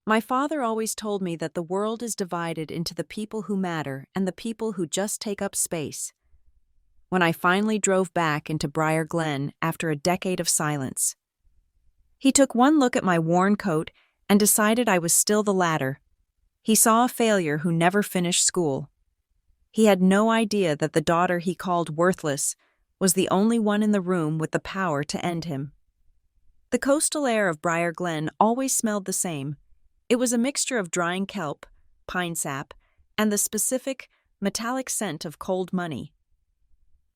My father always told me that the world is divided into the people who matter and the people who just take up space. When I finally drove back into Briar Glen after a decade of silence, he took one look at my worn coat and decided I was still the latter. He saw a failure who never finished school. He had no idea that the daughter he called worthless was the only one in the room with the power to end him. The coastal air of Briar Glen always smelled the same. It was a mixture of drying kelp, pine sap, and the specific, metallic scent of cold money.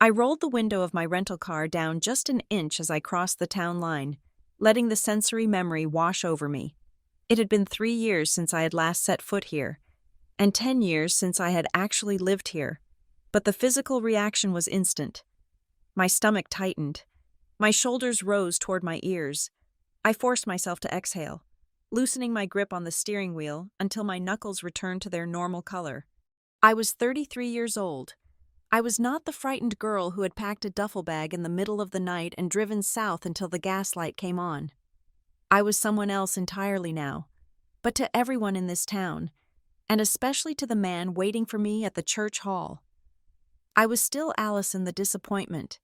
I rolled the window of my rental car down just an inch as I crossed the town line, letting the sensory memory wash over me. It had been 3 years since I had last set foot here, and 10 years since I had actually lived here, but the physical reaction was instant. My stomach tightened. My shoulders rose toward my ears. I forced myself to exhale, loosening my grip on the steering wheel until my knuckles returned to their normal color. I was 33 years old. I was not the frightened girl who had packed a duffel bag in the middle of the night and driven south until the gaslight came on. I was someone else entirely now, but to everyone in this town, and especially to the man waiting for me at the church hall. I was still Allison the disappointment,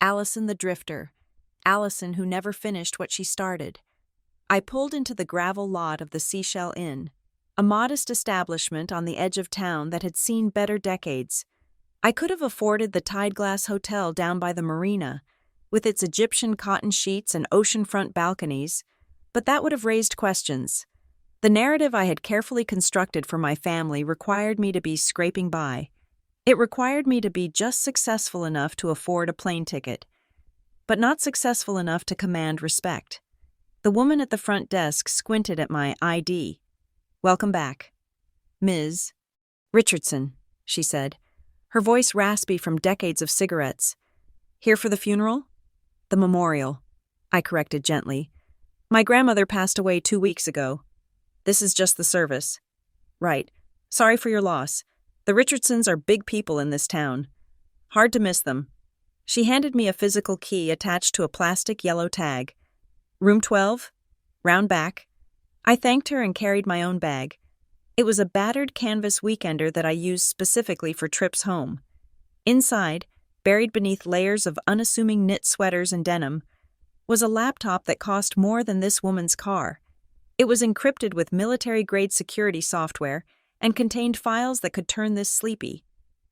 Allison the drifter, Allison who never finished what she started. I pulled into the gravel lot of the Seashell Inn, a modest establishment on the edge of town that had seen better decades. I could have afforded the Tideglass Hotel down by the marina, with its Egyptian cotton sheets and oceanfront balconies, but that would have raised questions. The narrative I had carefully constructed for my family required me to be scraping by. It required me to be just successful enough to afford a plane ticket, but not successful enough to command respect. The woman at the front desk squinted at my ID. "Welcome back, Ms. Richardson," she said, her voice raspy from decades of cigarettes. "Here for the funeral?" "The memorial," I corrected gently. "My grandmother passed away 2 weeks ago. This is just the service." "Right. Sorry for your loss. The Richardsons are big people in this town. Hard to miss them." She handed me a physical key attached to a plastic yellow tag. "Room 12? Round back." I thanked her and carried my own bag. It was a battered canvas weekender that I used specifically for trips home. Inside, buried beneath layers of unassuming knit sweaters and denim, was a laptop that cost more than this woman's car. It was encrypted with military-grade security software and contained files that could turn this sleepy,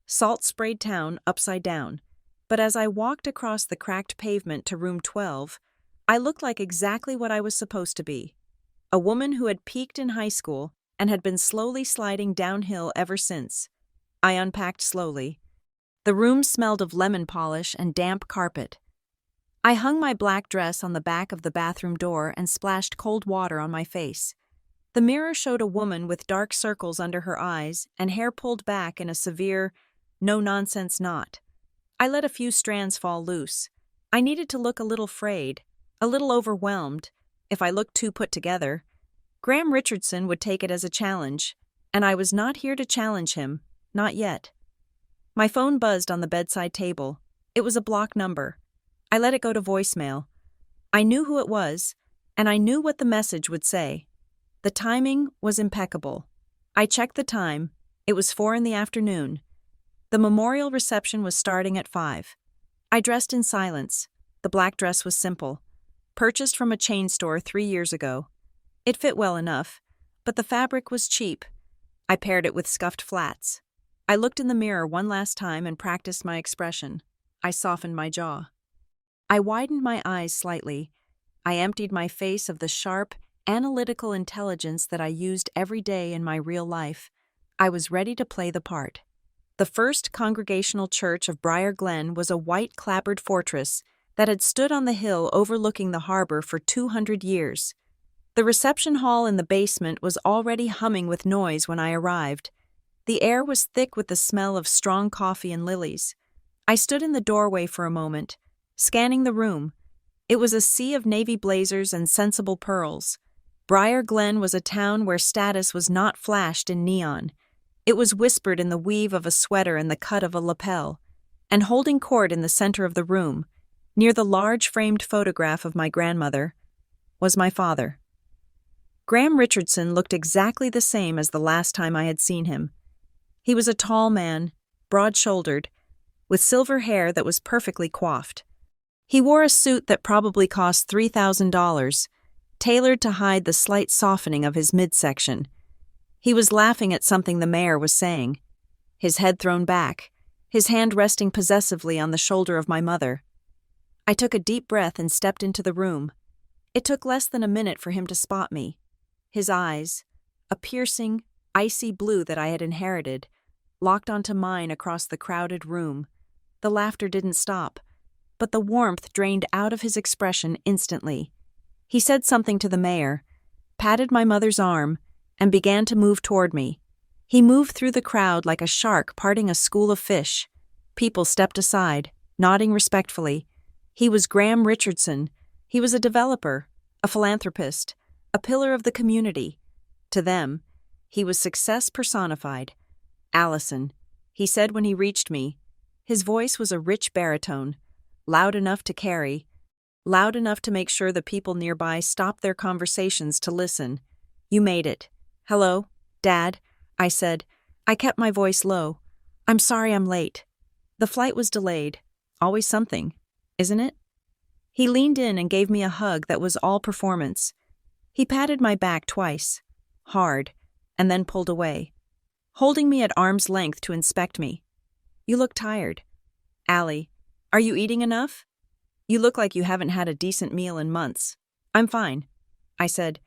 salt-sprayed town upside down. But as I walked across the cracked pavement to room 12, I looked like exactly what I was supposed to be. A woman who had peaked in high school and had been slowly sliding downhill ever since. I unpacked slowly. The room smelled of lemon polish and damp carpet. I hung my black dress on the back of the bathroom door and splashed cold water on my face. The mirror showed a woman with dark circles under her eyes and hair pulled back in a severe, no-nonsense knot. I let a few strands fall loose. I needed to look a little frayed, a little overwhelmed. If I looked too put together, Graham Richardson would take it as a challenge, and I was not here to challenge him, not yet. My phone buzzed on the bedside table. It was a block number. I let it go to voicemail. I knew who it was, and I knew what the message would say. The timing was impeccable. I checked the time. It was 4 in the afternoon. The memorial reception was starting at 5. I dressed in silence. The black dress was simple, purchased from a chain store 3 years ago. It fit well enough, but the fabric was cheap. I paired it with scuffed flats. I looked in the mirror one last time and practiced my expression. I softened my jaw. I widened my eyes slightly. I emptied my face of the sharp, analytical intelligence that I used every day in my real life. I was ready to play the part. The First Congregational Church of Briar Glen was a white clapboard fortress that had stood on the hill overlooking the harbor for 200 years. The reception hall in the basement was already humming with noise when I arrived. The air was thick with the smell of strong coffee and lilies. I stood in the doorway for a moment, scanning the room. It was a sea of navy blazers and sensible pearls. Briar Glen was a town where status was not flashed in neon. It was whispered in the weave of a sweater and the cut of a lapel. And holding court in the center of the room, near the large framed photograph of my grandmother, was my father. Graham Richardson looked exactly the same as the last time I had seen him. He was a tall man, broad-shouldered, with silver hair that was perfectly coiffed. He wore a suit that probably cost $3,000, tailored to hide the slight softening of his midsection. He was laughing at something the mayor was saying, his head thrown back, his hand resting possessively on the shoulder of my mother. I took a deep breath and stepped into the room. It took less than a minute for him to spot me. His eyes, a piercing, icy blue that I had inherited, locked onto mine across the crowded room. The laughter didn't stop, but the warmth drained out of his expression instantly. He said something to the mayor, patted my mother's arm, and began to move toward me. He moved through the crowd like a shark parting a school of fish. People stepped aside, nodding respectfully. He was Graham Richardson. He was a developer, a philanthropist, a pillar of the community. To them, he was success personified. "Allison," he said when he reached me. His voice was a rich baritone, loud enough to carry, loud enough to make sure the people nearby stopped their conversations to listen. "You made it." "Hello, Dad," I said. I kept my voice low. "I'm sorry I'm late. The flight was delayed. Always something, isn't it?" He leaned in and gave me a hug that was all performance. He patted my back twice, hard, and then pulled away, holding me at arm's length to inspect me. "You look tired. Allie, are you eating enough? You look like you haven't had a decent meal in months." "I'm fine," I said.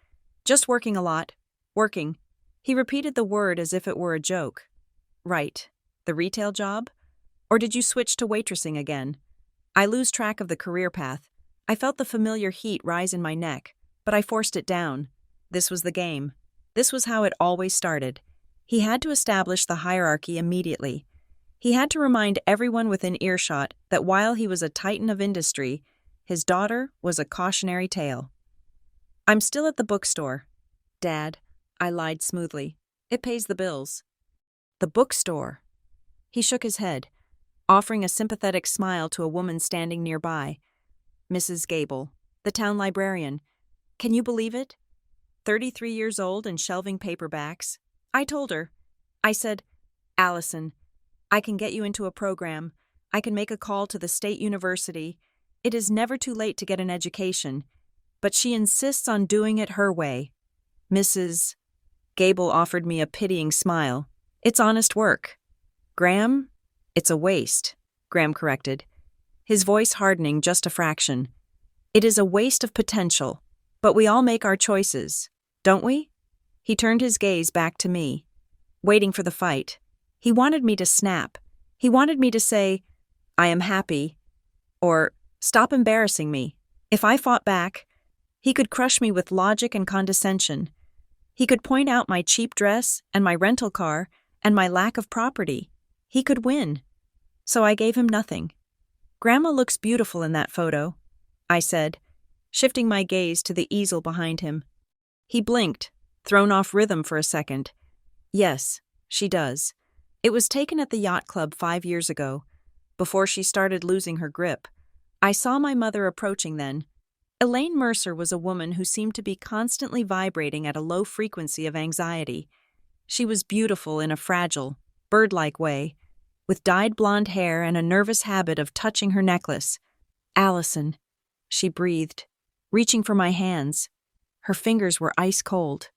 "Just working a lot. Working." He repeated the word as if it were a joke. "Right. The retail job? Or did you switch to waitressing again?" I lose track of the career path. I felt the familiar heat rise in my neck, but I forced it down. This was the game. This was how it always started. He had to establish the hierarchy immediately. He had to remind everyone within earshot that while he was a titan of industry, his daughter was a cautionary tale. "I'm still at the bookstore, Dad," I lied smoothly. "It pays the bills." "The bookstore." He shook his head, offering a sympathetic smile to a woman standing nearby. "Mrs. Gable, the town librarian. Can you believe it? 33 years old and shelving paperbacks." I told her. I said, "Allison, I can get you into a program. I can make a call to the state university. It is never too late to get an education." But she insists on doing it her way. Mrs. Gable offered me a pitying smile. "It's honest work." "Graham, it's a waste," Graham corrected, his voice hardening just a fraction. "It is a waste of potential, but we all make our choices, don't we?" He turned his gaze back to me, waiting for the fight. He wanted me to snap. He wanted me to say, "I am happy," or "Stop embarrassing me." If I fought back, he could crush me with logic and condescension. He could point out my cheap dress and my rental car and my lack of property. He could win. So I gave him nothing. "Grandma looks beautiful in that photo," I said, shifting my gaze to the easel behind him. He blinked, thrown off rhythm for a second. "Yes, she does. It was taken at the yacht club 5 years ago, before she started losing her grip. I saw my mother approaching then. Elaine Mercer was a woman who seemed to be constantly vibrating at a low frequency of anxiety. She was beautiful in a fragile, bird-like way, with dyed blonde hair and a nervous habit of touching her necklace. "Allison," she breathed, reaching for my hands. Her fingers were ice cold.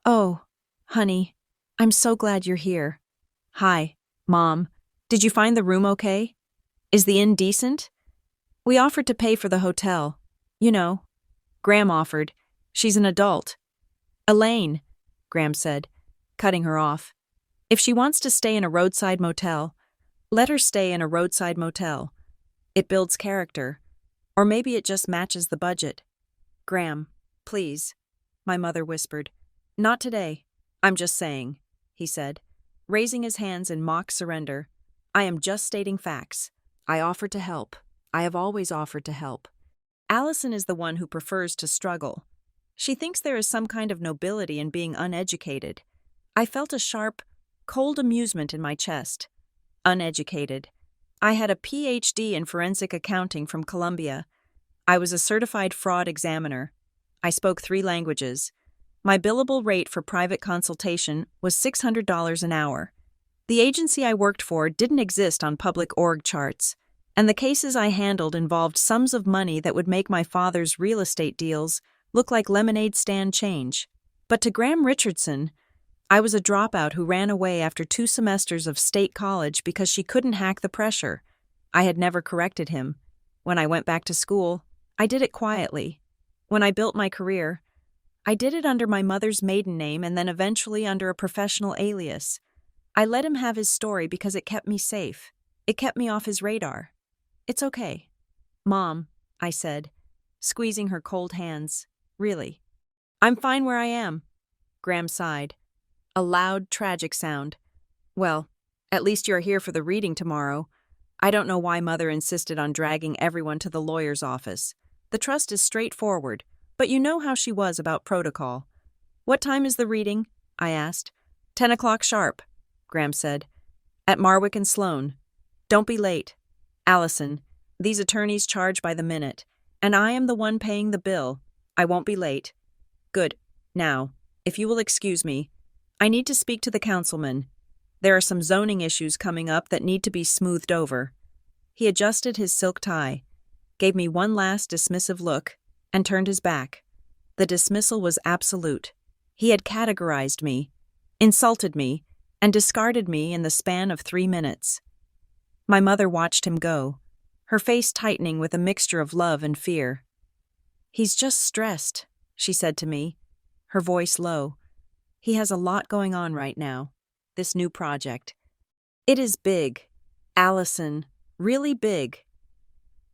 "Oh, honey, I'm so glad you're here." "Hi, Mom. Did you find the room okay? Is the inn decent? We offered to pay for the hotel. You know." Graham offered. "She's an adult." "Elaine," Graham said, cutting her off. "If she wants to stay in a roadside motel, let her stay in a roadside motel. It builds character. Or maybe it just matches the budget." "Graham, please," my mother whispered. "Not today. I'm just saying," he said, raising his hands in mock surrender. "I am just stating facts. I offered to help. I have always offered to help. Allison is the one who prefers to struggle. She thinks there is some kind of nobility in being uneducated." I felt a sharp, cold amusement in my chest. Uneducated. I had a PhD in forensic accounting from Columbia. I was a certified fraud examiner. I spoke 3 languages. My billable rate for private consultation was $600 an hour. The agency I worked for didn't exist on public org charts, and the cases I handled involved sums of money that would make my father's real estate deals look like lemonade stand change. But to Graham Richardson, I was a dropout who ran away after 2 semesters of state college because she couldn't hack the pressure. I had never corrected him. When I went back to school, I did it quietly. When I built my career, I did it under my mother's maiden name and then eventually under a professional alias. I let him have his story because it kept me safe. It kept me off his radar. It's okay. Mom, I said, squeezing her cold hands. Really? I'm fine where I am. Graham sighed. A loud, tragic sound. Well, at least you're here for the reading tomorrow. I don't know why Mother insisted on dragging everyone to the lawyer's office. The trust is straightforward, but you know how she was about protocol. What time is the reading? I asked. 10 o'clock sharp, Graham said. At Marwick and Sloan. Don't be late. Allison, these attorneys charge by the minute, and I am the one paying the bill. I won't be late. Good. Now, if you will excuse me, I need to speak to the councilman. There are some zoning issues coming up that need to be smoothed over. He adjusted his silk tie, gave me one last dismissive look, and turned his back. The dismissal was absolute. He had categorized me, insulted me, and discarded me in the span of 3 minutes. My mother watched him go, her face tightening with a mixture of love and fear. He's just stressed, she said to me, her voice low. He has a lot going on right now, this new project. It is big, Allison, really big.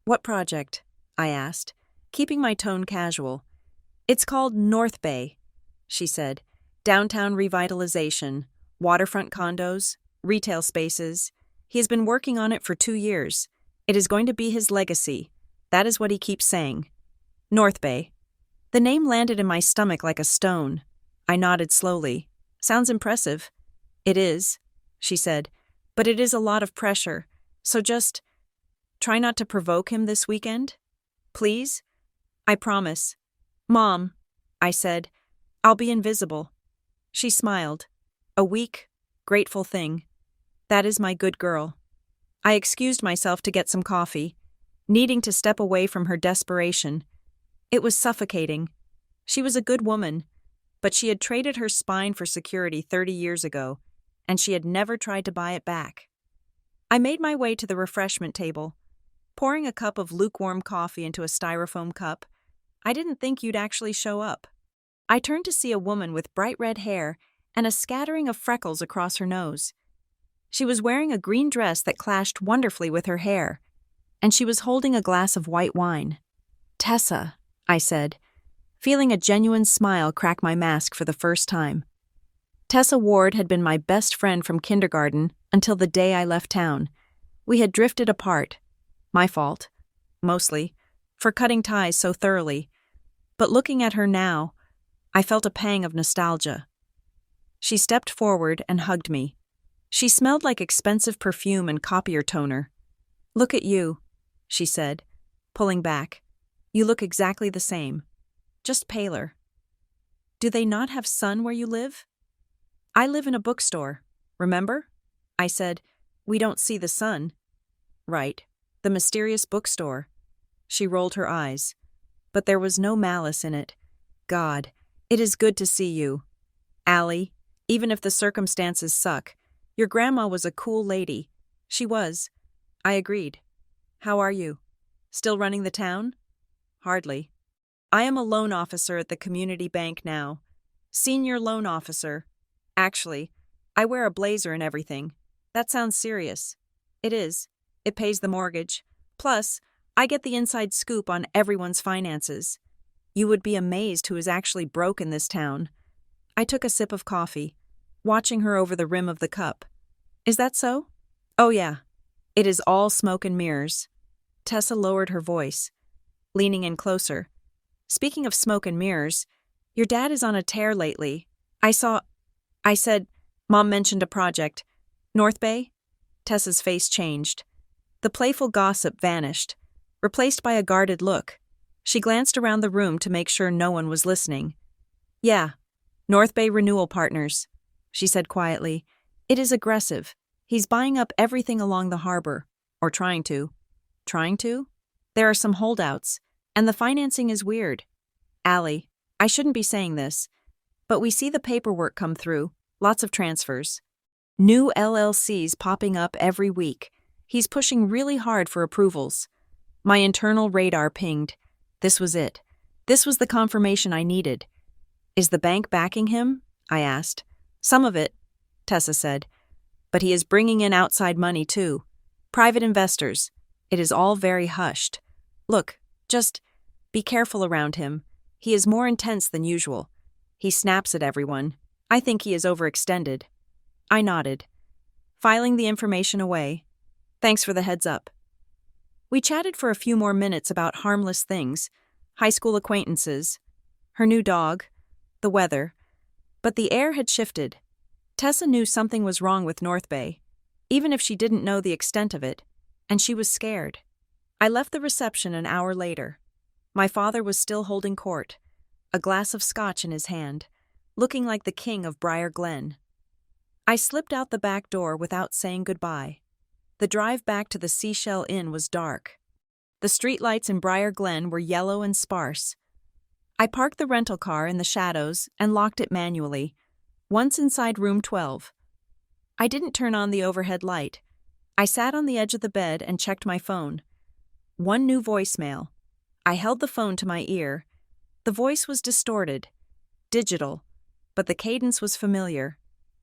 What project? I asked, keeping my tone casual. It's called North Bay, she said. Downtown revitalization, waterfront condos, retail spaces. He has been working on it for 2 years. It is going to be his legacy. That is what he keeps saying. North Bay. The name landed in my stomach like a stone. I nodded slowly. Sounds impressive. It is, she said, but it is a lot of pressure. So just try not to provoke him this weekend. Please? I promise. Mom, I said, I'll be invisible. She smiled. A weak, grateful thing. That is my good girl. I excused myself to get some coffee, needing to step away from her desperation. It was suffocating. She was a good woman, but she had traded her spine for security 30 years ago, and she had never tried to buy it back. I made my way to the refreshment table, pouring a cup of lukewarm coffee into a styrofoam cup. I didn't think you'd actually show up. I turned to see a woman with bright red hair and a scattering of freckles across her nose. She was wearing a green dress that clashed wonderfully with her hair, and she was holding a glass of white wine. Tessa, I said, feeling a genuine smile crack my mask for the first time. Tessa Ward had been my best friend from kindergarten until the day I left town. We had drifted apart. My fault, mostly, for cutting ties so thoroughly. But looking at her now, I felt a pang of nostalgia. She stepped forward and hugged me. She smelled like expensive perfume and copier toner. Look at you, she said, pulling back. You look exactly the same, just paler. Do they not have sun where you live? I live in a bookstore, remember? I said, we don't see the sun. Right, the mysterious bookstore. She rolled her eyes, but there was no malice in it. God, it is good to see you. Allie, even if the circumstances suck, your grandma was a cool lady. She was. I agreed. How are you? Still running the town? Hardly. I am a loan officer at the community bank now. Senior loan officer. Actually, I wear a blazer and everything. That sounds serious. It is. It pays the mortgage. Plus, I get the inside scoop on everyone's finances. You would be amazed who is actually broke in this town. I took a sip of coffee, watching her over the rim of the cup. Is that so? Oh yeah. It is all smoke and mirrors. Tessa lowered her voice, leaning in closer. Speaking of smoke and mirrors, your dad is on a tear lately. I said, Mom mentioned a project. North Bay? Tessa's face changed. The playful gossip vanished, replaced by a guarded look. She glanced around the room to make sure no one was listening. Yeah, North Bay Renewal Partners, she said quietly. It is aggressive. He's buying up everything along the harbor. Or trying to. Trying to? There are some holdouts. And the financing is weird. Allie, I shouldn't be saying this, but we see the paperwork come through, lots of transfers. New LLCs popping up every week. He's pushing really hard for approvals. My internal radar pinged. This was it. This was the confirmation I needed. Is the bank backing him? I asked. Some of it, Tessa said. But he is bringing in outside money too. Private investors. It is all very hushed. Look, just be careful around him. He is more intense than usual. He snaps at everyone. I think he is overextended. I nodded, filing the information away. Thanks for the heads up. We chatted for a few more minutes about harmless things, high school acquaintances, her new dog, the weather. But the air had shifted. Tessa knew something was wrong with North Bay, even if she didn't know the extent of it, and she was scared. I left the reception an hour later. My father was still holding court, a glass of scotch in his hand, looking like the king of Briar Glen. I slipped out the back door without saying goodbye. The drive back to the Seashell Inn was dark. The streetlights in Briar Glen were yellow and sparse. I parked the rental car in the shadows and locked it manually, once inside room 12. I didn't turn on the overhead light. I sat on the edge of the bed and checked my phone. One new voicemail. I held the phone to my ear. The voice was distorted, digital, but the cadence was familiar.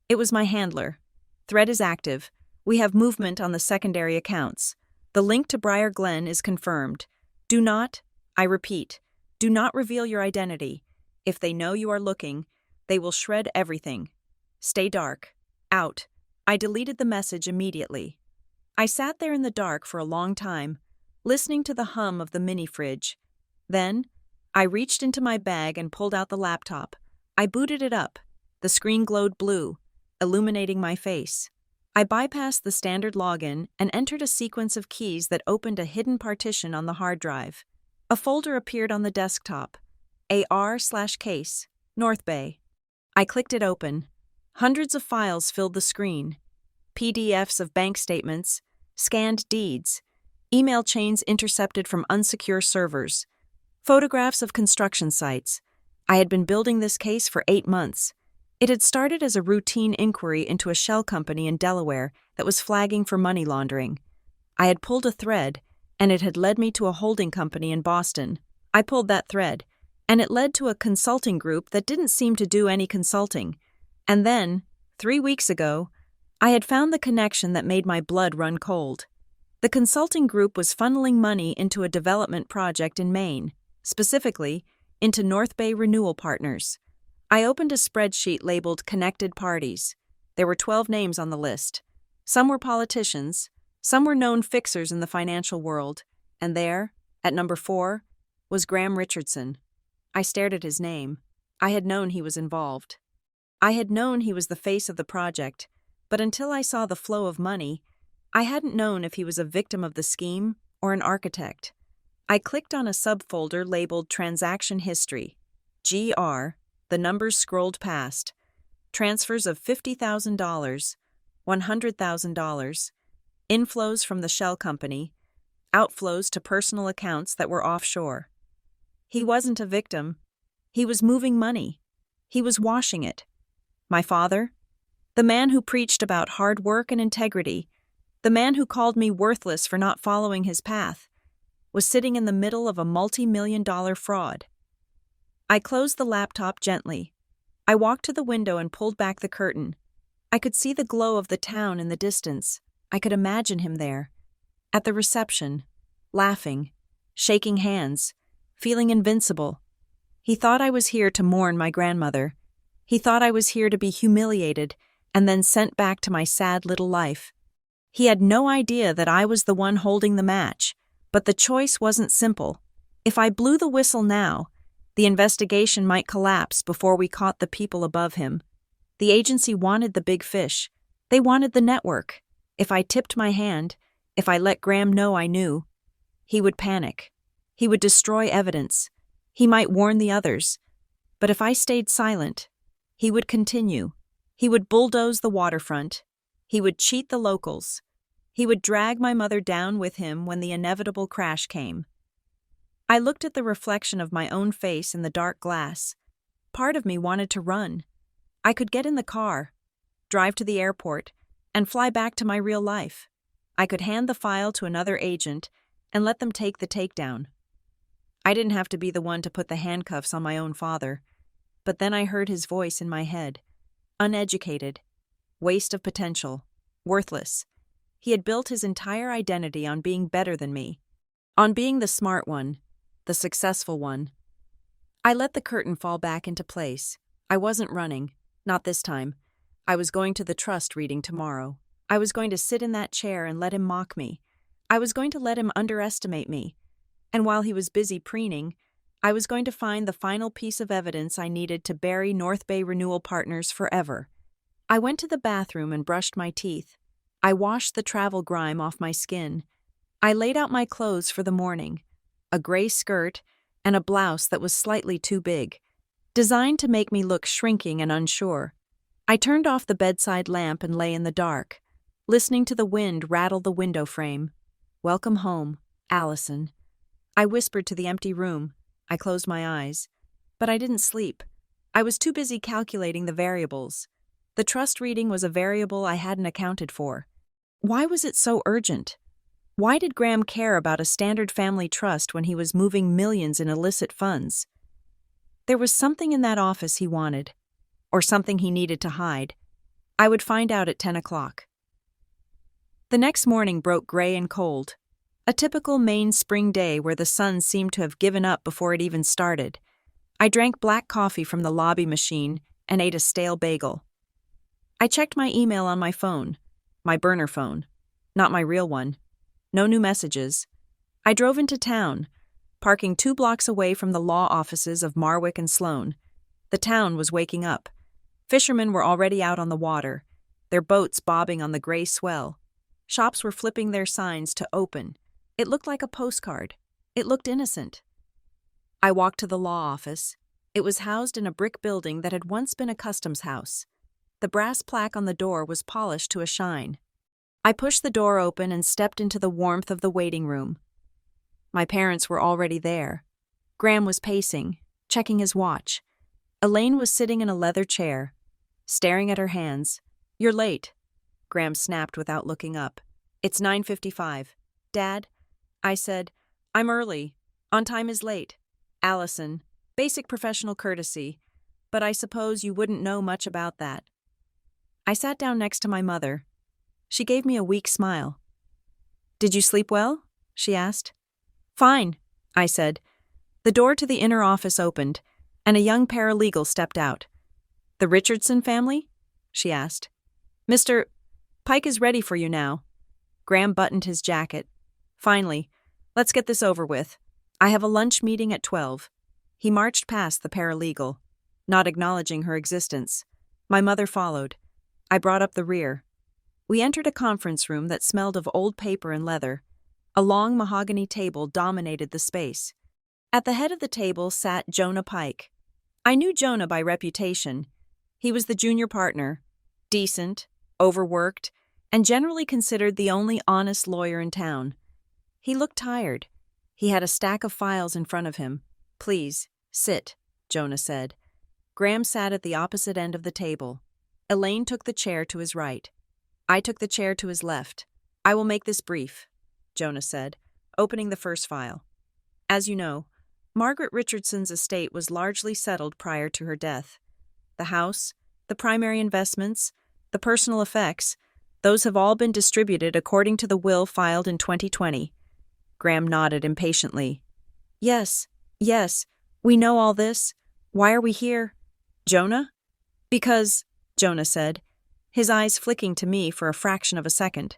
It was my handler. Thread is active. We have movement on the secondary accounts. The link to Briar Glen is confirmed. Do not, I repeat, do not reveal your identity. If they know you are looking, they will shred everything. Stay dark. Out. I deleted the message immediately. I sat there in the dark for a long time, listening to the hum of the mini-fridge. Then, I reached into my bag and pulled out the laptop. I booted it up. The screen glowed blue, illuminating my face. I bypassed the standard login and entered a sequence of keys that opened a hidden partition on the hard drive. A folder appeared on the desktop. AR/case, North Bay. I clicked it open. Hundreds of files filled the screen. PDFs of bank statements, scanned deeds, email chains intercepted from unsecure servers, photographs of construction sites. I had been building this case for 8 months. It had started as a routine inquiry into a shell company in Delaware that was flagging for money laundering. I had pulled a thread, and it had led me to a holding company in Boston. I pulled that thread, and it led to a consulting group that didn't seem to do any consulting. And then, 3 weeks ago, I had found the connection that made my blood run cold. The consulting group was funneling money into a development project in Maine, specifically into North Bay Renewal Partners. I opened a spreadsheet labeled Connected Parties. There were 12 names on the list. Some were politicians, some were known fixers in the financial world, and there, at number 4, was Graham Richardson. I stared at his name. I had known he was involved. I had known he was the face of the project, but until I saw the flow of money, I hadn't known if he was a victim of the scheme or an architect. I clicked on a subfolder labeled Transaction History. GR. The numbers scrolled past. Transfers of $50,000, $100,000, inflows from the shell company, outflows to personal accounts that were offshore. He wasn't a victim. He was moving money. He was washing it. My father, the man who preached about hard work and integrity, the man who called me worthless for not following his path, was sitting in the middle of a multi-million-dollar fraud. I closed the laptop gently. I walked to the window and pulled back the curtain. I could see the glow of the town in the distance. I could imagine him there, at the reception, laughing, shaking hands, feeling invincible. He thought I was here to mourn my grandmother. He thought I was here to be humiliated and then sent back to my sad little life. He had no idea that I was the one holding the match, but the choice wasn't simple. If I blew the whistle now, the investigation might collapse before we caught the people above him. The agency wanted the big fish. They wanted the network. If I tipped my hand, if I let Graham know I knew, he would panic. He would destroy evidence. He might warn the others. But if I stayed silent, He would continue. He would bulldoze the waterfront. He would cheat the locals. He would drag my mother down with him when the inevitable crash came. I looked at the reflection of my own face in the dark glass. Part of me wanted to run. I could get in the car, drive to the airport, and fly back to my real life. I could hand the file to another agent and let them take the takedown. I didn't have to be the one to put the handcuffs on my own father. But then I heard his voice in my head. Uneducated. Waste of potential. Worthless. He had built his entire identity on being better than me. On being the smart one. The successful one. I let the curtain fall back into place. I wasn't running. Not this time. I was going to the trust reading tomorrow. I was going to sit in that chair and let him mock me. I was going to let him underestimate me. And while he was busy preening, I was going to find the final piece of evidence I needed to bury North Bay Renewal Partners forever. I went to the bathroom and brushed my teeth. I washed the travel grime off my skin. I laid out my clothes for the morning. A gray skirt and a blouse that was slightly too big, designed to make me look shrinking and unsure. I turned off the bedside lamp and lay in the dark, listening to the wind rattle the window frame. Welcome home, Allison. I whispered to the empty room. I closed my eyes. But I didn't sleep. I was too busy calculating the variables. The trust reading was a variable I hadn't accounted for. Why was it so urgent? Why did Graham care about a standard family trust when he was moving millions in illicit funds? There was something in that office he wanted, or something he needed to hide. I would find out at 10 o'clock. The next morning broke gray and cold. A typical Maine spring day where the sun seemed to have given up before it even started. I drank black coffee from the lobby machine and ate a stale bagel. I checked my email on my phone, my burner phone, not my real one. No new messages. I drove into town, parking 2 blocks away from the law offices of Marwick and Sloan. The town was waking up. Fishermen were already out on the water, their boats bobbing on the gray swell. Shops were flipping their signs to open. It looked like a postcard. It looked innocent. I walked to the law office. It was housed in a brick building that had once been a customs house. The brass plaque on the door was polished to a shine. I pushed the door open and stepped into the warmth of the waiting room. My parents were already there. Graham was pacing, checking his watch. Elaine was sitting in a leather chair, staring at her hands. "You're late," Graham snapped without looking up. "It's 9:55. "Dad," I said, "I'm early. On time is late." "Allison, basic professional courtesy, but I suppose you wouldn't know much about that." I sat down next to my mother. She gave me a weak smile. "Did you sleep well?" she asked. "Fine," I said. The door to the inner office opened, and a young paralegal stepped out. "The Richardson family?" she asked. "Mr. Pike is ready for you now." Graham buttoned his jacket. "Finally, let's get this over with. I have a lunch meeting at 12. He marched past the paralegal, not acknowledging her existence. My mother followed. I brought up the rear. We entered a conference room that smelled of old paper and leather. A long mahogany table dominated the space. At the head of the table sat Jonah Pike. I knew Jonah by reputation. He was the junior partner, decent, overworked, and generally considered the only honest lawyer in town. He looked tired. He had a stack of files in front of him. "Please, sit," Jonah said. Graham sat at the opposite end of the table. Elaine took the chair to his right. I took the chair to his left. "I will make this brief," Jonah said, opening the first file. "As you know, Margaret Richardson's estate was largely settled prior to her death. The house, the primary investments, the personal effects, those have all been distributed according to the will filed in 2020. Graham nodded impatiently. Yes, we know all this. Why are we here?" "Jonah?" "Because," Jonah said, his eyes flicking to me for a fraction of a second.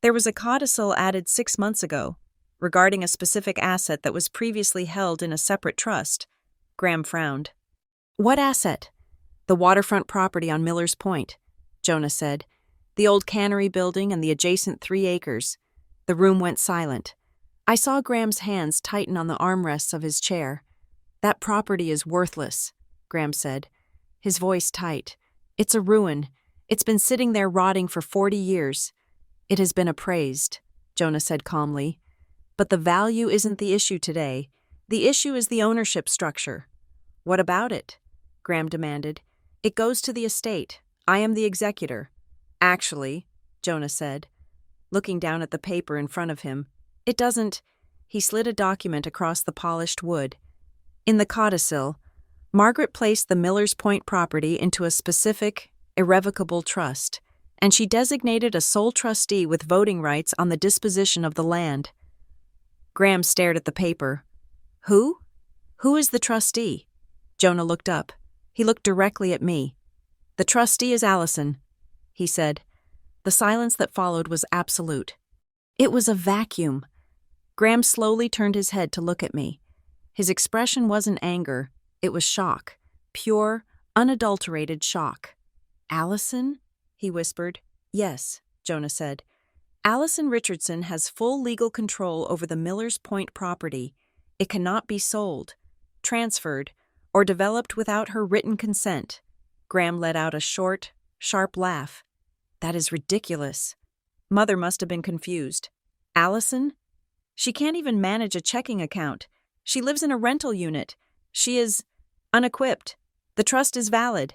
"There was a codicil added 6 months ago, regarding a specific asset that was previously held in a separate trust." Graham frowned. "What asset?" "The waterfront property on Miller's Point," Jonah said. "The old cannery building and the adjacent 3 acres. The room went silent. I saw Graham's hands tighten on the armrests of his chair. "That property is worthless," Graham said. his voice tight. It's a ruin. It's been sitting there rotting for 40 years. It has been appraised, Jonah said calmly. But the value isn't the issue today. The issue is the ownership structure. What about it? Graham demanded. It goes to the estate. I am the executor. Actually, Jonah said, looking down at the paper in front of him, it doesn't. He slid a document across the polished wood. In the codicil, Margaret placed the Millers Point property into a specific, irrevocable trust, and she designated a sole trustee with voting rights on the disposition of the land. Graham stared at the paper. Who? Who is the trustee? Jonah looked up. He looked directly at me. The trustee is Allison, he said. The silence that followed was absolute. It was a vacuum. Graham slowly turned his head to look at me. His expression wasn't anger, it was shock. Pure, unadulterated shock. Allison? He whispered. Yes, Jonah said. Allison Richardson has full legal control over the Millers Point property. It cannot be sold, transferred, or developed without her written consent. Graham let out a short, sharp laugh. That is ridiculous. Mother must have been confused. Allison? She can't even manage a checking account. She lives in a rental unit. She is unequipped. The trust is valid.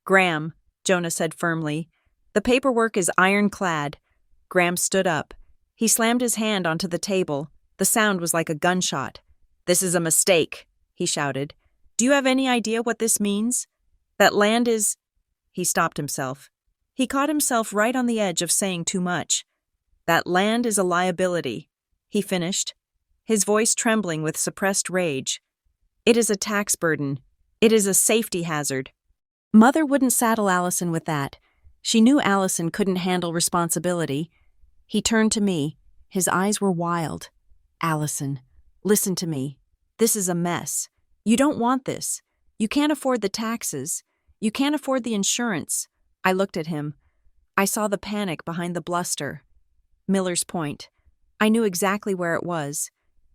Graham, Jonah said firmly, the paperwork is ironclad. Graham stood up. He slammed his hand onto the table. The sound was like a gunshot. This is a mistake, he shouted. Do you have any idea what this means? That land is... He stopped himself. He caught himself right on the edge of saying too much. That land is a liability, he finished, his voice trembling with suppressed rage. It is a tax burden. It is a safety hazard. Mother wouldn't saddle Allison with that. She knew Allison couldn't handle responsibility. He turned to me. His eyes were wild. Allison, listen to me. This is a mess. You don't want this. You can't afford the taxes. You can't afford the insurance. I looked at him. I saw the panic behind the bluster. Millers Point. I knew exactly where it was.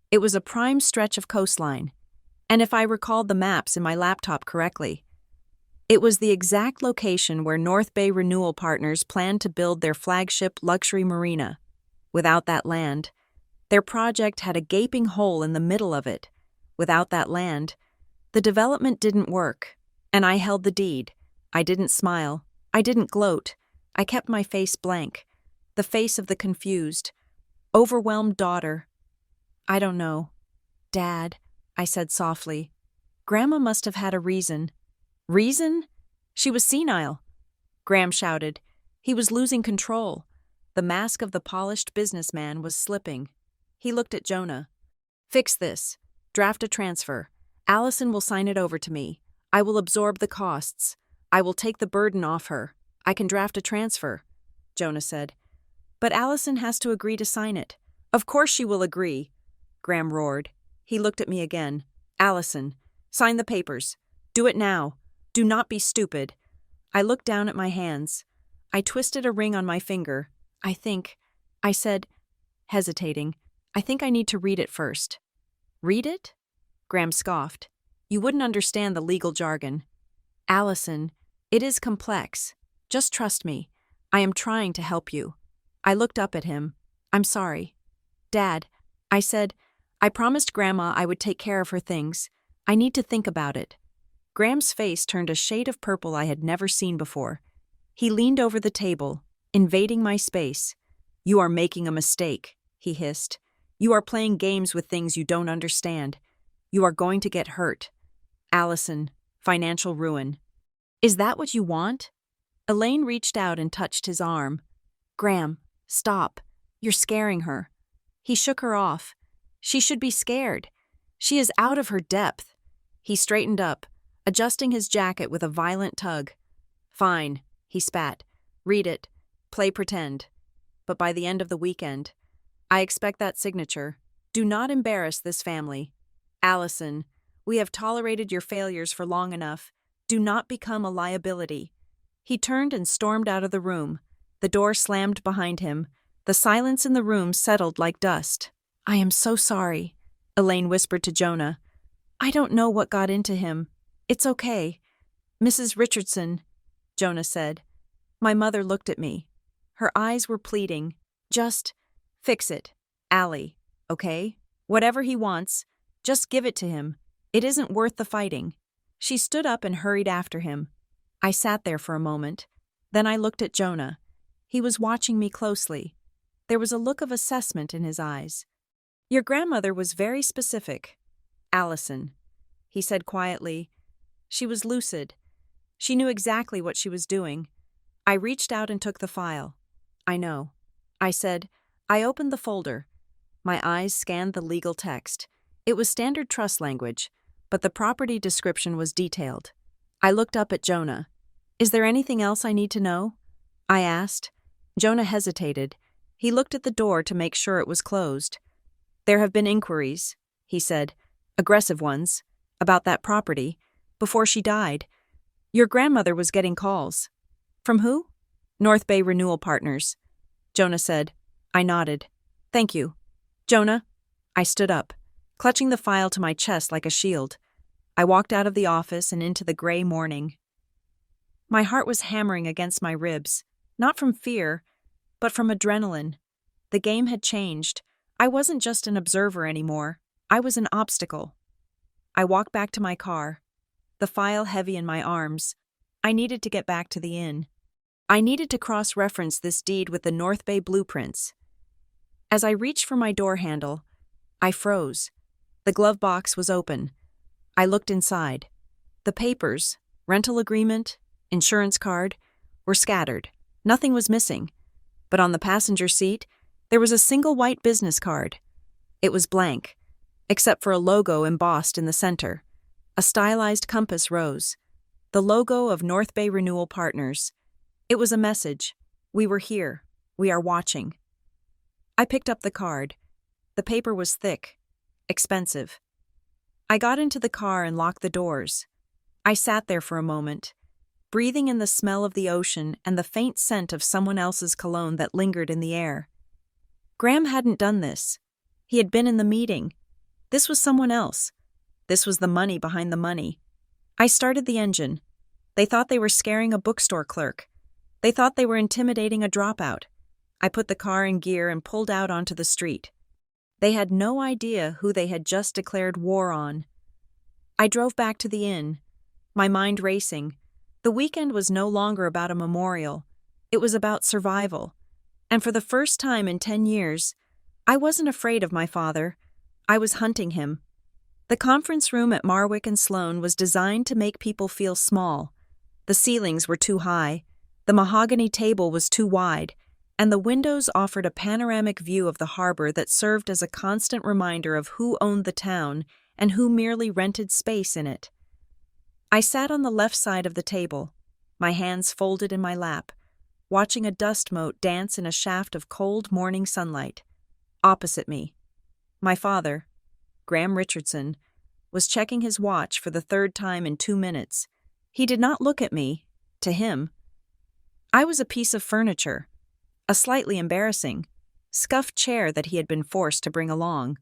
It was a prime stretch of coastline. And if I recalled the maps in my laptop correctly, it was the exact location where North Bay Renewal Partners planned to build their flagship luxury marina. Without that land, their project had a gaping hole in the middle of it. Without that land, the development didn't work. And I held the deed. I didn't smile. I didn't gloat. I kept my face blank. The face of the confused, overwhelmed daughter. I don't know. Dad, I said softly. Grandma must have had a reason. Reason? She was senile. Graham shouted. He was losing control. The mask of the polished businessman was slipping. He looked at Jonah. Fix this. Draft a transfer. Allison will sign it over to me. I will absorb the costs. I will take the burden off her. I can draft a transfer, Jonah said. But Allison has to agree to sign it. Of course she will agree, Graham roared. He looked at me again. Allison, sign the papers. Do it now. Do not be stupid. I looked down at my hands. I twisted a ring on my finger. I said, hesitating, I think I need to read it first. Read it? Graham scoffed. You wouldn't understand the legal jargon. Allison, it is complex. Just trust me. I am trying to help you. I looked up at him. I'm sorry. Dad, I said, I promised Grandma I would take care of her things. I need to think about it. Graham's face turned a shade of purple I had never seen before. He leaned over the table, invading my space. You are making a mistake, he hissed. You are playing games with things you don't understand. You are going to get hurt. Allison, financial ruin. Is that what you want? Elaine reached out and touched his arm. Graham, stop. You're scaring her. He shook her off. She should be scared. She is out of her depth. He straightened up, adjusting his jacket with a violent tug. Fine, he spat. Read it. Play pretend. But by the end of the weekend, I expect that signature. Do not embarrass this family. Allison, we have tolerated your failures for long enough. Do not become a liability. He turned and stormed out of the room. The door slammed behind him. The silence in the room settled like dust. I am so sorry, Elaine whispered to Jonah. I don't know what got into him. It's okay. Mrs. Richardson, Jonah said. My mother looked at me. Her eyes were pleading. Just fix it, Allie, okay? Whatever he wants, just give it to him. It isn't worth the fighting. She stood up and hurried after him. I sat there for a moment. Then I looked at Jonah. He was watching me closely. There was a look of assessment in his eyes. Your grandmother was very specific, Allison, he said quietly. She was lucid. She knew exactly what she was doing. I reached out and took the file. I know, I said. I opened the folder. My eyes scanned the legal text. It was standard trust language, but the property description was detailed. I looked up at Jonah. Is there anything else I need to know? I asked. Jonah hesitated. He looked at the door to make sure it was closed. There have been inquiries, he said, aggressive ones, about that property, before she died. Your grandmother was getting calls. From who? North Bay Renewal Partners, Jonah said. I nodded. Thank you. Jonah, I stood up, clutching the file to my chest like a shield. I walked out of the office and into the gray morning. My heart was hammering against my ribs, not from fear, but from adrenaline. The game had changed. I wasn't just an observer anymore. I was an obstacle. I walked back to my car, the file heavy in my arms. I needed to get back to the inn. I needed to cross-reference this deed with the North Bay blueprints. As I reached for my door handle, I froze. The glove box was open. I looked inside. The papers, rental agreement, insurance card, were scattered. Nothing was missing. But on the passenger seat, there was a single white business card. It was blank, except for a logo embossed in the center. A stylized compass rose. The logo of North Bay Renewal Partners. It was a message. We were here. We are watching. I picked up the card. The paper was thick, expensive. I got into the car and locked the doors. I sat there for a moment, breathing in the smell of the ocean and the faint scent of someone else's cologne that lingered in the air. Graham hadn't done this. He had been in the meeting. This was someone else. This was the money behind the money. I started the engine. They thought they were scaring a bookstore clerk. They thought they were intimidating a dropout. I put the car in gear and pulled out onto the street. They had no idea who they had just declared war on. I drove back to the inn, my mind racing. The weekend was no longer about a memorial. It was about survival. And for the first time in 10 years, I wasn't afraid of my father. I was hunting him. The conference room at Marwick and Sloan was designed to make people feel small. The ceilings were too high, the mahogany table was too wide, and the windows offered a panoramic view of the harbor that served as a constant reminder of who owned the town and who merely rented space in it. I sat on the left side of the table, my hands folded in my lap, watching a dust mote dance in a shaft of cold morning sunlight. Opposite me, my father, Graham Richardson, was checking his watch for the third time in 2 minutes. He did not look at me. To him, I was a piece of furniture, a slightly embarrassing, scuffed chair that he had been forced to bring along.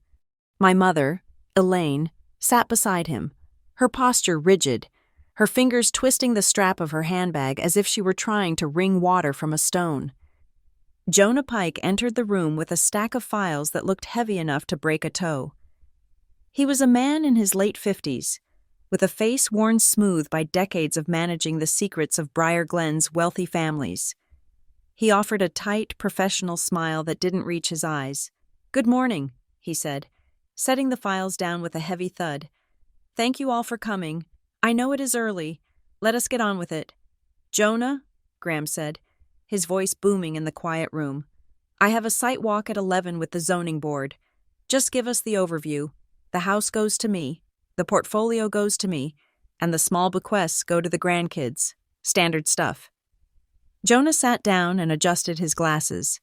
My mother, Elaine, sat beside him, her posture rigid, her fingers twisting the strap of her handbag as if she were trying to wring water from a stone. Jonah Pike entered the room with a stack of files that looked heavy enough to break a toe. He was a man in his late 50s, with a face worn smooth by decades of managing the secrets of Briar Glen's wealthy families. He offered a tight, professional smile that didn't reach his eyes. "Good morning," he said, setting the files down with a heavy thud. "Thank you all for coming. I know it is early. Let us get on with it." "Jonah," Graham said, his voice booming in the quiet room, "I have a site walk at 11 with the zoning board. Just give us the overview. The house goes to me, the portfolio goes to me, and the small bequests go to the grandkids. Standard stuff." Jonah sat down and adjusted his glasses.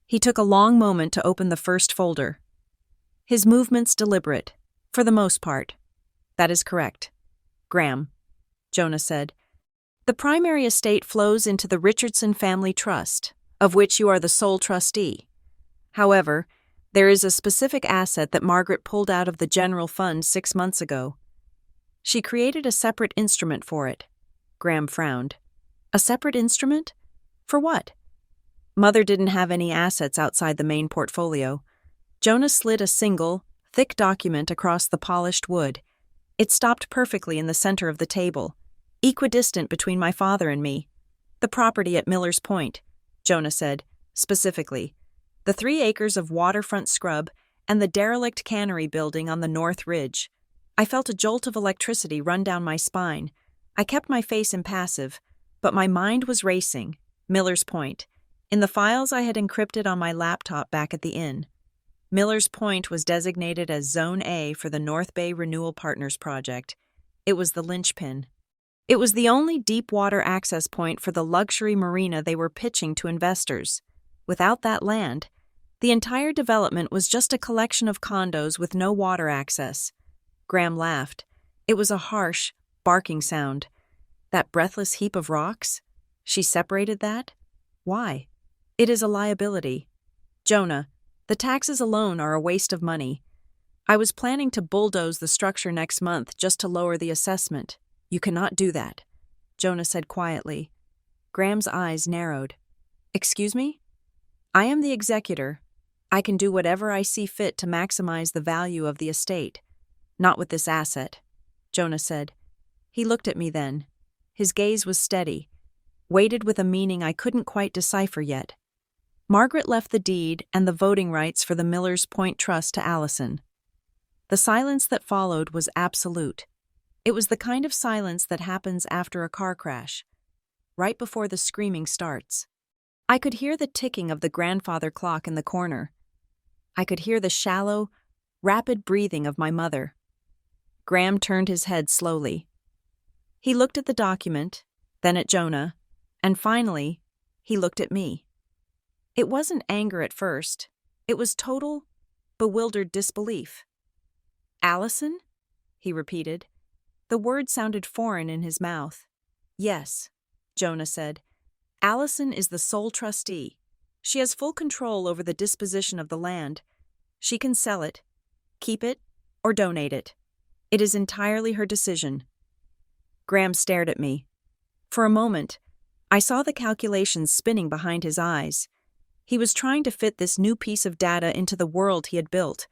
He took a long moment to open the first folder. His movements deliberate, for the most part. "That is correct, Graham," Jonah said. "The primary estate flows into the Richardson Family Trust, of which you are the sole trustee. However, there is a specific asset that Margaret pulled out of the general fund 6 months ago. She created a separate instrument for it. Graham frowned. A separate instrument? For what? Mother didn't have any assets outside the main portfolio. Jonah slid a single, thick document across the polished wood. It stopped perfectly in the center of the table, equidistant between my father and me. The property at Miller's Point, Jonah said, specifically. The 3 acres of waterfront scrub and the derelict cannery building on the North Ridge. I felt a jolt of electricity run down my spine. I kept my face impassive, but my mind was racing. Miller's Point. In the files I had encrypted on my laptop back at the inn. Miller's Point was designated as Zone A for the North Bay Renewal Partners Project. It was the linchpin. It was the only deep-water access point for the luxury marina they were pitching to investors. Without that land, the entire development was just a collection of condos with no water access. Graham laughed. It was a harsh, barking sound. That breathless heap of rocks? She separated that? Why? It is a liability. Jonah, the taxes alone are a waste of money. I was planning to bulldoze the structure next month just to lower the assessment. You cannot do that, Jonah said quietly. Graham's eyes narrowed. Excuse me? I am the executor. I can do whatever I see fit to maximize the value of the estate. Not with this asset, Jonah said. He looked at me then. His gaze was steady, weighted with a meaning I couldn't quite decipher yet. Margaret left the deed and the voting rights for the Miller's Point Trust to Allison. The silence that followed was absolute. It was the kind of silence that happens after a car crash, right before the screaming starts. I could hear the ticking of the grandfather clock in the corner. I could hear the shallow, rapid breathing of my mother. Graham turned his head slowly. He looked at the document, then at Jonah, and finally, he looked at me. It wasn't anger at first. It was total, bewildered disbelief. Allison? He repeated. The word sounded foreign in his mouth. Yes, Jonah said. Allison is the sole trustee. She has full control over the disposition of the land. She can sell it, keep it, or donate it. It is entirely her decision. Graham stared at me. For a moment, I saw the calculations spinning behind his eyes. He was trying to fit this new piece of data into the world he had built,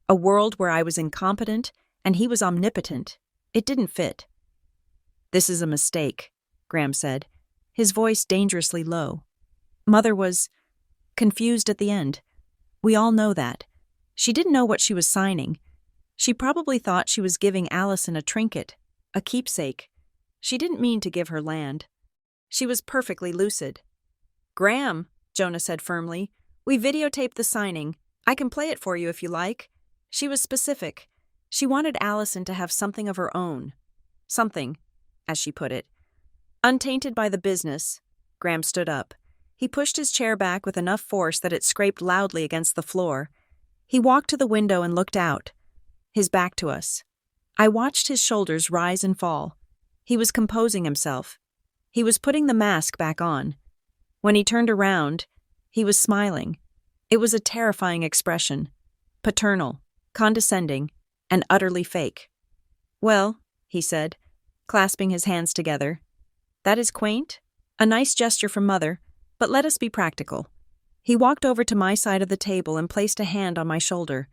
a world where I was incompetent and he was omnipotent. It didn't fit. This is a mistake, Graham said, his voice dangerously low. Mother was confused at the end. We all know that. She didn't know what she was signing. She probably thought she was giving Allison a trinket, a keepsake. She didn't mean to give her land. She was perfectly lucid. Graham, Jonah said firmly, we videotaped the signing. I can play it for you if you like. She was specific. She wanted Allison to have something of her own. Something, as she put it. Untainted by the business, Graham stood up. He pushed his chair back with enough force that it scraped loudly against the floor. He walked to the window and looked out, his back to us. I watched his shoulders rise and fall. He was composing himself. He was putting the mask back on. When he turned around, he was smiling. It was a terrifying expression. Paternal, condescending, and utterly fake. Well, he said, clasping his hands together. That is quaint. A nice gesture from Mother, but let us be practical. He walked over to my side of the table and placed a hand on my shoulder.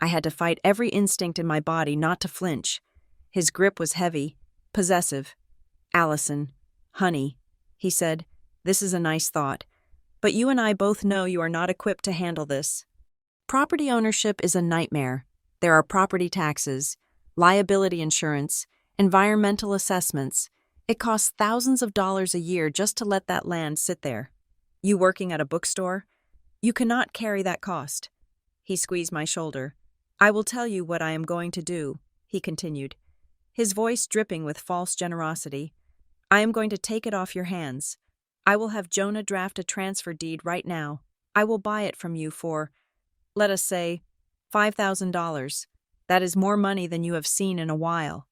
I had to fight every instinct in my body not to flinch. His grip was heavy, possessive. Allison, honey, he said, this is a nice thought, but you and I both know you are not equipped to handle this. Property ownership is a nightmare. There are property taxes, liability insurance, environmental assessments. It costs thousands of dollars a year just to let that land sit there. You working at a bookstore? You cannot carry that cost. He squeezed my shoulder. I will tell you what I am going to do, he continued, his voice dripping with false generosity. I am going to take it off your hands. I will have Jonah draft a transfer deed right now. I will buy it from you for, let us say, $5,000. That is more money than you have seen in a while.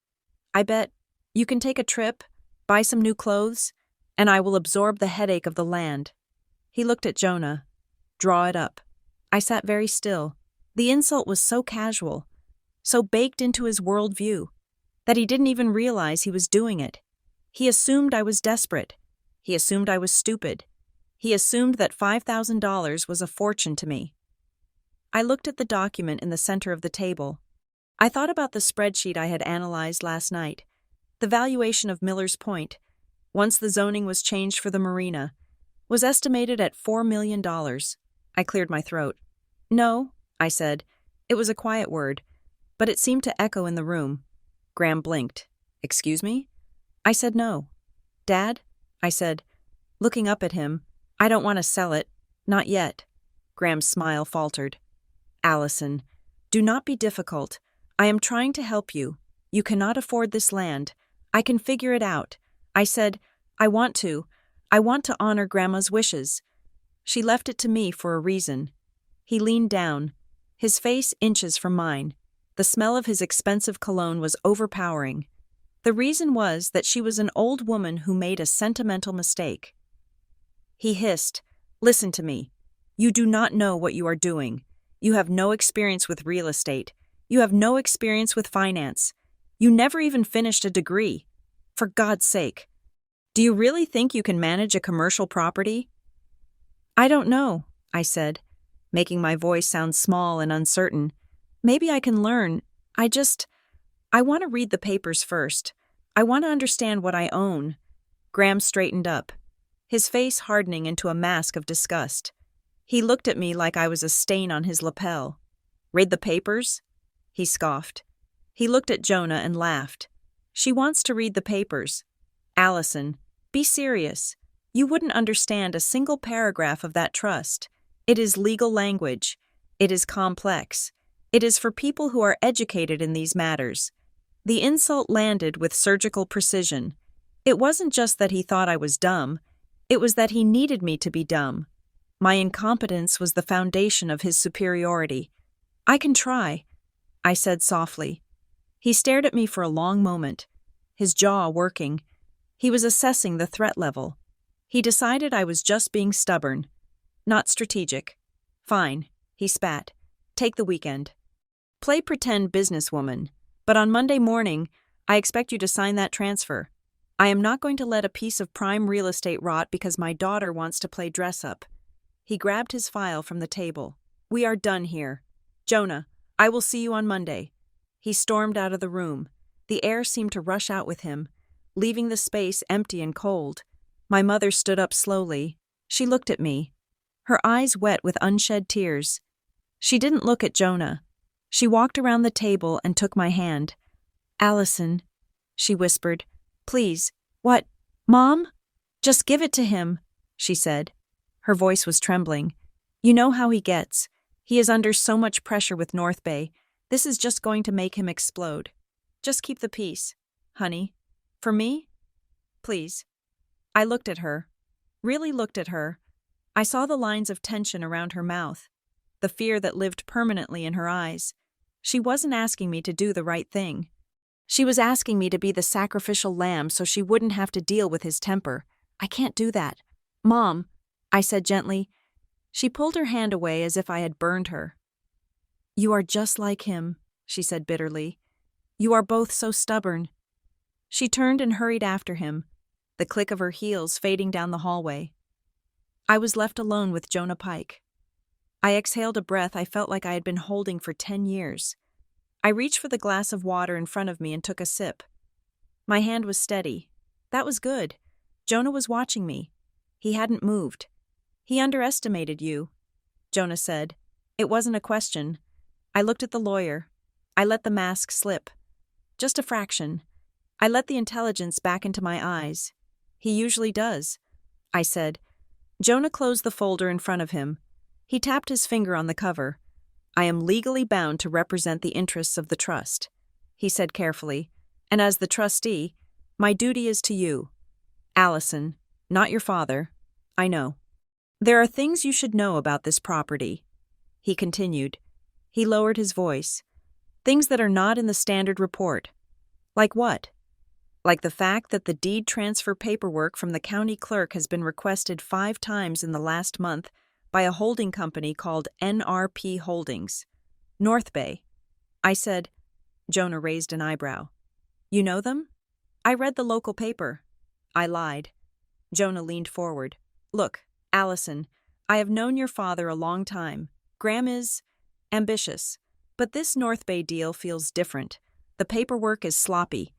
I bet you can take a trip, buy some new clothes, and I will absorb the headache of the land. He looked at Jonah. Draw it up. I sat very still. The insult was so casual, so baked into his worldview, that he didn't even realize he was doing it. He assumed I was desperate. He assumed I was stupid. He assumed that $5,000 was a fortune to me. I looked at the document in the center of the table. I thought about the spreadsheet I had analyzed last night. The valuation of Miller's Point, once the zoning was changed for the marina, was estimated at $4 million. I cleared my throat. No, I said. It was a quiet word, but it seemed to echo in the room. Graham blinked. Excuse me? I said no. Dad? I said, looking up at him, I don't want to sell it. Not yet. Graham's smile faltered. Allison, do not be difficult. I am trying to help you. You cannot afford this land. I can figure it out. I said, I want to honor Grandma's wishes. She left it to me for a reason. He leaned down, his face inches from mine. The smell of his expensive cologne was overpowering. The reason was that she was an old woman who made a sentimental mistake. He hissed, Listen to me. You do not know what you are doing. You have no experience with real estate. You have no experience with finance. You never even finished a degree. For God's sake. Do you really think you can manage a commercial property? I don't know, I said, making my voice sound small and uncertain. Maybe I can learn. I want to read the papers first. I want to understand what I own. Graham straightened up, his face hardening into a mask of disgust. He looked at me like I was a stain on his lapel. Read the papers? He scoffed. He looked at Jonah and laughed. She wants to read the papers. Allison, be serious. You wouldn't understand a single paragraph of that trust. It is legal language. It is complex. It is for people who are educated in these matters. The insult landed with surgical precision. It wasn't just that he thought I was dumb. It was that he needed me to be dumb. My incompetence was the foundation of his superiority. I can try, I said softly. He stared at me for a long moment, his jaw working. He was assessing the threat level. He decided I was just being stubborn, not strategic. Fine, he spat. Take the weekend. Play pretend businesswoman, but on Monday morning, I expect you to sign that transfer. I am not going to let a piece of prime real estate rot because my daughter wants to play dress-up. He grabbed his file from the table. We are done here. Jonah, I will see you on Monday. He stormed out of the room. The air seemed to rush out with him, leaving the space empty and cold. My mother stood up slowly. She looked at me, her eyes wet with unshed tears. She didn't look at Jonah. She walked around the table and took my hand. Allison, she whispered, please. What? Mom? Just give it to him, she said. Her voice was trembling. You know how he gets. He is under so much pressure with North Bay. This is just going to make him explode. Just keep the peace, honey. For me? Please. I looked at her. Really looked at her. I saw the lines of tension around her mouth, the fear that lived permanently in her eyes. She wasn't asking me to do the right thing. She was asking me to be the sacrificial lamb so she wouldn't have to deal with his temper. I can't do that. Mom, I said gently. She pulled her hand away as if I had burned her. You are just like him, she said bitterly. You are both so stubborn. She turned and hurried after him, the click of her heels fading down the hallway. I was left alone with Jonah Pike. I exhaled a breath I felt like I had been holding for 10 years. I reached for the glass of water in front of me and took a sip. My hand was steady. That was good. Jonah was watching me. He hadn't moved. He underestimated you, Jonah said. It wasn't a question. I looked at the lawyer. I let the mask slip. Just a fraction. I let the intelligence back into my eyes. He usually does, I said. Jonah closed the folder in front of him. He tapped his finger on the cover. I am legally bound to represent the interests of the trust, he said carefully, and as the trustee, my duty is to you. Allison, not your father. I know. There are things you should know about this property, he continued. He lowered his voice. Things that are not in the standard report. Like what? Like the fact that the deed transfer paperwork from the county clerk has been requested 5 times in the last month by a holding company called NRP Holdings, North Bay. I said. Jonah raised an eyebrow. You know them? I read the local paper. I lied. Jonah leaned forward. Look, Allison, I have known your father a long time. Graham is ambitious. But this North Bay deal feels different. The paperwork is sloppy.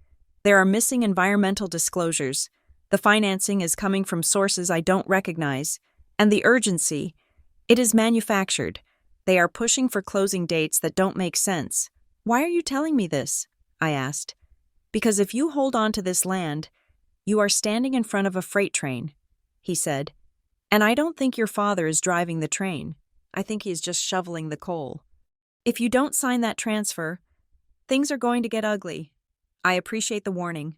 There are missing environmental disclosures. The financing is coming from sources I don't recognize. And the urgency, it is manufactured. They are pushing for closing dates that don't make sense. Why are you telling me this? I asked. Because if you hold on to this land, you are standing in front of a freight train, he said. And I don't think your father is driving the train. I think he is just shoveling the coal. If you don't sign that transfer, things are going to get ugly. I appreciate the warning.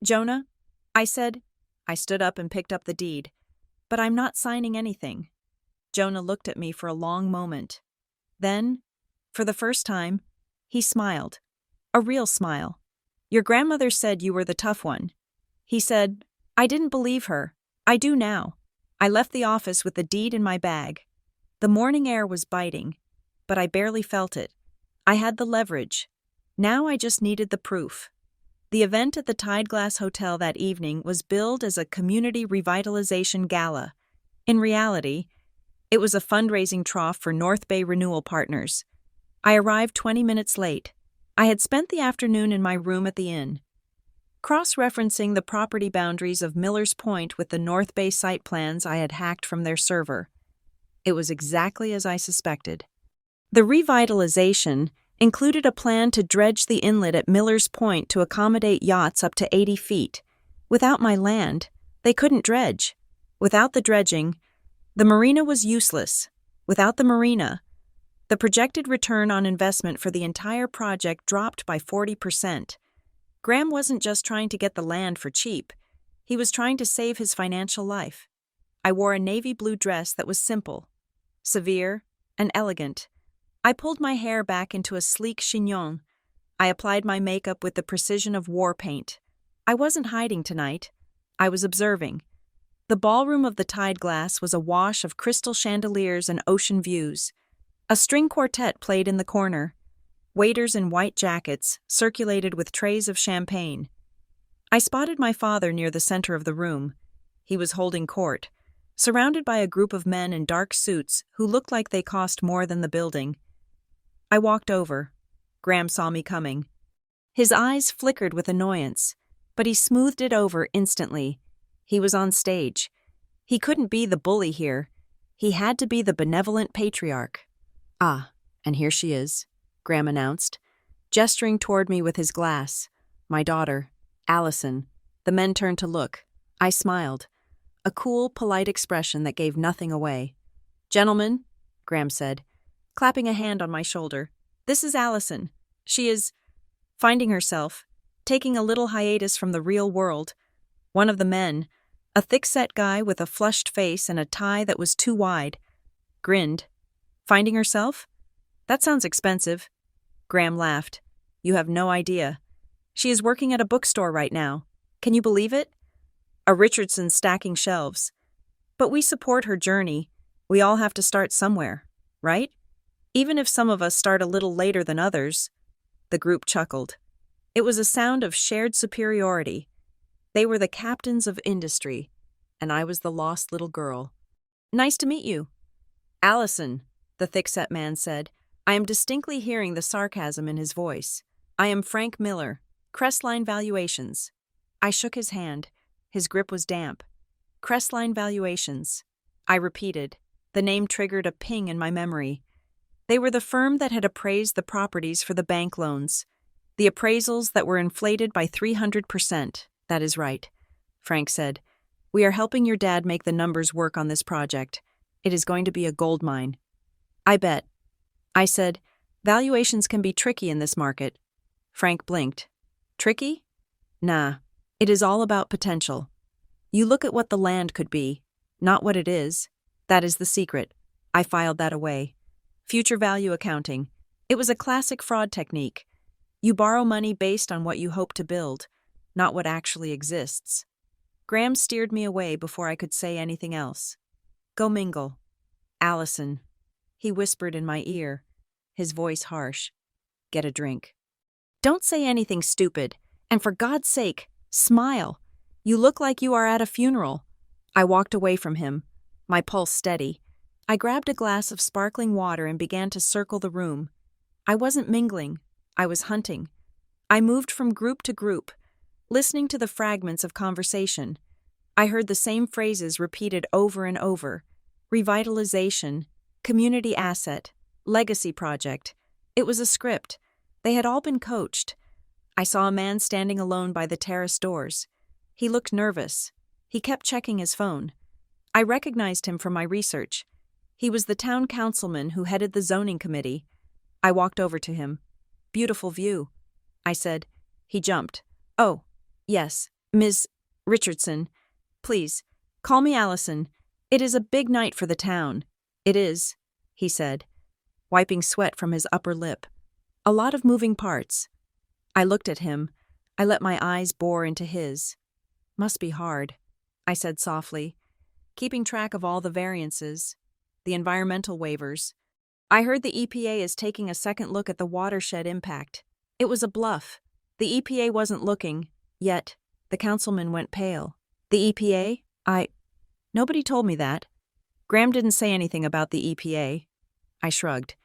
Jonah, I said. I stood up and picked up the deed. But I'm not signing anything. Jonah looked at me for a long moment. Then, for the first time, he smiled. A real smile. Your grandmother said you were the tough one. He said, I didn't believe her. I do now. I left the office with the deed in my bag. The morning air was biting, but I barely felt it. I had the leverage. Now I just needed the proof. The event at the Tide Glass Hotel that evening was billed as a community revitalization gala. In reality, it was a fundraising trough for North Bay Renewal Partners. I arrived 20 minutes late. I had spent the afternoon in my room at the inn, cross-referencing the property boundaries of Miller's Point with the North Bay site plans I had hacked from their server. It was exactly as I suspected. The revitalization included a plan to dredge the inlet at Miller's Point to accommodate yachts up to 80 feet. Without my land, they couldn't dredge. Without the dredging, the marina was useless. Without the marina, the projected return on investment for the entire project dropped by 40%. Graham wasn't just trying to get the land for cheap. He was trying to save his financial life. I wore a navy blue dress that was simple, severe, and elegant. I pulled my hair back into a sleek chignon. I applied my makeup with the precision of war paint. I wasn't hiding tonight. I was observing. The ballroom of the Tide Glass was awash of crystal chandeliers and ocean views. A string quartet played in the corner. Waiters in white jackets circulated with trays of champagne. I spotted my father near the center of the room. He was holding court, surrounded by a group of men in dark suits who looked like they cost more than the building. I walked over. Graham saw me coming. His eyes flickered with annoyance, but he smoothed it over instantly. He was on stage. He couldn't be the bully here. He had to be the benevolent patriarch. Ah, and here she is, Graham announced, gesturing toward me with his glass. My daughter, Allison. The men turned to look. I smiled. A cool, polite expression that gave nothing away. Gentlemen, Graham said, clapping a hand on my shoulder. This is Allison. She is finding herself, taking a little hiatus from the real world. One of the men, a thick-set guy with a flushed face and a tie that was too wide, grinned. Finding herself? That sounds expensive. Graham laughed. You have no idea. She is working at a bookstore right now. Can you believe it? A Richardson stacking shelves. But we support her journey. We all have to start somewhere, right? Even if some of us start a little later than others. The group chuckled. It was a sound of shared superiority. They were the captains of industry, and I was the lost little girl. Nice to meet you. Allison, the thick-set man said. I am distinctly hearing the sarcasm in his voice. I am Frank Miller, Crestline Valuations. I shook his hand. His grip was damp. Crestline Valuations. I repeated. The name triggered a ping in my memory. They were the firm that had appraised the properties for the bank loans. The appraisals that were inflated by 300%. That is right, Frank said. We are helping your dad make the numbers work on this project. It is going to be a gold mine. I bet. I said, valuations can be tricky in this market. Frank blinked. Tricky? Nah. It is all about potential. You look at what the land could be, not what it is. That is the secret. I filed that away. Future value accounting. It was a classic fraud technique. You borrow money based on what you hope to build, not what actually exists. Graham steered me away before I could say anything else. Go mingle. Allison. He whispered in my ear, his voice harsh. Get a drink. Don't say anything stupid, and for God's sake, smile. You look like you are at a funeral." I walked away from him, my pulse steady. I grabbed a glass of sparkling water and began to circle the room. I wasn't mingling, I was hunting. I moved from group to group, listening to the fragments of conversation. I heard the same phrases repeated over and over: revitalization, community asset, legacy project. It was a script. They had all been coached. I saw a man standing alone by the terrace doors. He looked nervous. He kept checking his phone. I recognized him from my research. He was the town councilman who headed the zoning committee. I walked over to him. "Beautiful view," I said. He jumped. "Oh, yes, Ms. Richardson. Please, call me Allison. It is a big night for the town." "It is," he said, wiping sweat from his upper lip. "A lot of moving parts." I looked at him. I let my eyes bore into his. "Must be hard," I said softly, keeping track of all the variances, the environmental waivers. "I heard the EPA is taking a second look at the watershed impact." It was a bluff. The EPA wasn't looking, yet. The councilman went pale. "The EPA? Nobody told me that. Graham didn't say anything about the EPA." I shrugged.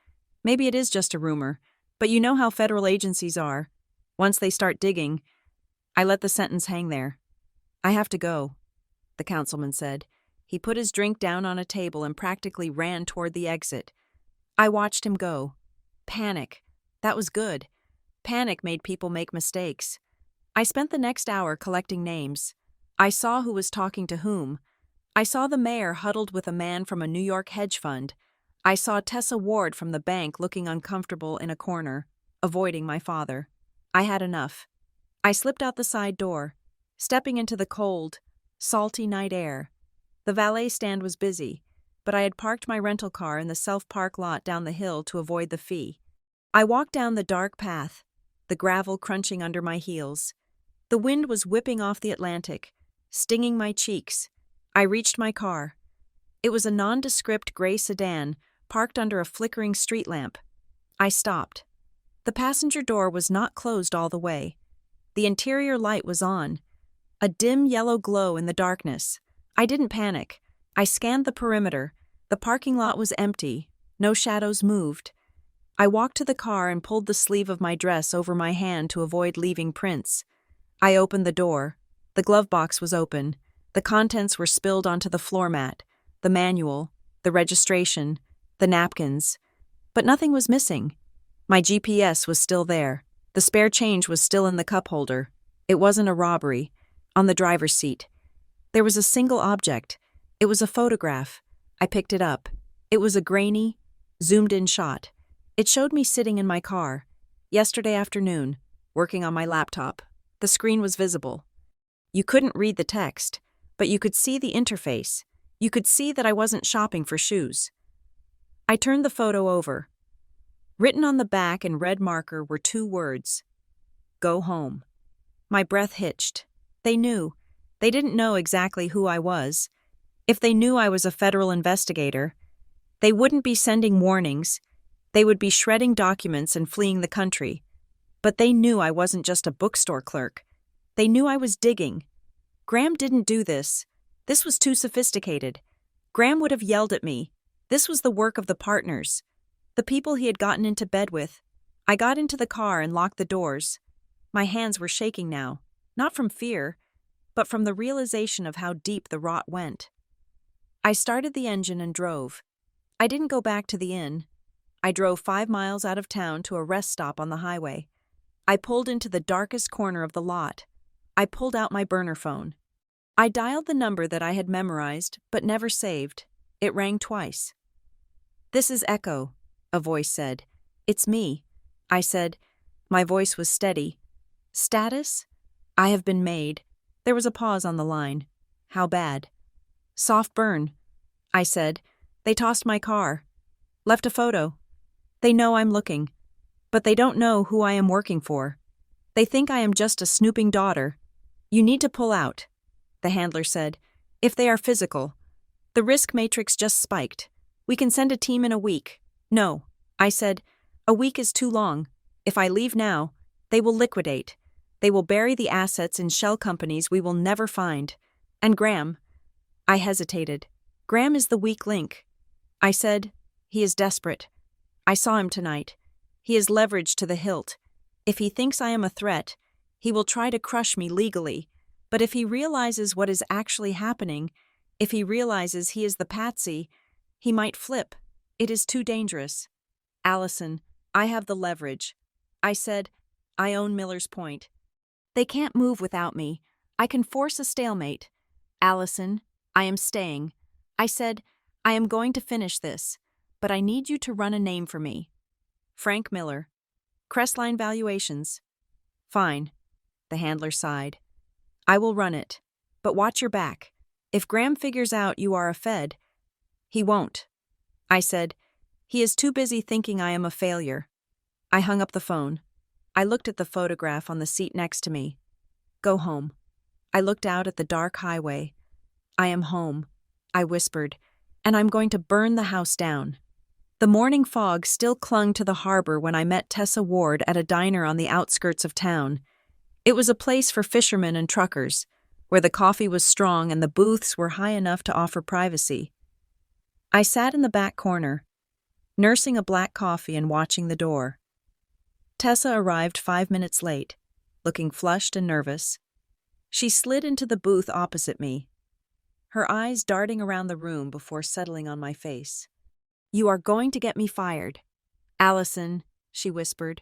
"Maybe it is just a rumor, but you know how federal agencies are. Once they start digging." I let the sentence hang there. "I have to go," the councilman said. He put his drink down on a table and practically ran toward the exit. I watched him go. Panic. That was good. Panic made people make mistakes. I spent the next hour collecting names. I saw who was talking to whom. I saw the mayor huddled with a man from a New York hedge fund. I saw Tessa Ward from the bank looking uncomfortable in a corner, avoiding my father. I had enough. I slipped out the side door, stepping into the cold, salty night air. The valet stand was busy, but I had parked my rental car in the self-park lot down the hill to avoid the fee. I walked down the dark path, the gravel crunching under my heels. The wind was whipping off the Atlantic, stinging my cheeks. I reached my car. It was a nondescript gray sedan parked under a flickering street lamp. I stopped. The passenger door was not closed all the way. The interior light was on, a dim yellow glow in the darkness. I didn't panic. I scanned the perimeter. The parking lot was empty. No shadows moved. I walked to the car and pulled the sleeve of my dress over my hand to avoid leaving prints. I opened the door. The glove box was open. The contents were spilled onto the floor mat, the manual, the registration, the napkins. But nothing was missing. My GPS was still there. The spare change was still in the cup holder. It wasn't a robbery. On the driver's seat. There was a single object. It was a photograph. I picked it up. It was a grainy, zoomed-in shot. It showed me sitting in my car, yesterday afternoon, working on my laptop. The screen was visible. You couldn't read the text, but you could see the interface. You could see that I wasn't shopping for shoes. I turned the photo over. Written on the back in red marker were 2 words: "Go home." My breath hitched. They knew. They didn't know exactly who I was. If they knew I was a federal investigator, they wouldn't be sending warnings. They would be shredding documents and fleeing the country. But they knew I wasn't just a bookstore clerk. They knew I was digging. Graham didn't do this. This was too sophisticated. Graham would have yelled at me. This was the work of the partners, the people he had gotten into bed with. I got into the car and locked the doors. My hands were shaking now, not from fear, but from the realization of how deep the rot went. I started the engine and drove. I didn't go back to the inn. I drove 5 miles out of town to a rest stop on the highway. I pulled into the darkest corner of the lot. I pulled out my burner phone. I dialed the number that I had memorized but never saved. It rang twice. "This is Echo," a voice said. "It's me," I said. My voice was steady. "Status? I have been made." There was a pause on the line. "How bad?" "Soft burn," I said. "They tossed my car. Left a photo. They know I'm looking. But they don't know who I am working for. They think I am just a snooping daughter. You need to pull out," the handler said. "If they are physical. The risk matrix just spiked. We can send a team in a week." "No," I said. "A week is too long. If I leave now, they will liquidate. They will bury the assets in shell companies we will never find. And Graham. I hesitated. Graham is the weak link. I said, he is desperate. I saw him tonight. He is leveraged to the hilt. If he thinks I am a threat, he will try to crush me legally. But if he realizes what is actually happening, if he realizes he is the patsy, he might flip. It is too dangerous. Allison, I have the leverage. I said, I own Miller's Point. They can't move without me. I can force a stalemate. Allison, I am staying. I said, I am going to finish this, but I need you to run a name for me. Frank Miller. Crestline Valuations. Fine. The handler sighed. I will run it, but watch your back. If Graham figures out you are a Fed, he won't. I said, he is too busy thinking I am a failure. I hung up the phone. I looked at the photograph on the seat next to me. Go home. I looked out at the dark highway. I am home, I whispered, and I'm going to burn the house down. The morning fog still clung to the harbor when I met Tessa Ward at a diner on the outskirts of town. It was a place for fishermen and truckers, where the coffee was strong and the booths were high enough to offer privacy. I sat in the back corner, nursing a black coffee and watching the door. Tessa arrived 5 minutes late, looking flushed and nervous. She slid into the booth opposite me, her eyes darting around the room before settling on my face. You are going to get me fired. Allison, she whispered,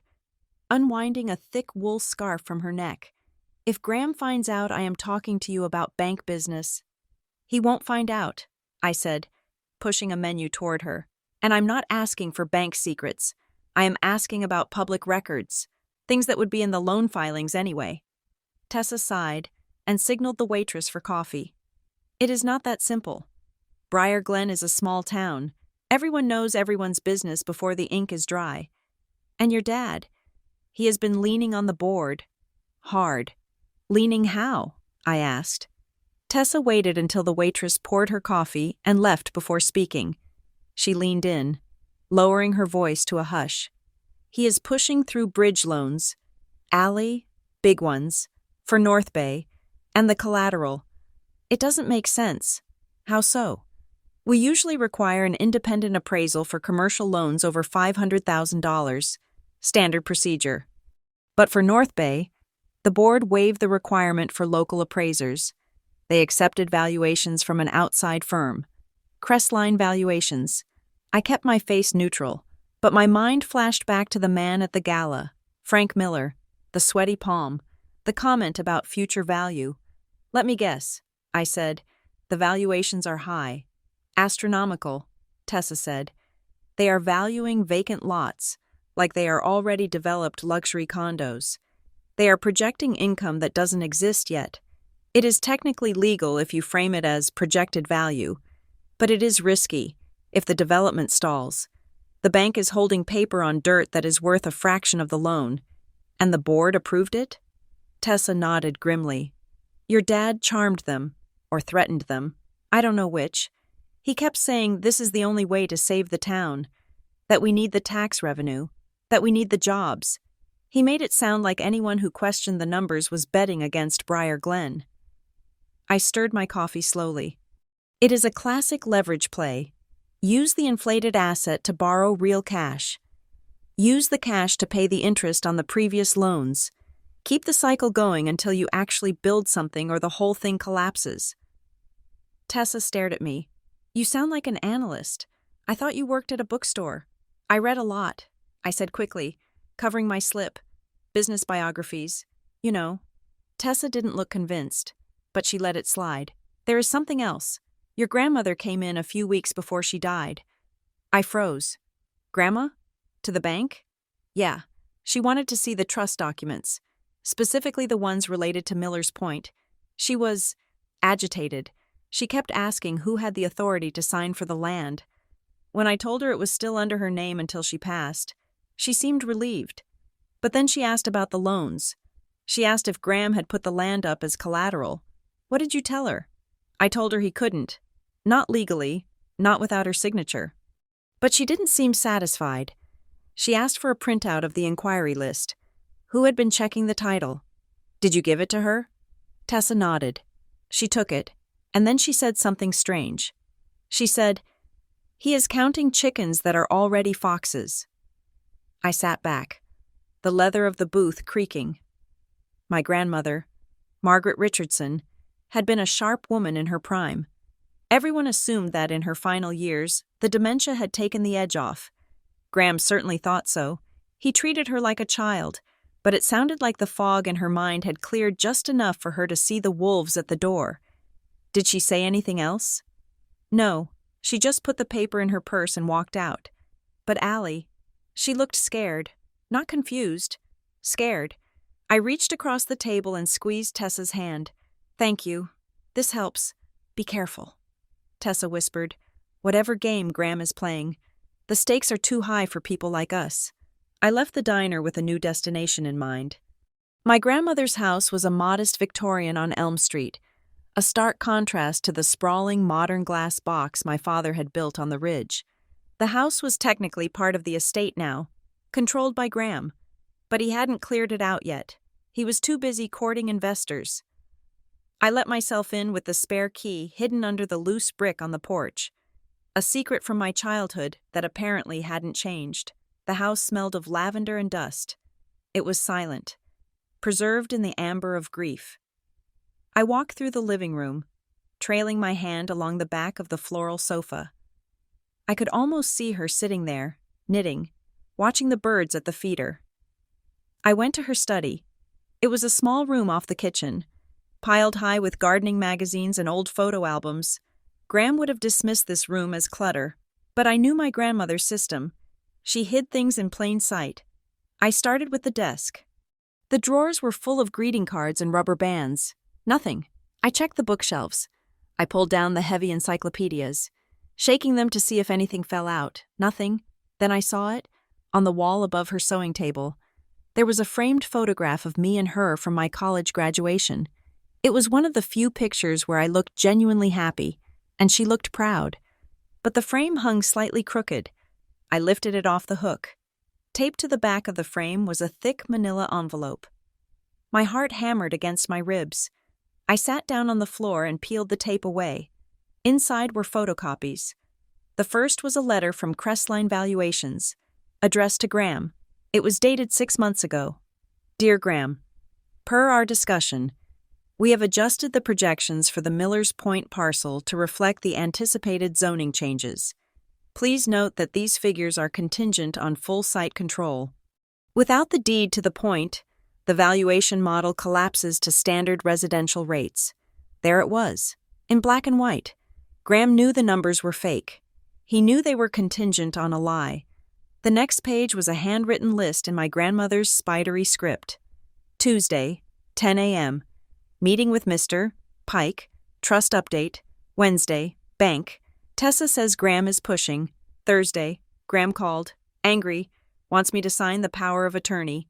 unwinding a thick wool scarf from her neck. If Graham finds out I am talking to you about bank business, he won't find out, I said, pushing a menu toward her. And I'm not asking for bank secrets. I am asking about public records, things that would be in the loan filings anyway. Tessa sighed and signaled the waitress for coffee. It is not that simple. Briar Glen is a small town. Everyone knows everyone's business before the ink is dry. And your dad, he has been leaning on the board. Hard. Leaning how? I asked. Tessa waited until the waitress poured her coffee and left before speaking. She leaned in, lowering her voice to a hush. He is pushing through bridge loans, alley, big ones, for North Bay, and the collateral. It doesn't make sense. How so? We usually require an independent appraisal for commercial loans over $500,000, standard procedure. But for North Bay, the board waived the requirement for local appraisers. They accepted valuations from an outside firm, Crestline Valuations. I kept my face neutral, but my mind flashed back to the man at the gala, Frank Miller, the sweaty palm, the comment about future value. Let me guess, I said. The valuations are high. Astronomical, Tessa said. They are valuing vacant lots, like they are already developed luxury condos. They are projecting income that doesn't exist yet. It is technically legal if you frame it as projected value, but it is risky if the development stalls. The bank is holding paper on dirt that is worth a fraction of the loan. And the board approved it? Tessa nodded grimly. Your dad charmed them, or threatened them. I don't know which. He kept saying this is the only way to save the town, that we need the tax revenue, that we need the jobs. He made it sound like anyone who questioned the numbers was betting against Briar Glen. I stirred my coffee slowly. It is a classic leverage play. Use the inflated asset to borrow real cash. Use the cash to pay the interest on the previous loans. Keep the cycle going until you actually build something or the whole thing collapses. Tessa stared at me. You sound like an analyst. I thought you worked at a bookstore. I read a lot, I said quickly, covering my slip. Business biographies. You know. Tessa didn't look convinced, but she let it slide. There is something else. Your grandmother came in a few weeks before she died. I froze. Grandma? To the bank? Yeah. She wanted to see the trust documents, specifically the ones related to Miller's Point. She was agitated. She kept asking who had the authority to sign for the land. When I told her it was still under her name until she passed, she seemed relieved. But then she asked about the loans. She asked if Graham had put the land up as collateral. What did you tell her? I told her he couldn't. Not legally, not without her signature. But she didn't seem satisfied. She asked for a printout of the inquiry list. Who had been checking the title? Did you give it to her? Tessa nodded. She took it, and then she said something strange. She said, "He is counting chickens that are already foxes." I sat back, the leather of the booth creaking. My grandmother, Margaret Richardson, had been a sharp woman in her prime. Everyone assumed that in her final years, the dementia had taken the edge off. Graham certainly thought so. He treated her like a child, but it sounded like the fog in her mind had cleared just enough for her to see the wolves at the door. Did she say anything else? No, she just put the paper in her purse and walked out. But Allie, she looked scared, not confused, scared. I reached across the table and squeezed Tessa's hand. "Thank you. This helps. Be careful," Tessa whispered. "Whatever game Graham is playing, the stakes are too high for people like us." I left the diner with a new destination in mind. My grandmother's house was a modest Victorian on Elm Street, a stark contrast to the sprawling modern glass box my father had built on the ridge. The house was technically part of the estate now, controlled by Graham, but he hadn't cleared it out yet. He was too busy courting investors. I let myself in with the spare key hidden under the loose brick on the porch, a secret from my childhood that apparently hadn't changed. The house smelled of lavender and dust. It was silent, preserved in the amber of grief. I walked through the living room, trailing my hand along the back of the floral sofa. I could almost see her sitting there, knitting, watching the birds at the feeder. I went to her study. It was a small room off the kitchen, piled high with gardening magazines and old photo albums. Graham would have dismissed this room as clutter, but I knew my grandmother's system. She hid things in plain sight. I started with the desk. The drawers were full of greeting cards and rubber bands. Nothing. I checked the bookshelves. I pulled down the heavy encyclopedias, shaking them to see if anything fell out. Nothing. Then I saw it, on the wall above her sewing table. There was a framed photograph of me and her from my college graduation. It was one of the few pictures where I looked genuinely happy, and she looked proud. But the frame hung slightly crooked. I lifted it off the hook. Taped to the back of the frame was a thick manila envelope. My heart hammered against my ribs. I sat down on the floor and peeled the tape away. Inside were photocopies. The first was a letter from Crestline Valuations, addressed to Graham. It was dated 6 months ago. "Dear Graham, per our discussion, we have adjusted the projections for the Miller's Point parcel to reflect the anticipated zoning changes. Please note that these figures are contingent on full site control. Without the deed to the point, the valuation model collapses to standard residential rates." There it was, in black and white. Graham knew the numbers were fake. He knew they were contingent on a lie. The next page was a handwritten list in my grandmother's spidery script. Tuesday, 10 a.m. Meeting with Mr. Pike, trust update. Wednesday, bank. Tessa says Graham is pushing. Thursday, Graham called, angry, wants me to sign the power of attorney.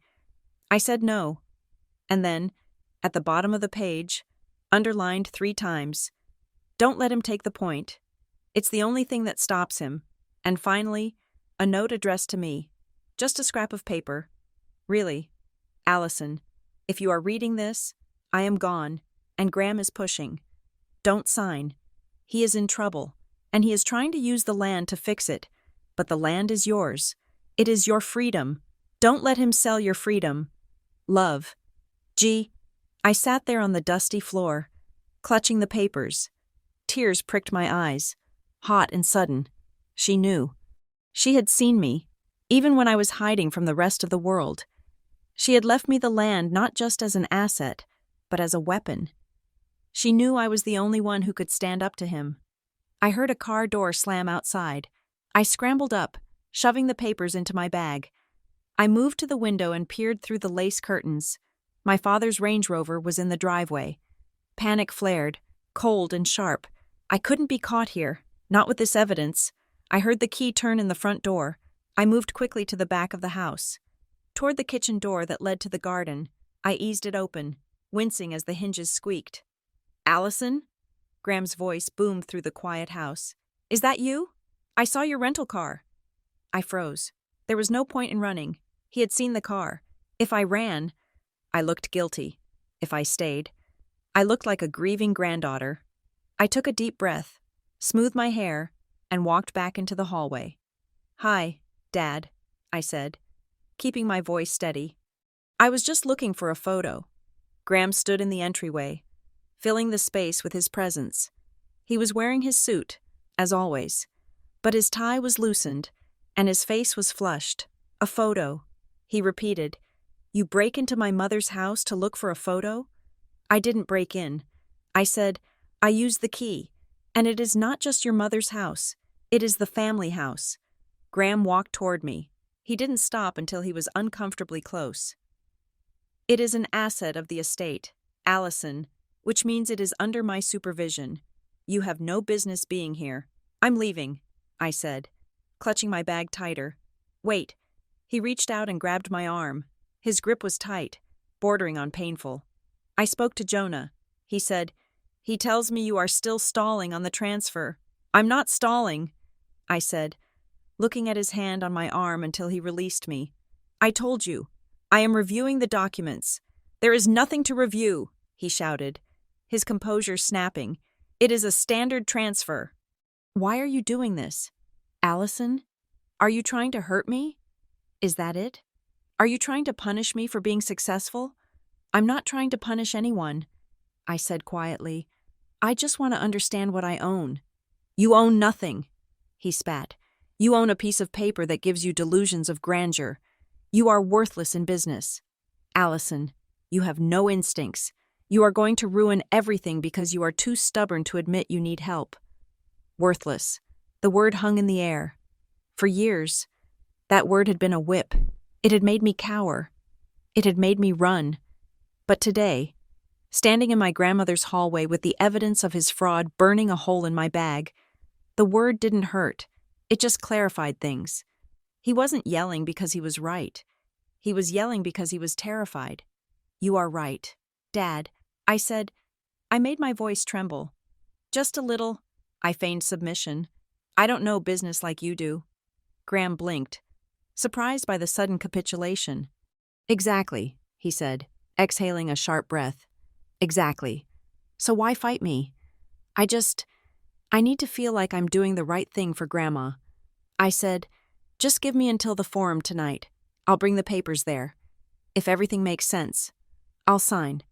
I said no. And then, at the bottom of the page, underlined 3 times, "Don't let him take the point. It's the only thing that stops him." And finally, a note addressed to me. Just a scrap of paper. "Really, Allison, if you are reading this, I am gone, and Graham is pushing. Don't sign. He is in trouble, and he is trying to use the land to fix it. But the land is yours. It is your freedom. Don't let him sell your freedom. Love. G." I sat there on the dusty floor, clutching the papers. Tears pricked my eyes, hot and sudden. She knew. She had seen me, even when I was hiding from the rest of the world. She had left me the land not just as an asset, but as a weapon. She knew I was the only one who could stand up to him. I heard a car door slam outside. I scrambled up, shoving the papers into my bag. I moved to the window and peered through the lace curtains. My father's Range Rover was in the driveway. Panic flared, cold and sharp. I couldn't be caught here, not with this evidence. I heard the key turn in the front door. I moved quickly to the back of the house. Toward the kitchen door that led to the garden, I eased it open, wincing as the hinges squeaked. "Allison?" Graham's voice boomed through the quiet house. "Is that you? I saw your rental car." I froze. There was no point in running. He had seen the car. If I ran, I looked guilty. if I stayed. I looked like a grieving granddaughter. I took a deep breath, smoothed my hair, and walked back into the hallway. "Hi, Dad," I said, keeping my voice steady. "I was just looking for a photo." Graham stood in the entryway, filling the space with his presence. He was wearing his suit, as always, but his tie was loosened, and his face was flushed. "A photo," he repeated. "You break into my mother's house to look for a photo?" "I didn't break in," I said. "I used the key, and it is not just your mother's house. It is the family house." Graham walked toward me. He didn't stop until he was uncomfortably close. "It is an asset of the estate, Allison, which means it is under my supervision. You have no business being here. I'm leaving," I said, clutching my bag tighter. "Wait." He reached out and grabbed my arm. His grip was tight, bordering on painful. "I spoke to Jonah," he said. "He tells me you are still stalling on the transfer." "I'm not stalling," I said, looking at his hand on my arm until he released me. "I told you. I am reviewing the documents." "There is nothing to review," he shouted, his composure snapping. "It is a standard transfer." "Why are you doing this? Allison? Are you trying to hurt me? Is that it? Are you trying to punish me for being successful?" "I'm not trying to punish anyone," I said quietly. "I just want to understand what I own." "You own nothing," he spat. "You own a piece of paper that gives you delusions of grandeur. You are worthless in business. Allison, you have no instincts. You are going to ruin everything because you are too stubborn to admit you need help." Worthless. The word hung in the air. For years, that word had been a whip. It had made me cower. It had made me run. But today, standing in my grandmother's hallway with the evidence of his fraud burning a hole in my bag, the word didn't hurt. It just clarified things. He wasn't yelling because he was right. He was yelling because he was terrified. "You are right, Dad," I said. I made my voice tremble. "Just a little," I feigned submission. "I don't know business like you do." Graham blinked, surprised by the sudden capitulation. "Exactly," he said, exhaling a sharp breath. "Exactly. So why fight me? I need to feel like I'm doing the right thing for Grandma." I said, "Just give me until the forum tonight. I'll bring the papers there. If everything makes sense, I'll sign."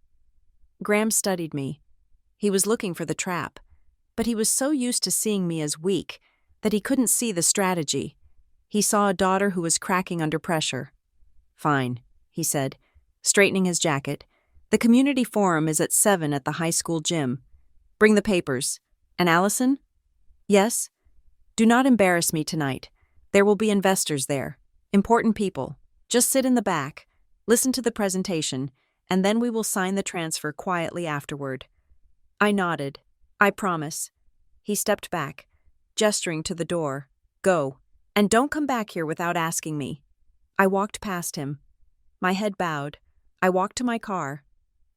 Graham studied me. He was looking for the trap, but he was so used to seeing me as weak that he couldn't see the strategy. He saw a daughter who was cracking under pressure. "Fine," he said, straightening his jacket. "The community forum is at 7 at the high school gym. Bring the papers. And Allison?" "Yes?" "Do not embarrass me tonight. There will be investors there. Important people. Just sit in the back, listen to the presentation, and then we will sign the transfer quietly afterward." I nodded. "I promise." He stepped back, gesturing to the door. "Go. And don't come back here without asking me." I walked past him. My head bowed. I walked to my car,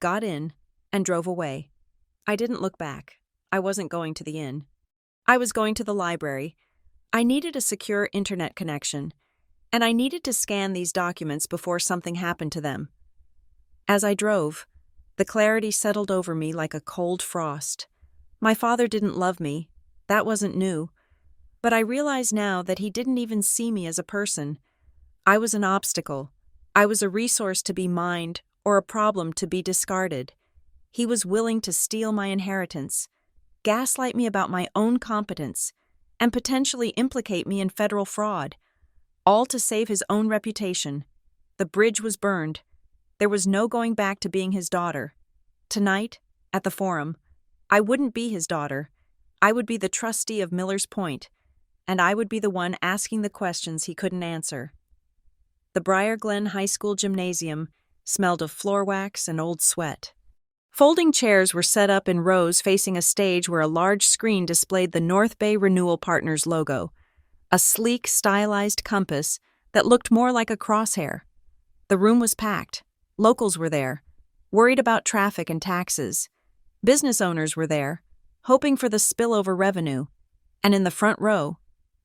got in, and drove away. I didn't look back. I wasn't going to the inn. I was going to the library. I needed a secure internet connection, and I needed to scan these documents before something happened to them. As I drove, the clarity settled over me like a cold frost. My father didn't love me. That wasn't new. But I realize now that he didn't even see me as a person. I was an obstacle. I was a resource to be mined or a problem to be discarded. He was willing to steal my inheritance, gaslight me about my own competence, and potentially implicate me in federal fraud, all to save his own reputation. The bridge was burned. There was no going back to being his daughter. Tonight, at the forum, I wouldn't be his daughter. I would be the trustee of Miller's Point, and I would be the one asking the questions he couldn't answer. The Briar Glen High School gymnasium smelled of floor wax and old sweat. Folding chairs were set up in rows facing a stage where a large screen displayed the North Bay Renewal Partners logo, a sleek, stylized compass that looked more like a crosshair. The room was packed. Locals were there, worried about traffic and taxes. Business owners were there, hoping for the spillover revenue. And in the front row,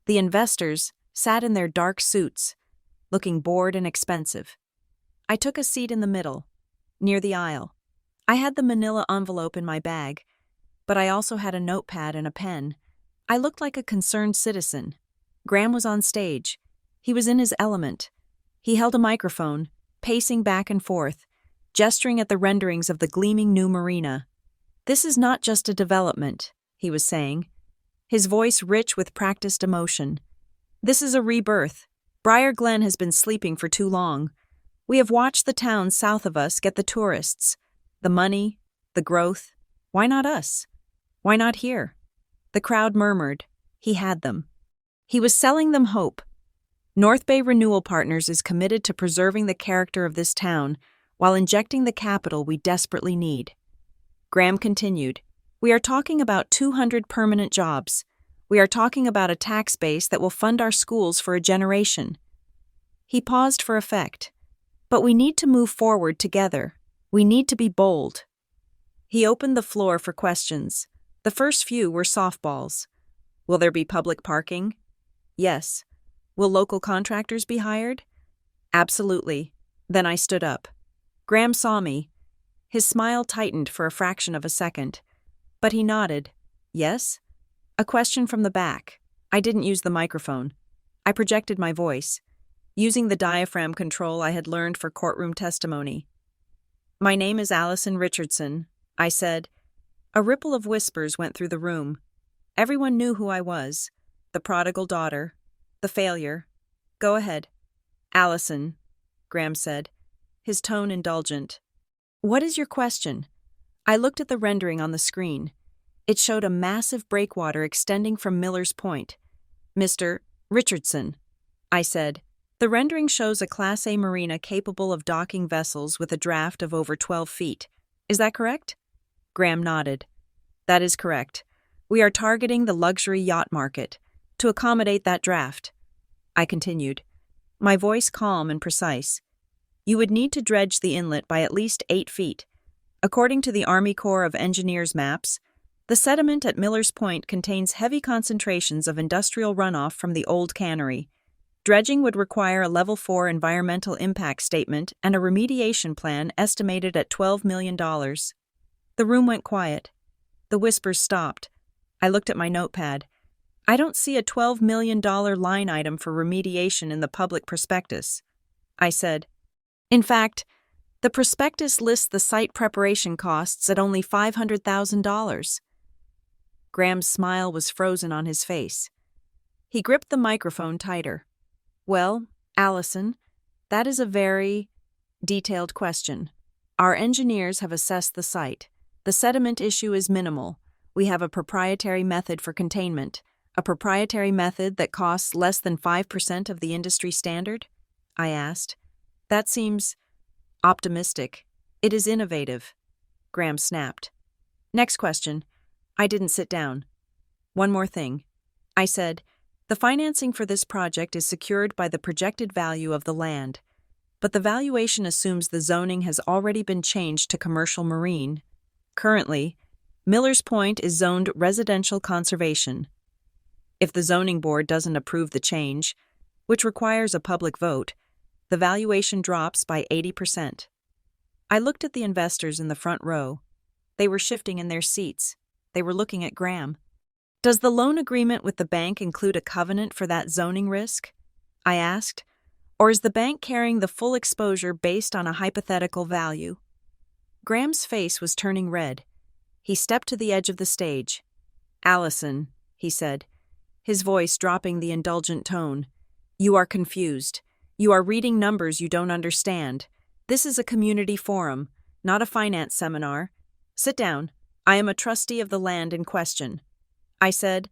the investors sat in their dark suits, looking bored and expensive. I took a seat in the middle, near the aisle. I had the manila envelope in my bag, but I also had a notepad and a pen. I looked like a concerned citizen. Graham was on stage. He was in his element. He held a microphone, pacing back and forth, gesturing at the renderings of the gleaming new marina. "This is not just a development," he was saying, his voice rich with practiced emotion. "This is a rebirth. Briar Glen has been sleeping for too long. We have watched the towns south of us get the tourists, the money, the growth. Why not us? Why not here?" The crowd murmured. He had them. He was selling them hope. North Bay Renewal Partners is committed to preserving the character of this town while injecting the capital we desperately need. Graham continued, "We are talking about 200 permanent jobs. We are talking about a tax base that will fund our schools for a generation." He paused for effect. "But we need to move forward together. We need to be bold." He opened the floor for questions. The first few were softballs. Will there be public parking? Yes. Will local contractors be hired? Absolutely. Then I stood up. Graham saw me. His smile tightened for a fraction of a second. But he nodded. Yes? A question from the back. I didn't use the microphone. I projected my voice, using the diaphragm control I had learned for courtroom testimony. "My name is Allison Richardson," I said. A ripple of whispers went through the room. Everyone knew who I was. The prodigal daughter. The failure. "Go ahead." "Allison," Graham said, his tone indulgent. "What is your question?" I looked at the rendering on the screen. It showed a massive breakwater extending from Miller's Point. "Mr. Richardson," I said. "The rendering shows a Class A marina capable of docking vessels with a draft of over 12 feet. Is that correct?" Graham nodded. "That is correct. We are targeting the luxury yacht market to accommodate that draft." I continued, my voice calm and precise. "You would need to dredge the inlet by at least 8 feet. According to the Army Corps of Engineers maps, the sediment at Miller's Point contains heavy concentrations of industrial runoff from the old cannery. Dredging would require a Level 4 environmental impact statement and a remediation plan estimated at $12 million. The room went quiet. The whispers stopped. I looked at my notepad. I don't see a $12 million line item for remediation in the public prospectus. I said, "In fact, the prospectus lists the site preparation costs at only $500,000. Graham's smile was frozen on his face. He gripped the microphone tighter. "Well, Allison, that is a very detailed question. Our engineers have assessed the site. The sediment issue is minimal. We have a proprietary method for containment, a proprietary method that costs less than 5% of the industry standard?" I asked. "That seems optimistic. It is innovative." Graham snapped. "Next question." I didn't sit down. "One more thing," I said. "The financing for this project is secured by the projected value of the land, but the valuation assumes the zoning has already been changed to commercial marine. Currently, Miller's Point is zoned residential conservation. If the zoning board doesn't approve the change, which requires a public vote, the valuation drops by 80%. I looked at the investors in the front row. They were shifting in their seats. They were looking at Graham. "Does the loan agreement with the bank include a covenant for that zoning risk?" I asked. "Or is the bank carrying the full exposure based on a hypothetical value?" Graham's face was turning red. He stepped to the edge of the stage. "Allison," he said, his voice dropping the indulgent tone, "you are confused. You are reading numbers you don't understand. This is a community forum, not a finance seminar. Sit down. I am a trustee of the land in question," I said,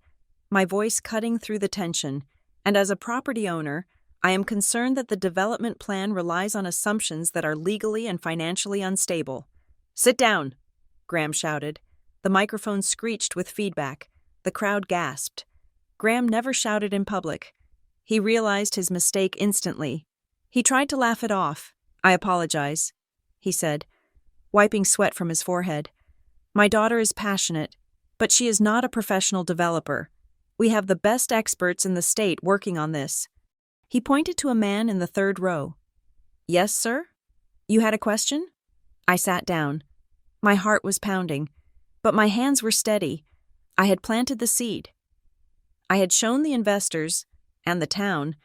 my voice cutting through the tension, "and as a property owner, I am concerned that the development plan relies on assumptions that are legally and financially unstable." "Sit down," Graham shouted. The microphone screeched with feedback. The crowd gasped. Graham never shouted in public. He realized his mistake instantly. He tried to laugh it off. "I apologize," he said, wiping sweat from his forehead. "My daughter is passionate, but she is not a professional developer. We have the best experts in the state working on this." He pointed to a man in the third row. "Yes, sir? You had a question?" I sat down. My heart was pounding, but my hands were steady. I had planted the seed. I had shown the investors, and the town,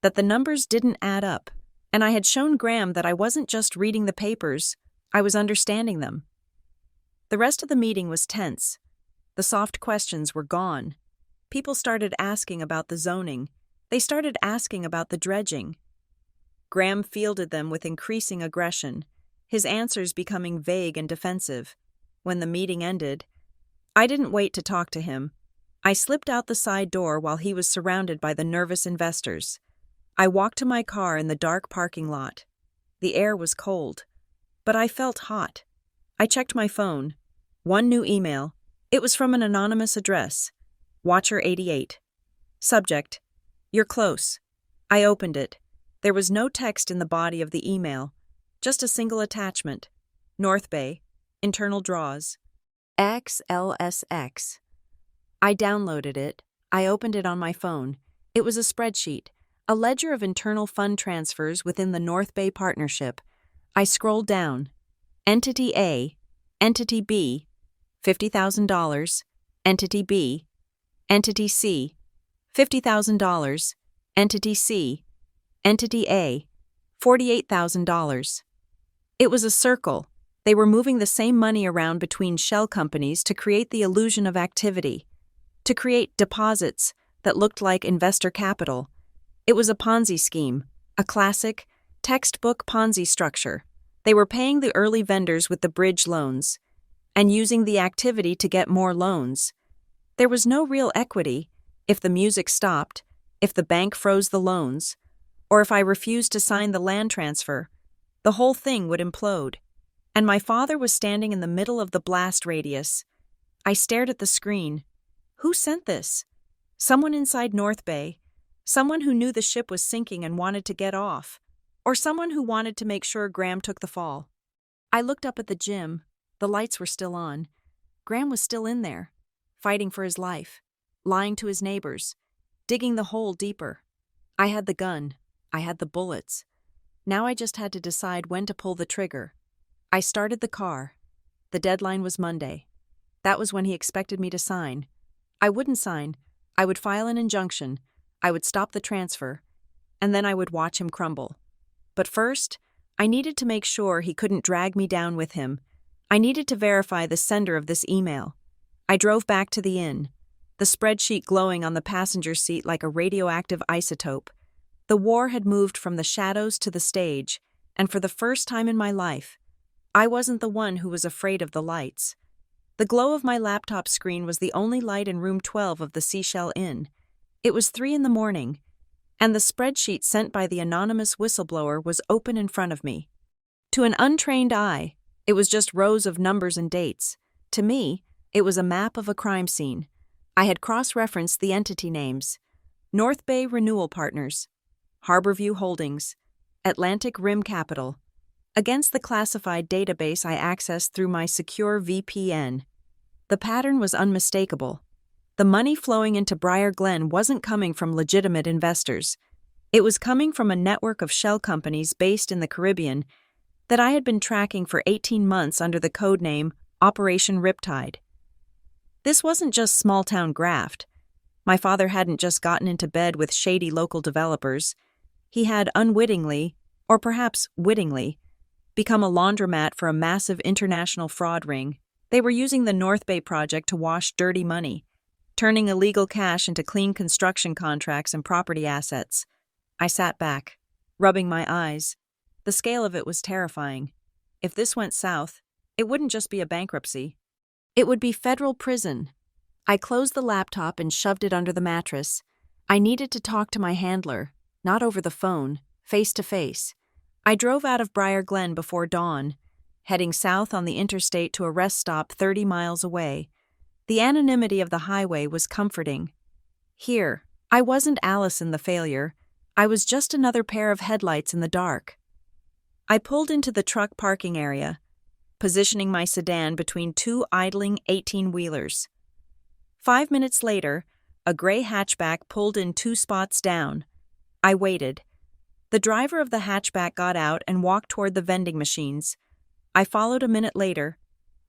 that the numbers didn't add up, and I had shown Graham that I wasn't just reading the papers, I was understanding them. The rest of the meeting was tense. The soft questions were gone. People started asking about the zoning. They started asking about the dredging. Graham fielded them with increasing aggression, his answers becoming vague and defensive. When the meeting ended, I didn't wait to talk to him. I slipped out the side door while he was surrounded by the nervous investors. I walked to my car in the dark parking lot. The air was cold, but I felt hot. I checked my phone. One new email. It was from an anonymous address. Watcher88. Subject: You're close. I opened it. There was no text in the body of the email, just a single attachment. North Bay, internal draws. XLSX. I downloaded it. I opened it on my phone. It was a spreadsheet, a ledger of internal fund transfers within the North Bay Partnership. I scrolled down. Entity A, Entity B, $50,000. Entity B, Entity C, $50,000. Entity C, Entity A, $48,000. It was a circle. They were moving the same money around between shell companies to create the illusion of activity, to create deposits that looked like investor capital. It was a Ponzi scheme, a classic, textbook Ponzi structure. They were paying the early vendors with the bridge loans and using the activity to get more loans. There was no real equity. If the music stopped, if the bank froze the loans, or if I refused to sign the land transfer, the whole thing would implode. And my father was standing in the middle of the blast radius. I stared at the screen. Who sent this? Someone inside North Bay, someone who knew the ship was sinking and wanted to get off, or someone who wanted to make sure Graham took the fall. I looked up at the gym. The lights were still on. Graham was still in there, fighting for his life, lying to his neighbors, digging the hole deeper. I had the gun. I had the bullets. Now I just had to decide when to pull the trigger. I started the car. The deadline was Monday. That was when he expected me to sign. I wouldn't sign. I would file an injunction. I would stop the transfer. And then I would watch him crumble. But first, I needed to make sure he couldn't drag me down with him. I needed to verify the sender of this email. I drove back to the inn, the spreadsheet glowing on the passenger seat like a radioactive isotope. The war had moved from the shadows to the stage, and for the first time in my life, I wasn't the one who was afraid of the lights. The glow of my laptop screen was the only light in room 12 of the Seashell Inn. It was 3 a.m, and the spreadsheet sent by the anonymous whistleblower was open in front of me. To an untrained eye, it was just rows of numbers and dates. To me, it was a map of a crime scene. I had cross-referenced the entity names: North Bay Renewal Partners, Harborview Holdings, Atlantic Rim Capital, against the classified database I accessed through my secure VPN. The pattern was unmistakable. The money flowing into Briar Glen wasn't coming from legitimate investors. It was coming from a network of shell companies based in the Caribbean that I had been tracking for 18 months under the codename Operation Riptide. This wasn't just small-town graft. My father hadn't just gotten into bed with shady local developers. He had unwittingly, or perhaps wittingly, become a laundromat for a massive international fraud ring. They were using the North Bay project to wash dirty money, turning illegal cash into clean construction contracts and property assets. I sat back, rubbing my eyes. The scale of it was terrifying. If this went south, it wouldn't just be a bankruptcy. It would be federal prison. I closed the laptop and shoved it under the mattress. I needed to talk to my handler, not over the phone, face to face. I drove out of Briar Glen before dawn, heading south on the interstate to a rest stop 30 miles away. The anonymity of the highway was comforting. Here, I wasn't Allison the failure. I was just another pair of headlights in the dark. I pulled into the truck parking area, positioning my sedan between 2 idling 18-wheelers. 5 minutes later, a gray hatchback pulled in 2 spots down. I waited. The driver of the hatchback got out and walked toward the vending machines. I followed a minute later.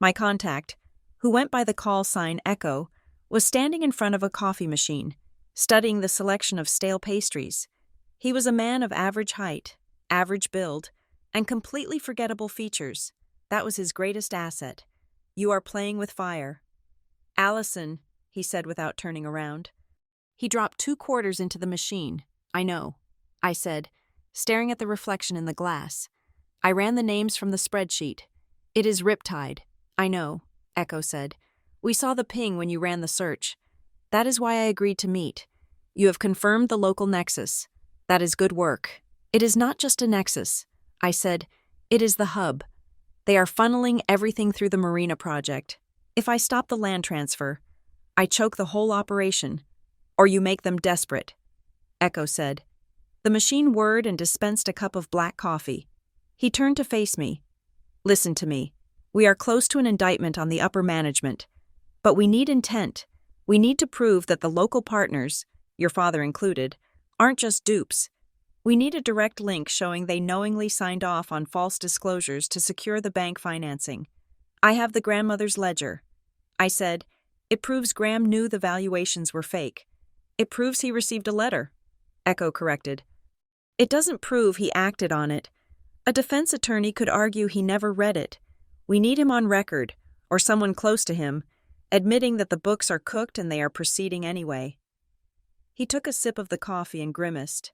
My contact, who went by the call sign Echo, was standing in front of a coffee machine, studying the selection of stale pastries. He was a man of average height, average build, and completely forgettable features. That was his greatest asset. "You are playing with fire." "Allison," he said without turning around. He dropped 2 quarters into the machine. "I know," I said, staring at the reflection in the glass. I ran the names from the spreadsheet. "It is Riptide." "I know," Echo said. "We saw the ping when you ran the search. That is why I agreed to meet. You have confirmed the local nexus. That is good work." "It is not just a nexus," I said. "It is the hub. They are funneling everything through the Marina project. If I stop the land transfer, I choke the whole operation. Or you make them desperate," Echo said. The machine whirred and dispensed a cup of black coffee. He turned to face me. "Listen to me. We are close to an indictment on the upper management. But we need intent. We need to prove that the local partners, your father included, aren't just dupes. We need a direct link showing they knowingly signed off on false disclosures to secure the bank financing. I have the grandmother's ledger," I said. "It proves Graham knew the valuations were fake. It proves he received a letter," Echo corrected. "It doesn't prove he acted on it. A defense attorney could argue he never read it. We need him on record, or someone close to him, admitting that the books are cooked and they are proceeding anyway." He took a sip of the coffee and grimaced.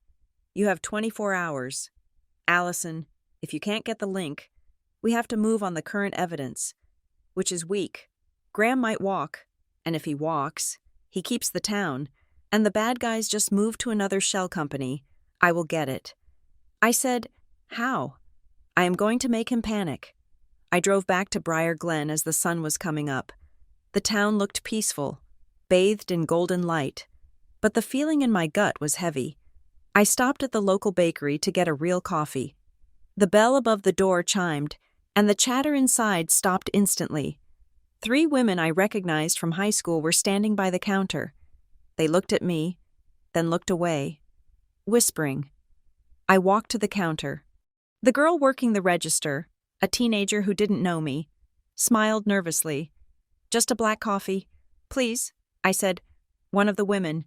"You have 24 hours. Allison, if you can't get the link, we have to move on the current evidence, which is weak. Graham might walk, and if he walks, he keeps the town, and the bad guys just move to another shell company. I will get it." I said, "How?" "I am going to make him panic." I drove back to Briar Glen as the sun was coming up. The town looked peaceful, bathed in golden light, but the feeling in my gut was heavy. I stopped at the local bakery to get a real coffee. The bell above the door chimed, and the chatter inside stopped instantly. 3 women I recognized from high school were standing by the counter. They looked at me, then looked away, whispering. I walked to the counter. The girl working the register, a teenager who didn't know me, smiled nervously. "Just a black coffee, please," I said. One of the women,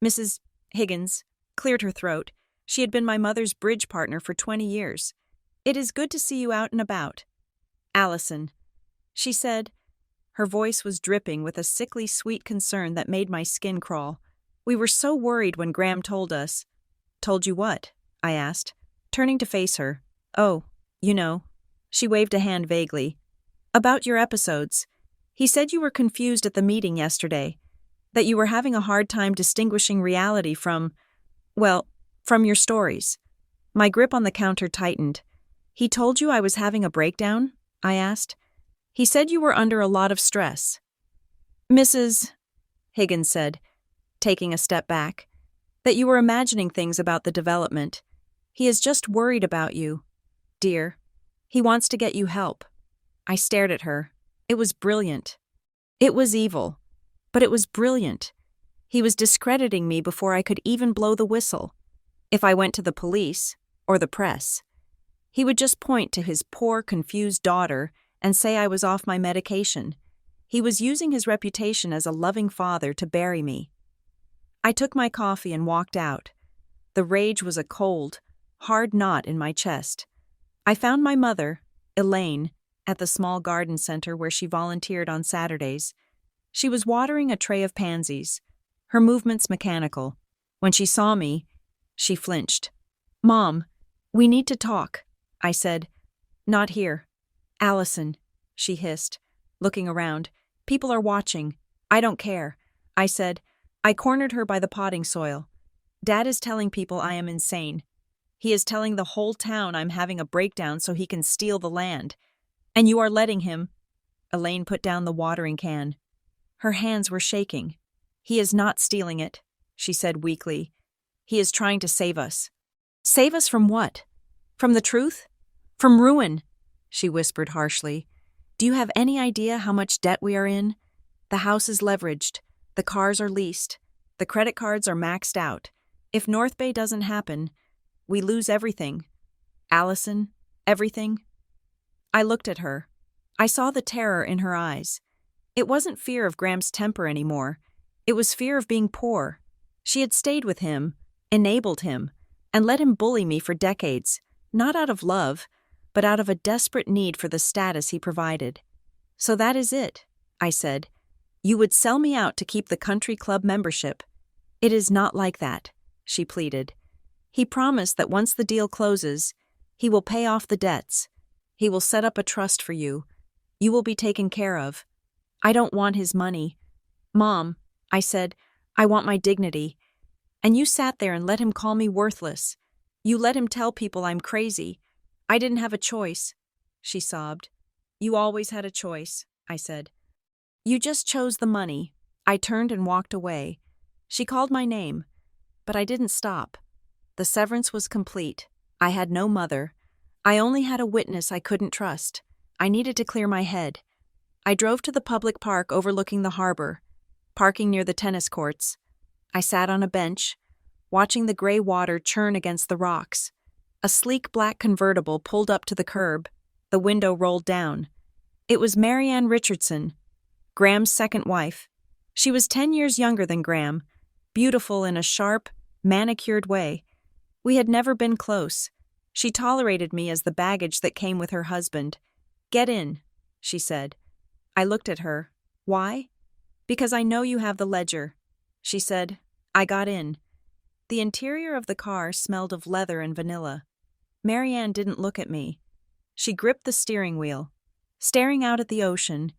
Mrs. Higgins, cleared her throat. She had been my mother's bridge partner for 20 years. "It is good to see you out and about." "Allison," she said. Her voice was dripping with a sickly sweet concern that made my skin crawl. "We were so worried when Graham told us." "Told you what?" I asked, turning to face her. "Oh, you know." She waved a hand vaguely. "About your episodes. He said you were confused at the meeting yesterday, that you were having a hard time distinguishing reality from your stories." My grip on the counter tightened. "He told you I was having a breakdown?" I asked. "He said you were under a lot of stress." "Mrs. Higgins said, taking a step back, that you were imagining things about the development. He is just worried about you, dear. He wants to get you help." I stared at her. It was brilliant. It was evil, but it was brilliant. He was discrediting me before I could even blow the whistle. If I went to the police, or the press, he would just point to his poor, confused daughter and say I was off my medication. He was using his reputation as a loving father to bury me. I took my coffee and walked out. The rage was a cold, hard knot in my chest. I found my mother, Elaine, at the small garden center where she volunteered on Saturdays. She was watering a tray of pansies, her movements mechanical. When she saw me, she flinched. "Mom, we need to talk," I said. "Not here." "Allison," she hissed, looking around. "People are watching." "I don't care," I said. I cornered her by the potting soil. "Dad is telling people I am insane. He is telling the whole town I'm having a breakdown so he can steal the land. And you are letting him." Elaine put down the watering can. Her hands were shaking. "He is not stealing it," she said weakly. "He is trying to save us." "Save us from what? From the truth? From ruin?" she whispered harshly. "Do you have any idea how much debt we are in? The house is leveraged. The cars are leased. The credit cards are maxed out. If North Bay doesn't happen, we lose everything. Allison, everything." I looked at her. I saw the terror in her eyes. It wasn't fear of Graham's temper anymore. It was fear of being poor. She had stayed with him, enabled him, and let him bully me for decades, not out of love, but out of a desperate need for the status he provided. "So that is it," I said. "You would sell me out to keep the country club membership." "It is not like that," she pleaded. "He promised that once the deal closes, he will pay off the debts. He will set up a trust for you. You will be taken care of." "I don't want his money." "Mom," I said, "I want my dignity." "And you sat there and let him call me worthless. You let him tell people I'm crazy. I didn't have a choice," she sobbed. "You always had a choice," I said. "You just chose the money." I turned and walked away. She called my name, but I didn't stop. The severance was complete. I had no mother. I only had a witness I couldn't trust. I needed to clear my head. I drove to the public park overlooking the harbor, parking near the tennis courts. I sat on a bench, watching the gray water churn against the rocks. A sleek black convertible pulled up to the curb. The window rolled down. It was Marianne Richardson, Graham's second wife. She was 10 years younger than Graham, beautiful in a sharp, manicured way. We had never been close. She tolerated me as the baggage that came with her husband. "Get in," she said. I looked at her. "Why?" "Because I know you have the ledger," she said. I got in. The interior of the car smelled of leather and vanilla. Marianne didn't look at me. She gripped the steering wheel, staring out at the ocean.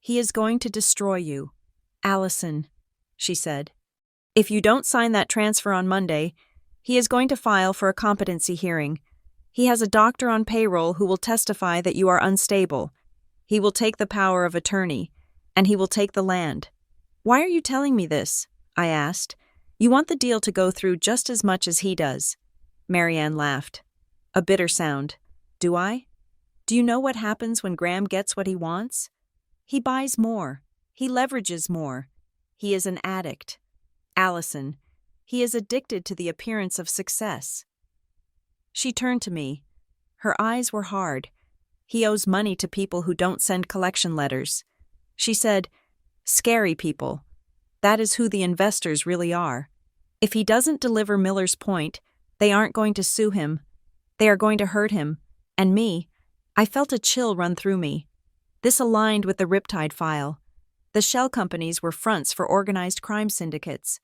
"He is going to destroy you, Allison," she said. "If you don't sign that transfer on Monday, he is going to file for a competency hearing. He has a doctor on payroll who will testify that you are unstable. He will take the power of attorney, and he will take the land." "Why are you telling me this?" I asked. "You want the deal to go through just as much as he does." Marianne laughed. A bitter sound. "Do I? Do you know what happens when Graham gets what he wants? He buys more. He leverages more. He is an addict. Allison, he is addicted to the appearance of success." She turned to me. Her eyes were hard. "He owes money to people who don't send collection letters." She said, "Scary people. That is who the investors really are. If he doesn't deliver Miller's point, they aren't going to sue him. They are going to hurt him. And me." I felt a chill run through me. This aligned with the Riptide file. The shell companies were fronts for organized crime syndicates.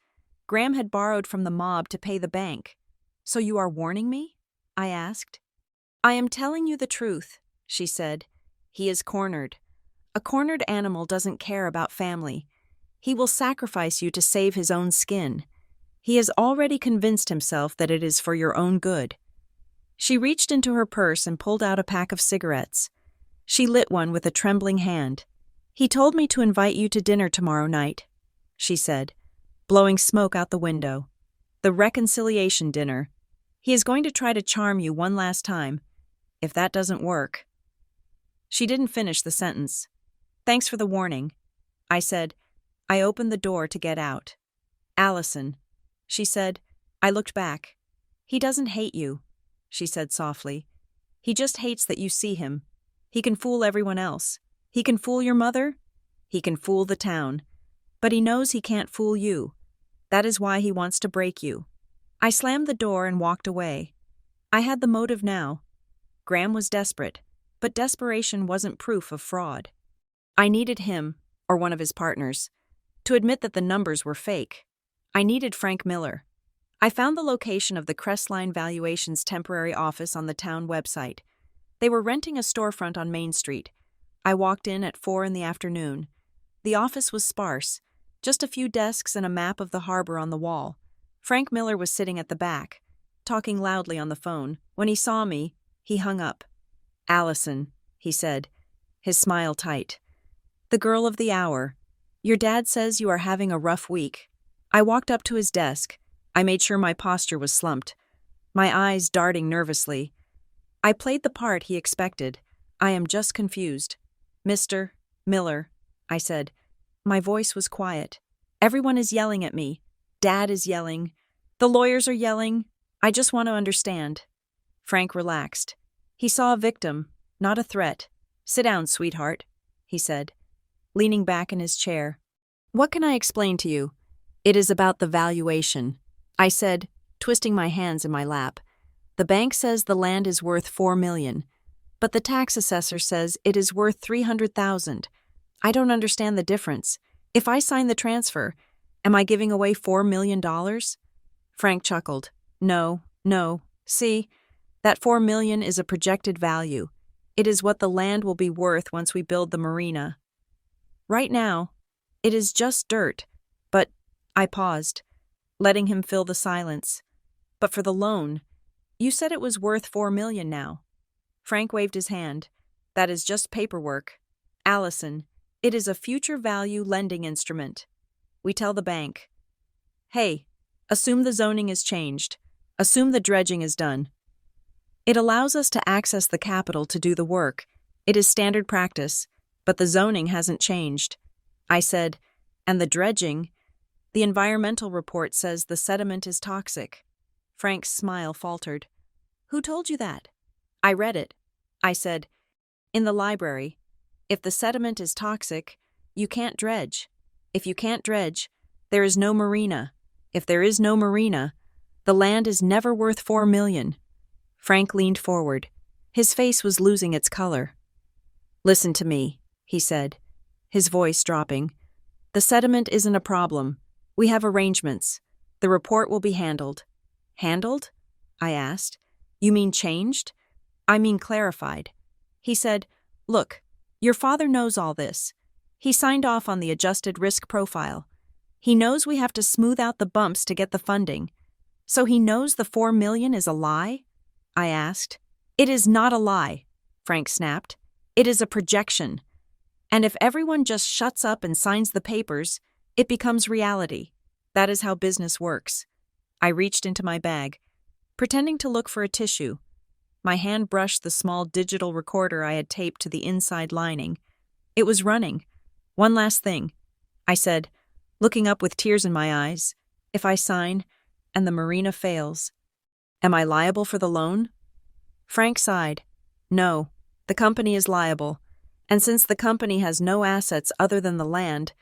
Graham had borrowed from the mob to pay the bank. "So you are warning me?" I asked. "I am telling you the truth," she said. "He is cornered. A cornered animal doesn't care about family. He will sacrifice you to save his own skin. He has already convinced himself that it is for your own good." She reached into her purse and pulled out a pack of cigarettes. She lit one with a trembling hand. "He told me to invite you to dinner tomorrow night," she said, blowing smoke out the window. "The reconciliation dinner. He is going to try to charm you one last time. If that doesn't work—" She didn't finish the sentence. "Thanks for the warning," I said. I opened the door to get out. "Allison," she said. I looked back. "He doesn't hate you," she said softly. "He just hates that you see him. He can fool everyone else. He can fool your mother. He can fool the town. But he knows he can't fool you. That is why he wants to break you." I slammed the door and walked away. I had the motive now. Graham was desperate, but desperation wasn't proof of fraud. I needed him, or one of his partners, to admit that the numbers were fake. I needed Frank Miller. I found the location of the Crestline Valuations temporary office on the town website. They were renting a storefront on Main Street. I walked in at 4 in the afternoon. The office was sparse, just a few desks and a map of the harbor on the wall. Frank Miller was sitting at the back, talking loudly on the phone. When he saw me, he hung up. "Allison," he said, his smile tight. "The girl of the hour. Your dad says you are having a rough week." I walked up to his desk. I made sure my posture was slumped, my eyes darting nervously. I played the part he expected. "I am just confused." "Mr. Miller," I said. My voice was quiet. "Everyone is yelling at me. Dad is yelling. The lawyers are yelling. I just want to understand." Frank relaxed. He saw a victim, not a threat. "Sit down, sweetheart," he said, leaning back in his chair. "What can I explain to you?" "It is about the valuation," I said, twisting my hands in my lap. "The bank says the land is worth $4 million, but the tax assessor says it is worth $300,000. I don't understand the difference. If I sign the transfer, am I giving away $4 million? Frank chuckled. No. See, that $4 million is a projected value. It is what the land will be worth once we build the marina. Right now, it is just dirt, but—" I paused, letting him fill the silence. "But for the loan, you said it was worth $4 million now." Frank waved his hand. "That is just paperwork. Allison, it is a future value lending instrument. We tell the bank, hey, assume the zoning is changed. Assume the dredging is done. It allows us to access the capital to do the work. It is standard practice, but the zoning hasn't changed." I said, "And the dredging? The environmental report says the sediment is toxic." Frank's smile faltered. "Who told you that?" "I read it." I said, "In the library. If the sediment is toxic, you can't dredge. If you can't dredge, there is no marina. If there is no marina, the land is never worth $4 million. Frank leaned forward. His face was losing its color. "Listen to me," he said, his voice dropping. "The sediment isn't a problem. We have arrangements. The report will be handled." "Handled?" I asked. "You mean changed?" "I mean clarified." He said, "Look, your father knows all this. He signed off on the adjusted risk profile. He knows we have to smooth out the bumps to get the funding. So he knows the $4 million is a lie?" I asked. "It is not a lie," Frank snapped. "It is a projection. And if everyone just shuts up and signs the papers, it becomes reality. That is how business works." I reached into my bag, pretending to look for a tissue. My hand brushed the small digital recorder I had taped to the inside lining. It was running. "One last thing," I said, looking up with tears in my eyes. "If I sign, and the marina fails, am I liable for the loan?" Frank sighed. "No, the company is liable. And since the company has no assets other than the land,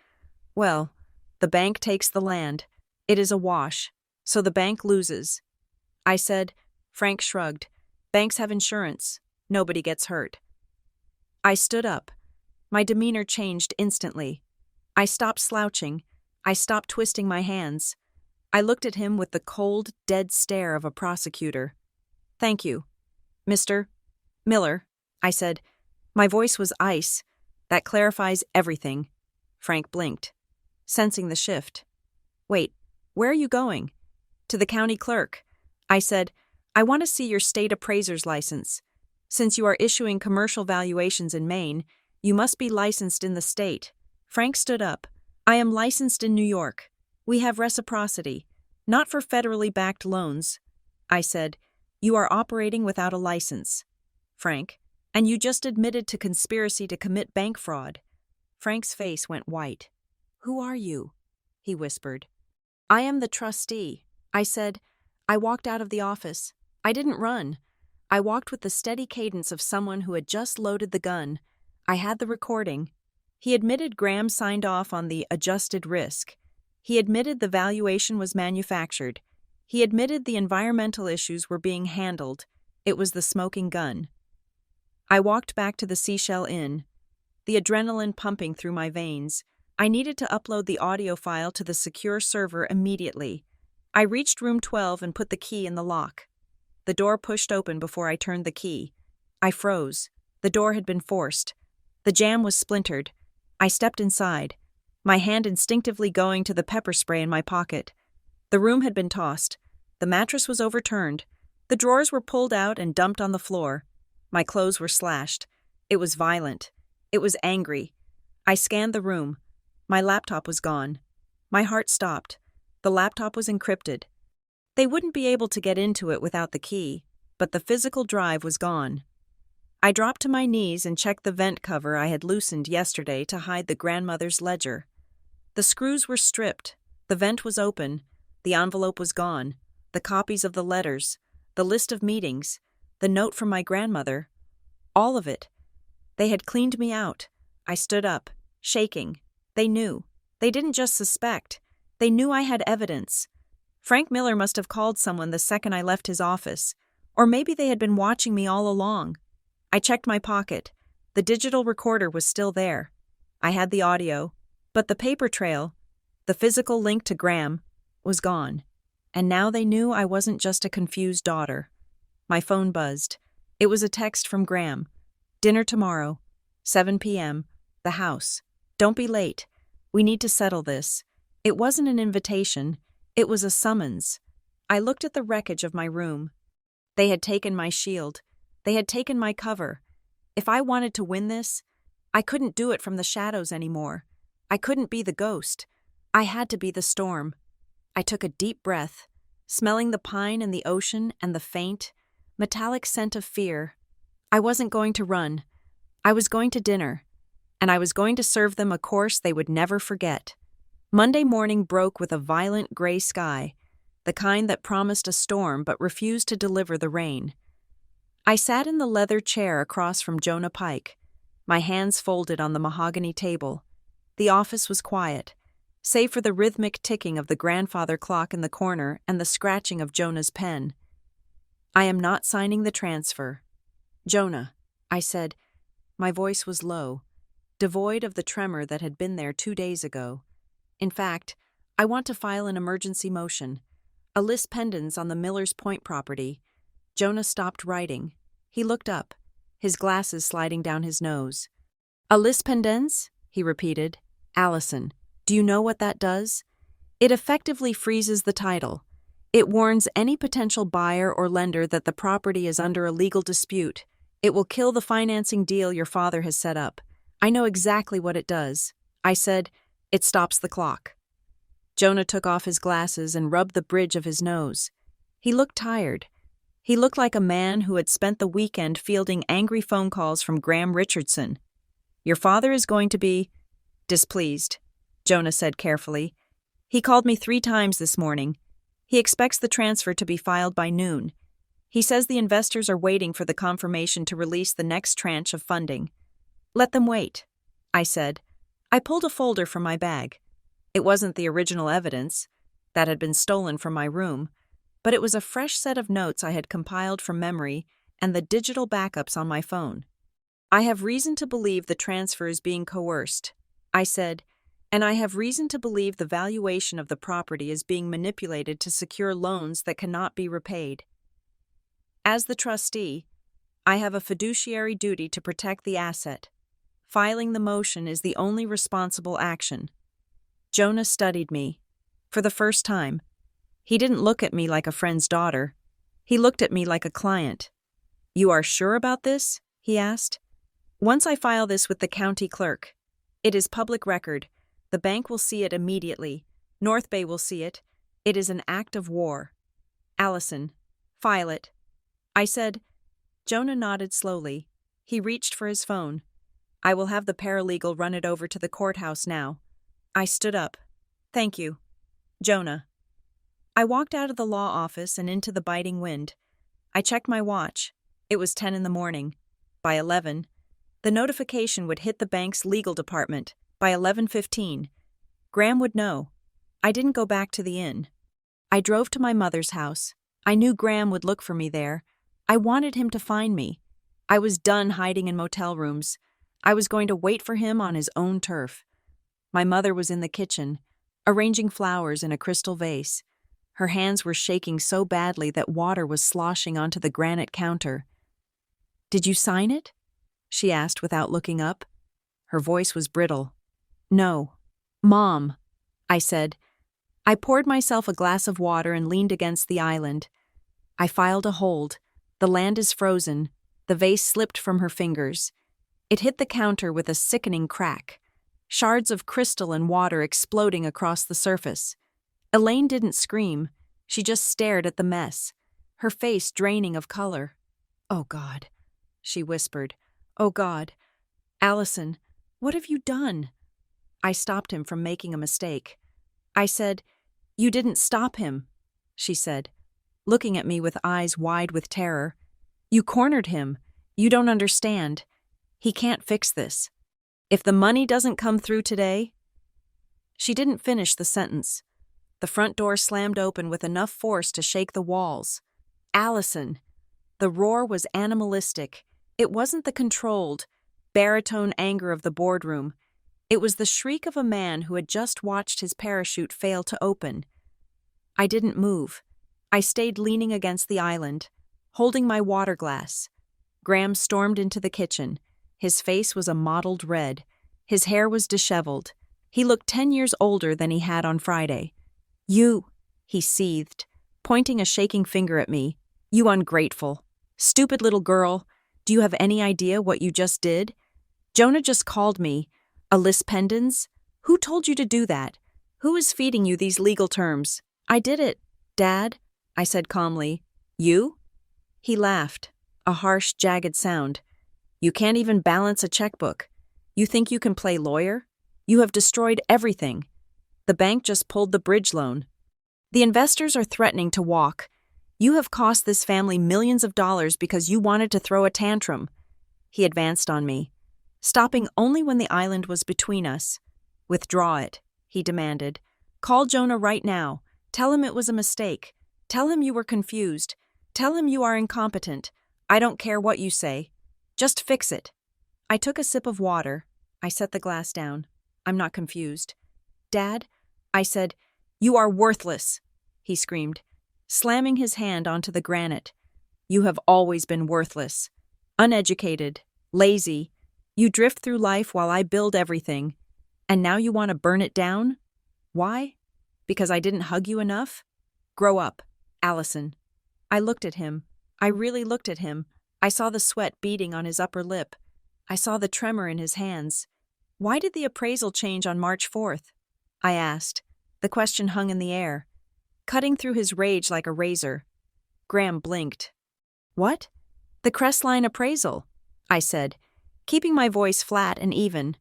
well, the bank takes the land. It is a wash, so the bank loses." I said. Frank shrugged. "Banks have insurance. Nobody gets hurt." I stood up. My demeanor changed instantly. I stopped slouching. I stopped twisting my hands. I looked at him with the cold, dead stare of a prosecutor. "Thank you, Mr. Miller," I said. My voice was ice. "That clarifies everything." Frank blinked, sensing the shift. "Wait, where are you going?" "To the county clerk." I said, "I want to see your state appraiser's license. Since you are issuing commercial valuations in Maine, you must be licensed in the state." Frank stood up. "I am licensed in New York. We have reciprocity, not for federally backed loans." I said, "You are operating without a license, Frank, and you just admitted to conspiracy to commit bank fraud." Frank's face went white. "Who are you?" he whispered. "I am the trustee," I said. I walked out of the office. I didn't run. I walked with the steady cadence of someone who had just loaded the gun. I had the recording. He admitted Graham signed off on the adjusted risk. He admitted the valuation was manufactured. He admitted the environmental issues were being handled. It was the smoking gun. I walked back to the Seashell Inn, the adrenaline pumping through my veins. I needed to upload the audio file to the secure server immediately. I reached room 12 and put the key in the lock. The door pushed open before I turned the key. I froze. The door had been forced. The jamb was splintered. I stepped inside, my hand instinctively going to the pepper spray in my pocket. The room had been tossed. The mattress was overturned. The drawers were pulled out and dumped on the floor. My clothes were slashed. It was violent. It was angry. I scanned the room. My laptop was gone. My heart stopped. The laptop was encrypted. They wouldn't be able to get into it without the key, but the physical drive was gone. I dropped to my knees and checked the vent cover I had loosened yesterday to hide the grandmother's ledger. The screws were stripped. The vent was open. The envelope was gone. The copies of the letters, the list of meetings, the note from my grandmother, all of it. They had cleaned me out. I stood up, shaking. They knew. They didn't just suspect. They knew I had evidence. Frank Miller must have called someone the second I left his office. Or maybe they had been watching me all along. I checked my pocket. The digital recorder was still there. I had the audio. But the paper trail, the physical link to Graham, was gone. And now they knew I wasn't just a confused daughter. My phone buzzed. It was a text from Graham. Dinner tomorrow, 7 p.m., the house. Don't be late. We need to settle this. It wasn't an invitation. It was a summons. I looked at the wreckage of my room. They had taken my shield. They had taken my cover. If I wanted to win this, I couldn't do it from the shadows anymore. I couldn't be the ghost. I had to be the storm. I took a deep breath, smelling the pine and the ocean and the faint, metallic scent of fear. I wasn't going to run. I was going to dinner, and I was going to serve them a course they would never forget. Monday morning broke with a violent gray sky, the kind that promised a storm but refused to deliver the rain. I sat in the leather chair across from Jonah Pike, my hands folded on the mahogany table. The office was quiet, save for the rhythmic ticking of the grandfather clock in the corner and the scratching of Jonah's pen. I am not signing the transfer. Jonah, I said. My voice was low, devoid of the tremor that had been there 2 days ago. In fact, I want to file an emergency motion. A lis pendens on the Miller's Point property. Jonah stopped writing. He looked up, his glasses sliding down his nose. A lis pendens? He repeated. Allison, do you know what that does? It effectively freezes the title. It warns any potential buyer or lender that the property is under a legal dispute. It will kill the financing deal your father has set up. I know exactly what it does. I said, it stops the clock. Jonah took off his glasses and rubbed the bridge of his nose. He looked tired. He looked like a man who had spent the weekend fielding angry phone calls from Graham Richardson. Your father is going to be displeased, Jonah said carefully. He called me 3 times this morning. He expects the transfer to be filed by noon. He says the investors are waiting for the confirmation to release the next tranche of funding. Let them wait, I said. I pulled a folder from my bag. It wasn't the original evidence that had been stolen from my room, but it was a fresh set of notes I had compiled from memory and the digital backups on my phone. I have reason to believe the transfer is being coerced, I said, and I have reason to believe the valuation of the property is being manipulated to secure loans that cannot be repaid. As the trustee, I have a fiduciary duty to protect the asset. Filing the motion is the only responsible action. Jonah studied me. For the first time. He didn't look at me like a friend's daughter. He looked at me like a client. You are sure about this? He asked. Once I file this with the county clerk. It is public record. The bank will see it immediately. North Bay will see it. It is an act of war. Allison, file it. I said. Jonah nodded slowly. He reached for his phone. I will have the paralegal run it over to the courthouse now. I stood up. Thank you. Jonah. I walked out of the law office and into the biting wind. I checked my watch. It was 10 in the morning. By 11, the notification would hit the bank's legal department. By 11:15, Graham would know. I didn't go back to the inn. I drove to my mother's house. I knew Graham would look for me there. I wanted him to find me. I was done hiding in motel rooms. I was going to wait for him on his own turf. My mother was in the kitchen, arranging flowers in a crystal vase. Her hands were shaking so badly that water was sloshing onto the granite counter. Did you sign it? She asked without looking up. Her voice was brittle. No. Mom, I said. I poured myself a glass of water and leaned against the island. I filed a hold. The land is frozen. The vase slipped from her fingers. It hit the counter with a sickening crack. Shards of crystal and water exploding across the surface. Elaine didn't scream. She just stared at the mess, her face draining of color. Oh, God, she whispered. Oh, God. Allison, what have you done? I stopped him from making a mistake. I said, You didn't stop him, she said, looking at me with eyes wide with terror. You cornered him. You don't understand. He can't fix this. If the money doesn't come through today. She didn't finish the sentence. The front door slammed open with enough force to shake the walls. Allison! The roar was animalistic. It wasn't the controlled, baritone anger of the boardroom. It was the shriek of a man who had just watched his parachute fail to open. I didn't move. I stayed leaning against the island, holding my water glass. Graham stormed into the kitchen. His face was a mottled red. His hair was disheveled. He looked 10 years older than he had on Friday. "You," he seethed, pointing a shaking finger at me. "You ungrateful. Stupid little girl. Do you have any idea what you just did? Jonah just called me. A lispendens? Who told you to do that? Who is feeding you these legal terms?" "I did it, Dad," I said calmly. "You?" He laughed, a harsh, jagged sound. "You can't even balance a checkbook. You think you can play lawyer? You have destroyed everything. The bank just pulled the bridge loan. The investors are threatening to walk. You have cost this family millions of dollars because you wanted to throw a tantrum." He advanced on me, stopping only when the island was between us. "Withdraw it," he demanded. "Call Jonah right now. Tell him it was a mistake. Tell him you were confused. Tell him you are incompetent. I don't care what you say. Just fix it." I took a sip of water. I set the glass down. "I'm not confused." "Dad," I said, "you are worthless," he screamed, slamming his hand onto the granite. "You have always been worthless. Uneducated, lazy. You drift through life while I build everything. And now you want to burn it down? Why? Because I didn't hug you enough? Grow up, Allison." I looked at him. I really looked at him. I saw the sweat beading on his upper lip. I saw the tremor in his hands. "Why did the appraisal change on March 4th? I asked. The question hung in the air, cutting through his rage like a razor. Graham blinked. "What?" "The Crestline appraisal," I said, keeping my voice flat and even.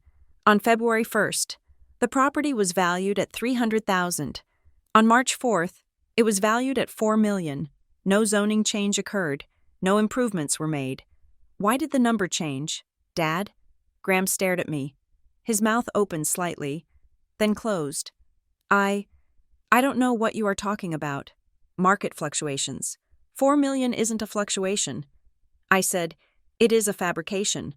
"On February 1st, the property was valued at $300,000. On March 4th, it was valued at $4 million. No zoning change occurred. No improvements were made. Why did the number change, Dad?" Graham stared at me. His mouth opened slightly, then closed. I don't know what you are talking about. Market fluctuations. $4 million isn't a fluctuation." I said, "It is a fabrication."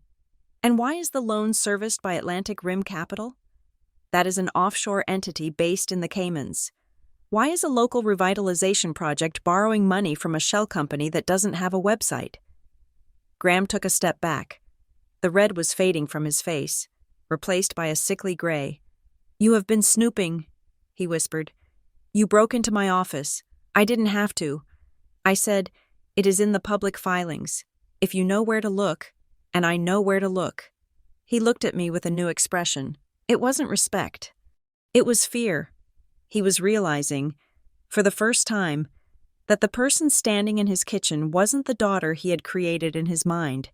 "And why is the loan serviced by Atlantic Rim Capital?" "That is an offshore entity based in the Caymans." "Why is a local revitalization project borrowing money from a shell company that doesn't have a website?" Graham took a step back. The red was fading from his face, replaced by a sickly gray. "You have been snooping," he whispered. "You broke into my office. I didn't have to." I said, "It is in the public filings. If you know where to look, and I know where to look." He looked at me with a new expression. It wasn't respect. It was fear. He was realizing, for the first time, that the person standing in his kitchen wasn't the daughter he had created in his mind.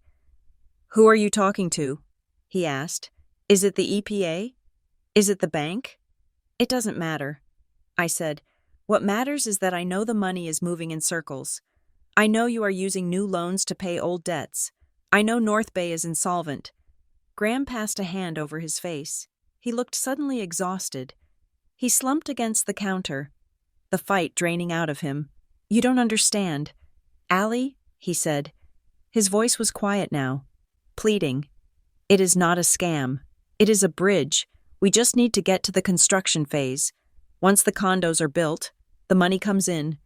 "Who are you talking to?" he asked. "Is it the EPA? Is it the bank?" "It doesn't matter," I said. "What matters is that I know the money is moving in circles. I know you are using new loans to pay old debts. I know North Bay is insolvent." Graham passed a hand over his face. He looked suddenly exhausted. He slumped against the counter, the fight draining out of him. "You don't understand. Allie," he said. His voice was quiet now, pleading. "It is not a scam. It is a bridge. We just need to get to the construction phase. Once the condos are built, the money comes in.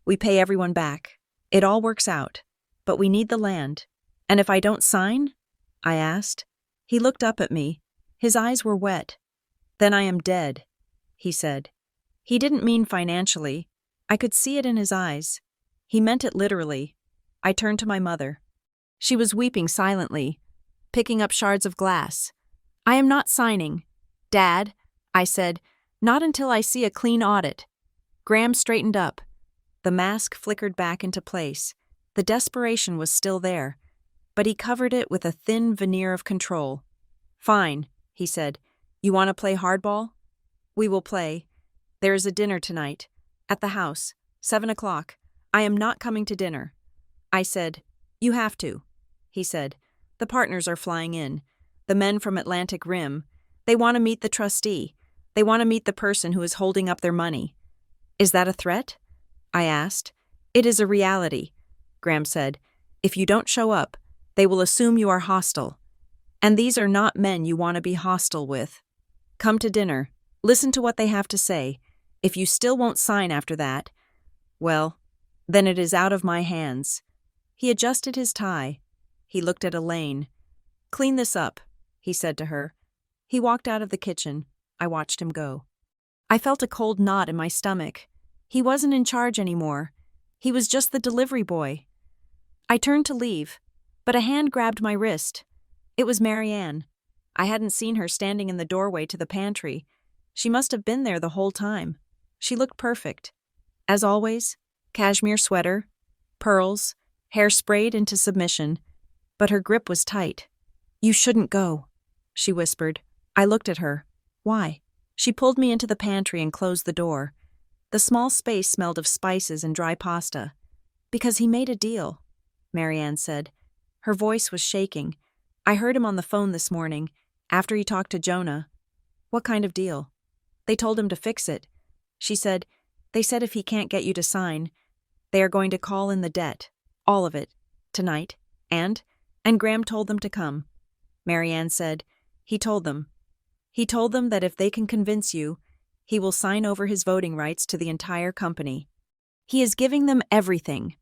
We pay everyone back. It all works out. But we need the land. And if I don't sign?" I asked. He looked up at me. His eyes were wet. "Then I am dead," he said. He didn't mean financially. I could see it in his eyes. He meant it literally. I turned to my mother. She was weeping silently, picking up shards of glass. "I am not signing, Dad," I said, "not until I see a clean audit." Graham straightened up. The mask flickered back into place. The desperation was still there, but he covered it with a thin veneer of control. "Fine," he said. "You want to play hardball? We will play. There is a dinner tonight. At the house. 7 o'clock. I am not coming to dinner." I said, "You have to," he said. The partners are flying in. The men from Atlantic Rim. They want to meet the trustee. They want to meet the person who is holding up their money. Is that a threat? I asked. It is a reality, Graham said. If you don't show up, they will assume you are hostile. And these are not men you want to be hostile with. Come to dinner. Listen to what they have to say. If you still won't sign after that, well, then it is out of my hands. He adjusted his tie. He looked at Elaine. Clean this up, he said to her. He walked out of the kitchen. I watched him go. I felt a cold knot in my stomach. He wasn't in charge anymore. He was just the delivery boy. I turned to leave, but a hand grabbed my wrist. It was Marianne. I hadn't seen her standing in the doorway to the pantry. She must have been there the whole time. She looked perfect. As always, cashmere sweater, pearls, hair sprayed into submission, but her grip was tight. You shouldn't go, she whispered. I looked at her. Why? She pulled me into the pantry and closed the door. The small space smelled of spices and dry pasta. Because he made a deal, Marianne said. Her voice was shaking. I heard him on the phone this morning, after he talked to Jonah. What kind of deal? They told him to fix it. She said, they said if he can't get you to sign, they are going to call in the debt, all of it, tonight, and Graham told them to come. Marianne said, he told them that if they can convince you, he will sign over his voting rights to the entire company. He is giving them everything.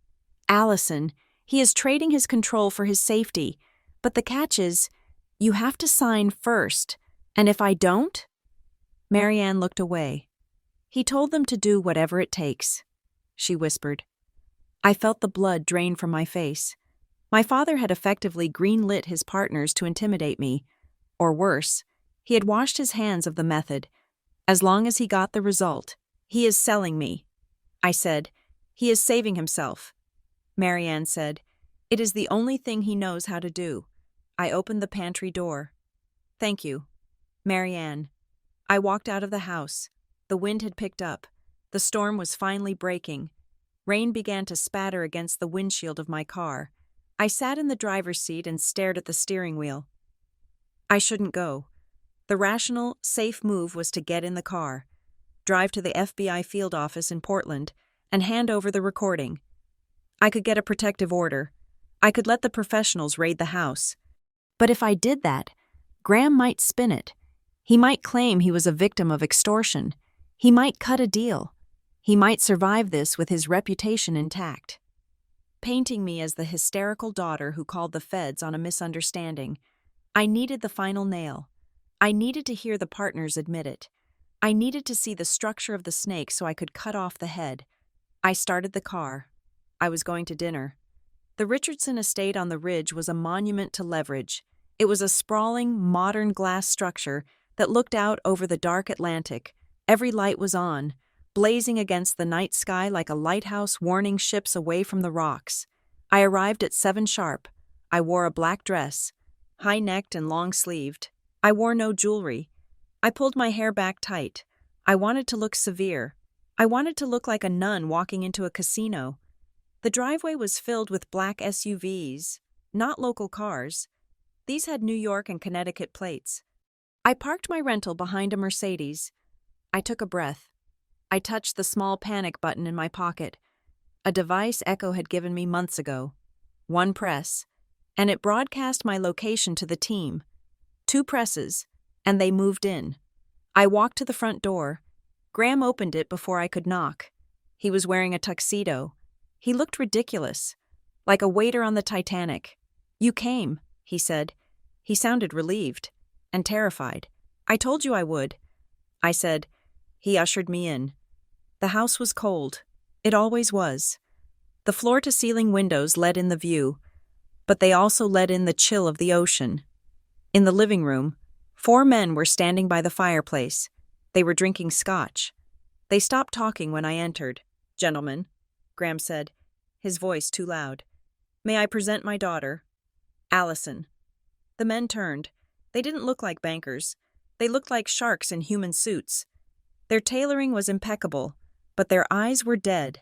Allison, he is trading his control for his safety, but the catch is, you have to sign first, and if I don't? Marianne looked away. He told them to do whatever it takes, she whispered. I felt the blood drain from my face. My father had effectively green-lit his partners to intimidate me, or worse, he had washed his hands of the method. As long as he got the result, he is selling me. I said, he is saving himself. Marianne said, it is the only thing he knows how to do. I opened the pantry door. Thank you, Marianne. I walked out of the house. The wind had picked up. The storm was finally breaking. Rain began to spatter against the windshield of my car. I sat in the driver's seat and stared at the steering wheel. I shouldn't go. The rational, safe move was to get in the car, drive to the FBI field office in Portland, and hand over the recording. I could get a protective order. I could let the professionals raid the house. But if I did that, Graham might spin it. He might claim he was a victim of extortion. He might cut a deal. He might survive this with his reputation intact. Painting me as the hysterical daughter who called the feds on a misunderstanding, I needed the final nail. I needed to hear the partners admit it. I needed to see the structure of the snake so I could cut off the head. I started the car. I was going to dinner. The Richardson estate on the ridge was a monument to leverage. It was a sprawling, modern glass structure that looked out over the dark Atlantic. Every light was on, blazing against the night sky like a lighthouse warning ships away from the rocks. I arrived at 7 sharp. I wore a black dress, high-necked and long-sleeved. I wore no jewelry. I pulled my hair back tight. I wanted to look severe. I wanted to look like a nun walking into a casino. The driveway was filled with black SUVs, not local cars. These had New York and Connecticut plates. I parked my rental behind a Mercedes. I took a breath. I touched the small panic button in my pocket, a device Echo had given me months ago. 1 press, and it broadcast my location to the team. 2 presses, and they moved in. I walked to the front door. Graham opened it before I could knock. He was wearing a tuxedo. He looked ridiculous, like a waiter on the Titanic. You came, he said. He sounded relieved and terrified. I told you I would, I said. He ushered me in. The house was cold. It always was. The floor-to-ceiling windows let in the view, but they also let in the chill of the ocean. In the living room, 4 men were standing by the fireplace. They were drinking scotch. They stopped talking when I entered. Gentlemen, Graham said, his voice too loud. May I present my daughter? Allison. The men turned. They didn't look like bankers. They looked like sharks in human suits. Their tailoring was impeccable, but their eyes were dead.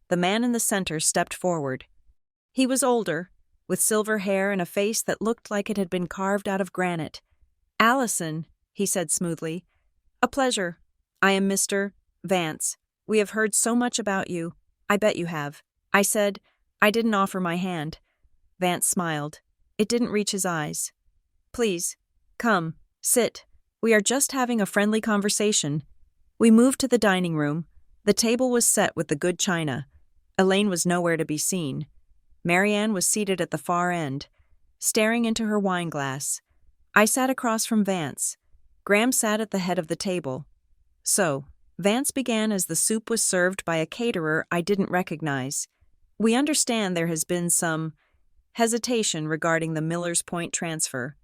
The man in the center stepped forward. He was older, with silver hair and a face that looked like it had been carved out of granite. "Allison," he said smoothly. "A pleasure. I am Mr. Vance. We have heard so much about you. I bet you have." I said. I didn't offer my hand. Vance smiled. It didn't reach his eyes. "Please, come, sit. We are just having a friendly conversation." We moved to the dining room. The table was set with the good china. Elaine was nowhere to be seen. Marianne was seated at the far end, staring into her wineglass. I sat across from Vance. Graham sat at the head of the table. So, Vance began as the soup was served by a caterer I didn't recognize. "We understand there has been some hesitation regarding the Millers Point transfer."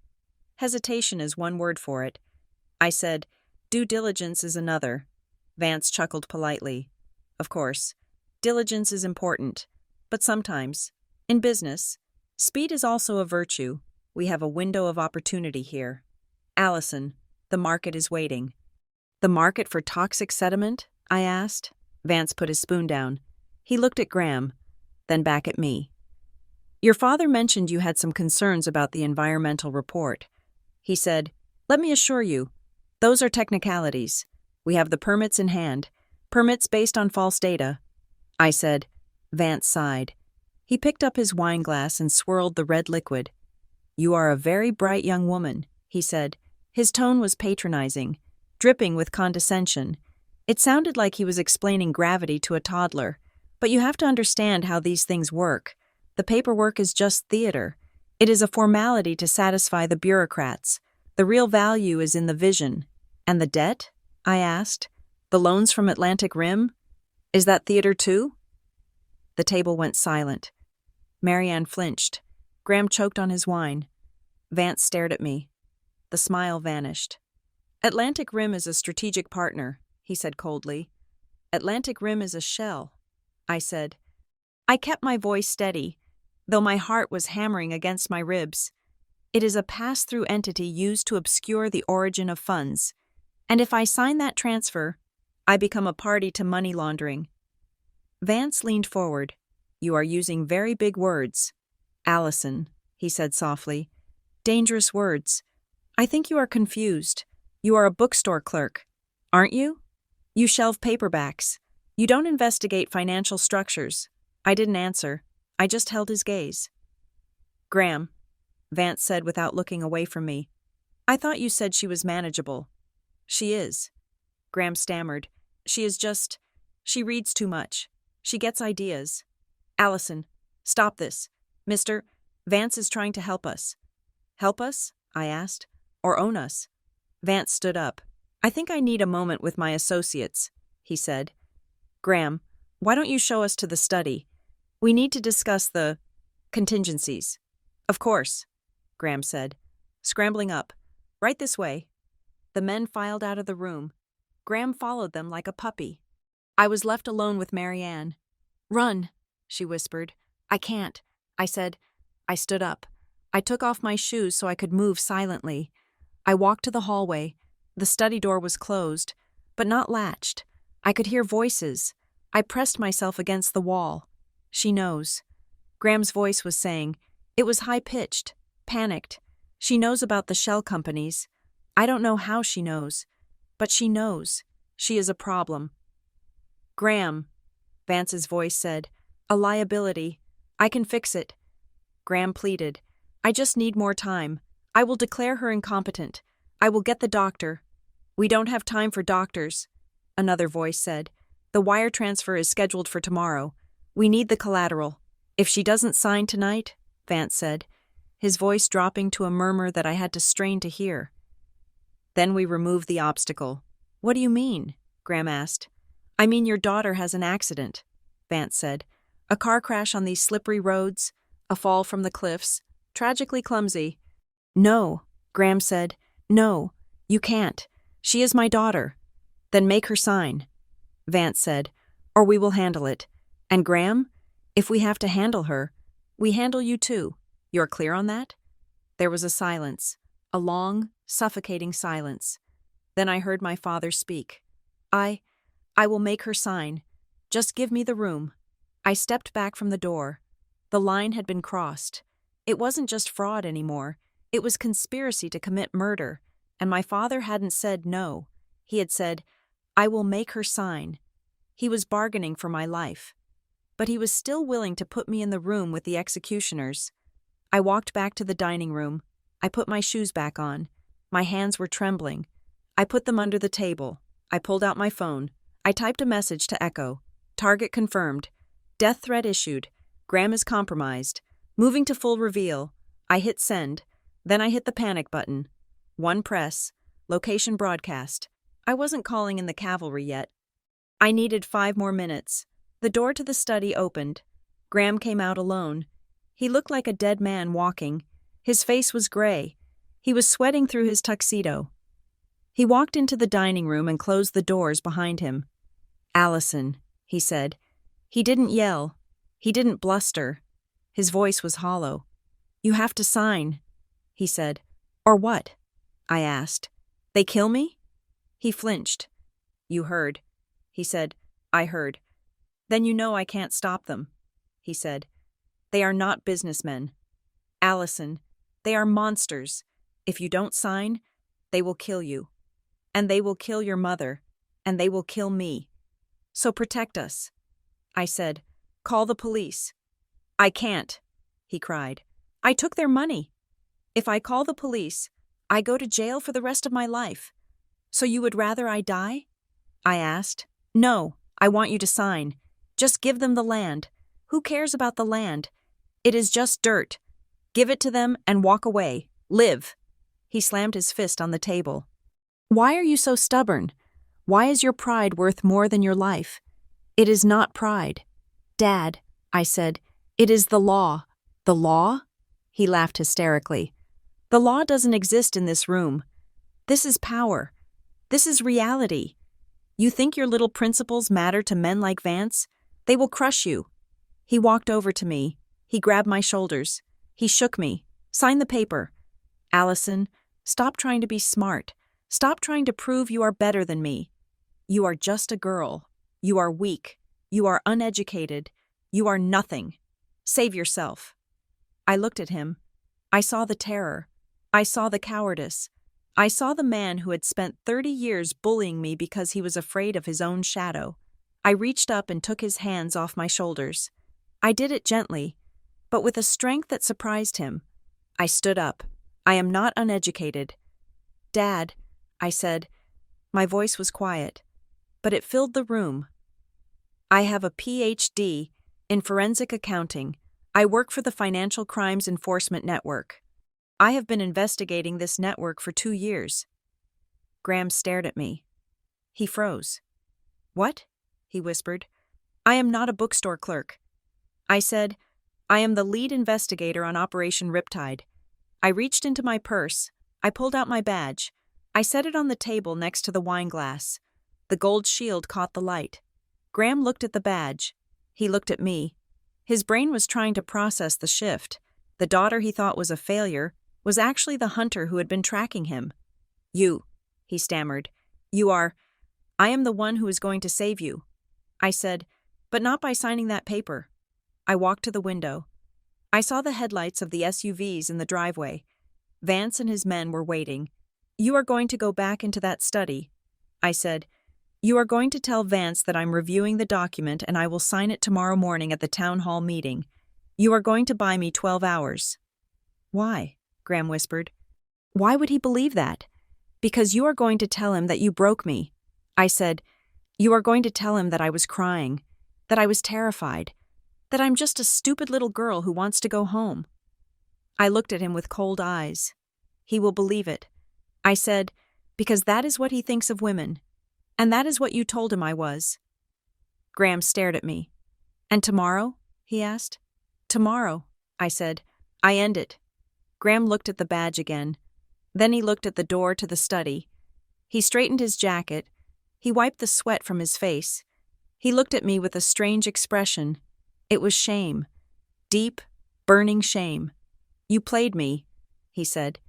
Hesitation is one word for it. I said, "Due diligence is another." Vance chuckled politely. "Of course, diligence is important, but sometimes, in business, speed is also a virtue. We have a window of opportunity here. Allison, the market is waiting." "The market for toxic sediment?" I asked. Vance put his spoon down. He looked at Graham, then back at me. "Your father mentioned you had some concerns about the environmental report." He said, "Let me assure you, those are technicalities. We have the permits in hand, permits based on false data." I said. Vance sighed. He picked up his wineglass and swirled the red liquid. "You are a very bright young woman," he said. His tone was patronizing, dripping with condescension. It sounded like he was explaining gravity to a toddler. "But you have to understand how these things work. The paperwork is just theater. It is a formality to satisfy the bureaucrats. The real value is in the vision." "And the debt?" I asked. "The loans from Atlantic Rim? Is that theater too?" The table went silent. Marianne flinched. Graham choked on his wine. Vance stared at me. The smile vanished. "Atlantic Rim is a strategic partner," he said coldly. "Atlantic Rim is a shell," I said. I kept my voice steady, though my heart was hammering against my ribs. "It is a pass-through entity used to obscure the origin of funds. And if I sign that transfer, I become a party to money laundering." Vance leaned forward. "You are using very big words." "Allison," he said softly. "Dangerous words. I think you are confused. You are a bookstore clerk, aren't you? You shelve paperbacks. You don't investigate financial structures." I didn't answer. I just held his gaze. "Graham," Vance said without looking away from me. "I thought you said she was manageable." "She is," Graham stammered. She reads too much. She gets ideas." "Allison, stop this. Mr. Vance is trying to help us." "Help us?" I asked. "Or own us?" Vance stood up. "I think I need a moment with my associates," he said. "Graham, why don't you show us to the study? We need to discuss the contingencies." "Of course," Graham said, scrambling up. "Right this way." The men filed out of the room. Graham followed them like a puppy. I was left alone with Marianne. "Run," she whispered. "I can't," I said. I stood up. I took off my shoes so I could move silently. I walked to the hallway. The study door was closed, but not latched. I could hear voices. I pressed myself against the wall. "She knows." Graham's voice was saying. It was high-pitched, panicked. "She knows about the shell companies. I don't know how she knows, but she knows. She is a problem." "Graham," Vance's voice said. "A liability. I can fix it." Graham pleaded. "I just need more time. I will declare her incompetent. I will get the doctor." "We don't have time for doctors," another voice said. "The wire transfer is scheduled for tomorrow. We need the collateral. If she doesn't sign tonight," Vance said, his voice dropping to a murmur that I had to strain to hear. "Then we remove the obstacle." "What do you mean?" Graham asked. "I mean your daughter has an accident," Vance said. "A car crash on these slippery roads, a fall from the cliffs, tragically clumsy." "No," Graham said. "No, you can't. She is my daughter." "Then make her sign," Vance said, "or we will handle it. And Graham, if we have to handle her, we handle you too. You're clear on that?" There was a silence, a long, suffocating silence. Then I heard my father speak. I will make her sign. Just give me the room." I stepped back from the door. The line had been crossed. It wasn't just fraud anymore. It was conspiracy to commit murder. And my father hadn't said no. He had said, "I will make her sign." He was bargaining for my life. But he was still willing to put me in the room with the executioners. I walked back to the dining room. I put my shoes back on. My hands were trembling. I put them under the table. I pulled out my phone. I typed a message to Echo. Target confirmed. Death threat issued. Graham is compromised. Moving to full reveal. I hit send. Then I hit the panic button. One press. Location broadcast. I wasn't calling in the cavalry yet. I needed 5 more minutes. The door to the study opened. Graham came out alone. He looked like a dead man walking. His face was gray. He was sweating through his tuxedo. He walked into the dining room and closed the doors behind him. "Allison," he said. He didn't yell. He didn't bluster. His voice was hollow. "You have to sign," he said. "Or what?" I asked. "They kill me?" He flinched. "You heard," he said. "I heard." "Then you know I can't stop them," he said. "They are not businessmen. Allison, they are monsters. If you don't sign, they will kill you. And they will kill your mother. And they will kill me. So protect us." I said, "Call the police." "I can't," he cried. "I took their money. If I call the police, I go to jail for the rest of my life. So you would rather I die?" I asked. "No, I want you to sign. Just give them the land. Who cares about the land? It is just dirt. Give it to them and walk away. Live." He slammed his fist on the table. "Why are you so stubborn? Why is your pride worth more than your life? It is not pride." "Dad," I said, "it is the law." "The law?" He laughed hysterically. "The law doesn't exist in this room. This is power. This is reality. You think your little principles matter to men like Vance? They will crush you." He walked over to me. He grabbed my shoulders. He shook me. "Sign the paper." "Allison, stop trying to be smart. Stop trying to prove you are better than me. You are just a girl. You are weak. You are uneducated. You are nothing. Save yourself." I looked at him. I saw the terror. I saw the cowardice. I saw the man who had spent 30 years bullying me because he was afraid of his own shadow. I reached up and took his hands off my shoulders. I did it gently, but with a strength that surprised him. I stood up. "I am not uneducated." "Dad," I said. My voice was quiet, but it filled the room. "I have a PhD in forensic accounting. I work for the Financial Crimes Enforcement Network. I have been investigating this network for 2 years. Graham stared at me. He froze. "What?" he whispered. "I am not a bookstore clerk." I said, "I am the lead investigator on Operation Riptide." I reached into my purse. I pulled out my badge. I set it on the table next to the wine glass. The gold shield caught the light. Graham looked at the badge. He looked at me. His brain was trying to process the shift. The daughter he thought was a failure was actually the hunter who had been tracking him. "You," he stammered. "I am the one who is going to save you." I said, "But not by signing that paper." I walked to the window. I saw the headlights of the SUVs in the driveway. Vance and his men were waiting. "You are going to go back into that study," I said. "You are going to tell Vance that I'm reviewing the document and I will sign it tomorrow morning at the town hall meeting. You are going to buy me 12 hours. "Why?" Graham whispered. "Why would he believe that?" "Because you are going to tell him that you broke me." I said, "You are going to tell him that I was crying, that I was terrified, that I'm just a stupid little girl who wants to go home." I looked at him with cold eyes. "He will believe it." I said, "Because that is what he thinks of women. And that is what you told him I was." Graham stared at me. "And tomorrow?" he asked. "Tomorrow," I said. "I end it." Graham looked at the badge again. Then he looked at the door to the study. He straightened his jacket. He wiped the sweat from his face. He looked at me with a strange expression. It was shame. Deep, burning shame. "You played me," he said.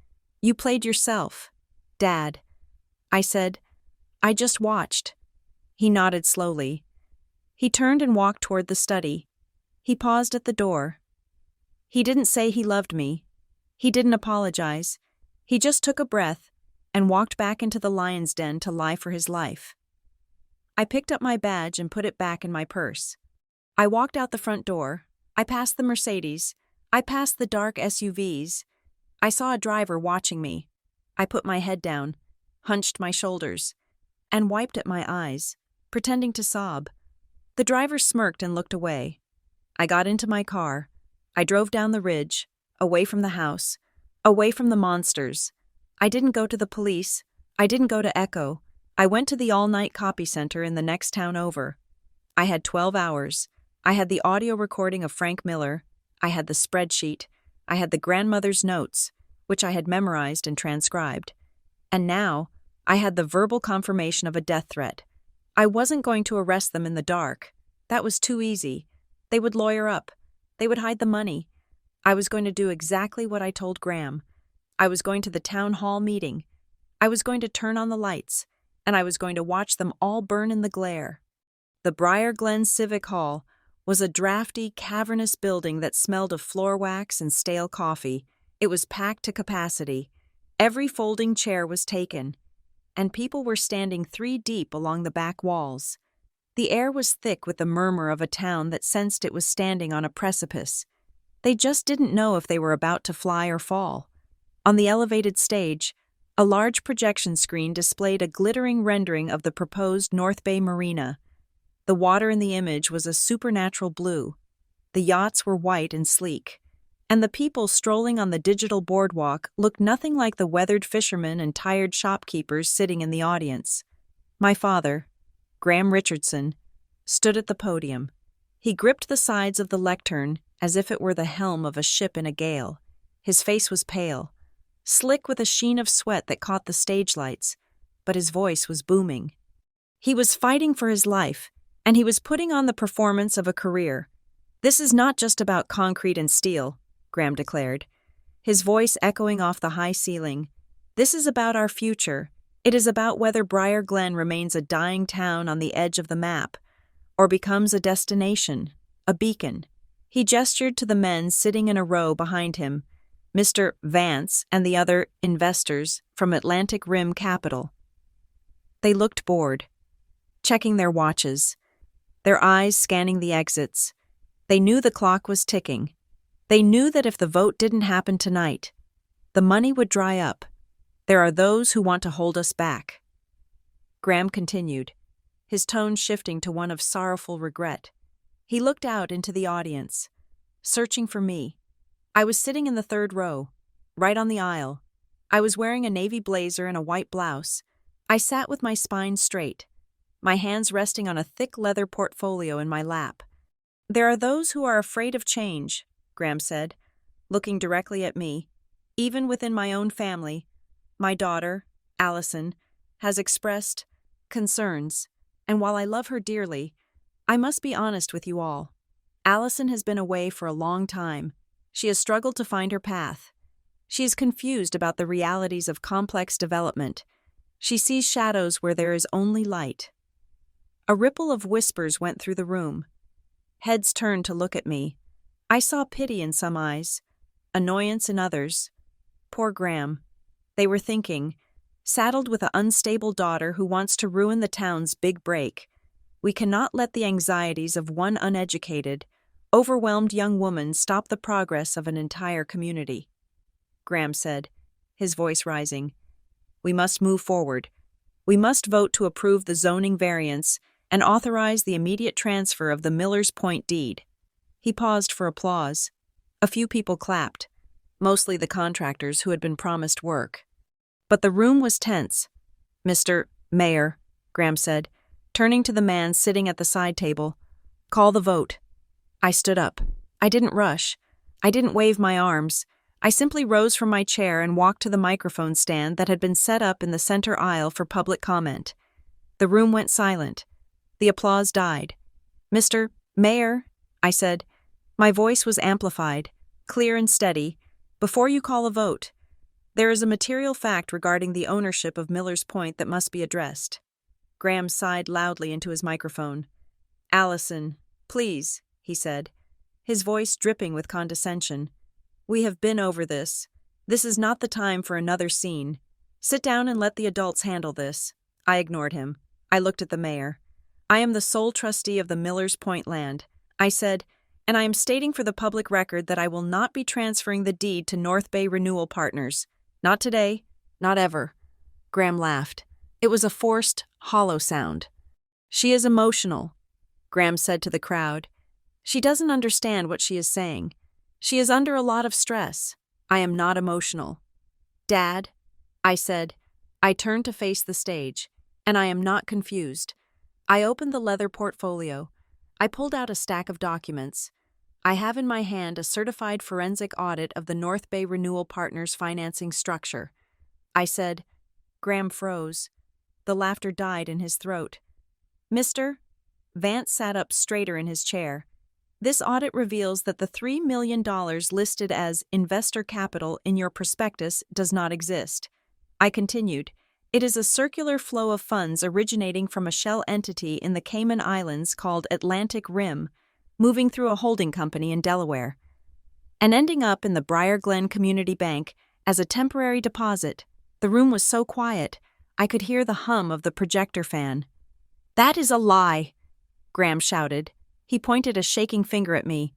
"You played yourself. Dad." I said, "I just watched." He nodded slowly. He turned and walked toward the study. He paused at the door. He didn't say he loved me. He didn't apologize. He just took a breath and walked back into the lion's den to lie for his life. I picked up my badge and put it back in my purse. I walked out the front door. I passed the Mercedes. I passed the dark SUVs. I saw a driver watching me. I put my head down, hunched my shoulders, and wiped at my eyes, pretending to sob. The driver smirked and looked away. I got into my car. I drove down the ridge, away from the house, away from the monsters. I didn't go to the police. I didn't go to Echo. I went to the all-night copy center in the next town over. I had 12 hours. I had the audio recording of Frank Miller. I had the spreadsheet. I had the grandmother's notes, which I had memorized and transcribed. And now, I had the verbal confirmation of a death threat. I wasn't going to arrest them in the dark. That was too easy. They would lawyer up. They would hide the money. I was going to do exactly what I told Graham. I was going to the town hall meeting. I was going to turn on the lights, and I was going to watch them all burn in the glare. The Briar Glen Civic Hall was a drafty, cavernous building that smelled of floor wax and stale coffee. It was packed to capacity. Every folding chair was taken, and people were standing 3 deep along the back walls. The air was thick with the murmur of a town that sensed it was standing on a precipice. They just didn't know if they were about to fly or fall. On the elevated stage, a large projection screen displayed a glittering rendering of the proposed North Bay Marina. The water in the image was a supernatural blue. The yachts were white and sleek, and the people strolling on the digital boardwalk looked nothing like the weathered fishermen and tired shopkeepers sitting in the audience. My father, Graham Richardson, stood at the podium. He gripped the sides of the lectern as if it were the helm of a ship in a gale. His face was pale, slick with a sheen of sweat that caught the stage lights, but his voice was booming. He was fighting for his life, and he was putting on the performance of a career. "This is not just about concrete and steel," Graham declared, his voice echoing off the high ceiling. "This is about our future. It is about whether Briar Glen remains a dying town on the edge of the map, or becomes a destination, a beacon." He gestured to the men sitting in a row behind him, Mr. Vance and the other investors from Atlantic Rim Capital. They looked bored, checking their watches, their eyes scanning the exits. They knew the clock was ticking. They knew that if the vote didn't happen tonight, the money would dry up. "There are those who want to hold us back." Graham continued, his tone shifting to one of sorrowful regret. He looked out into the audience, searching for me. I was sitting in the 3rd row, right on the aisle. I was wearing a navy blazer and a white blouse. I sat with my spine straight, my hands resting on a thick leather portfolio in my lap. "There are those who are afraid of change," Graham said, looking directly at me. "Even within my own family, my daughter, Allison, has expressed concerns, and while I love her dearly, I must be honest with you all. Allison has been away for a long time. She has struggled to find her path. She is confused about the realities of complex development. She sees shadows where there is only light." A ripple of whispers went through the room. Heads turned to look at me. I saw pity in some eyes, annoyance in others. Poor Graham. They were thinking, saddled with an unstable daughter who wants to ruin the town's big break. We cannot let the anxieties of one uneducated, overwhelmed young woman stop the progress of an entire community. Graham said, his voice rising. "We must move forward. We must vote to approve the zoning variance and authorize the immediate transfer of the Miller's Point deed." He paused for applause. A few people clapped, mostly the contractors who had been promised work. But the room was tense. "Mr. Mayor," Graham said, turning to the man sitting at the side table, "call the vote." I stood up. I didn't rush. I didn't wave my arms. I simply rose from my chair and walked to the microphone stand that had been set up in the center aisle for public comment. The room went silent. The applause died. "Mr. Mayor," I said. My voice was amplified, clear and steady. "Before you call a vote, there is a material fact regarding the ownership of Miller's Point that must be addressed." Graham sighed loudly into his microphone. "Allison, please," he said, his voice dripping with condescension. We have been over this. This is not the time for another scene. Sit down and let the adults handle this. I ignored him. I looked at the mayor. I am the sole trustee of the Millers Point land, I said, and I am stating for the public record that I will not be transferring the deed to North Bay Renewal Partners. Not today, not ever. Graham laughed. It was a forced, hollow sound. She is emotional, Graham said to the crowd. She doesn't understand what she is saying. She is under a lot of stress. I am not emotional. Dad, I said. I turned to face the stage, and I am not confused. I opened the leather portfolio. I pulled out a stack of documents. I have in my hand a certified forensic audit of the North Bay Renewal Partners financing structure. I said. Graham froze. The laughter died in his throat. Mister? Vance sat up straighter in his chair. This audit reveals that the $3 million listed as investor capital in your prospectus does not exist. I continued. It is a circular flow of funds originating from a shell entity in the Cayman Islands called Atlantic Rim, moving through a holding company in Delaware, and ending up in the Briar Glen Community Bank as a temporary deposit. The room was so quiet, I could hear the hum of the projector fan. That is a lie, Graham shouted. He pointed a shaking finger at me.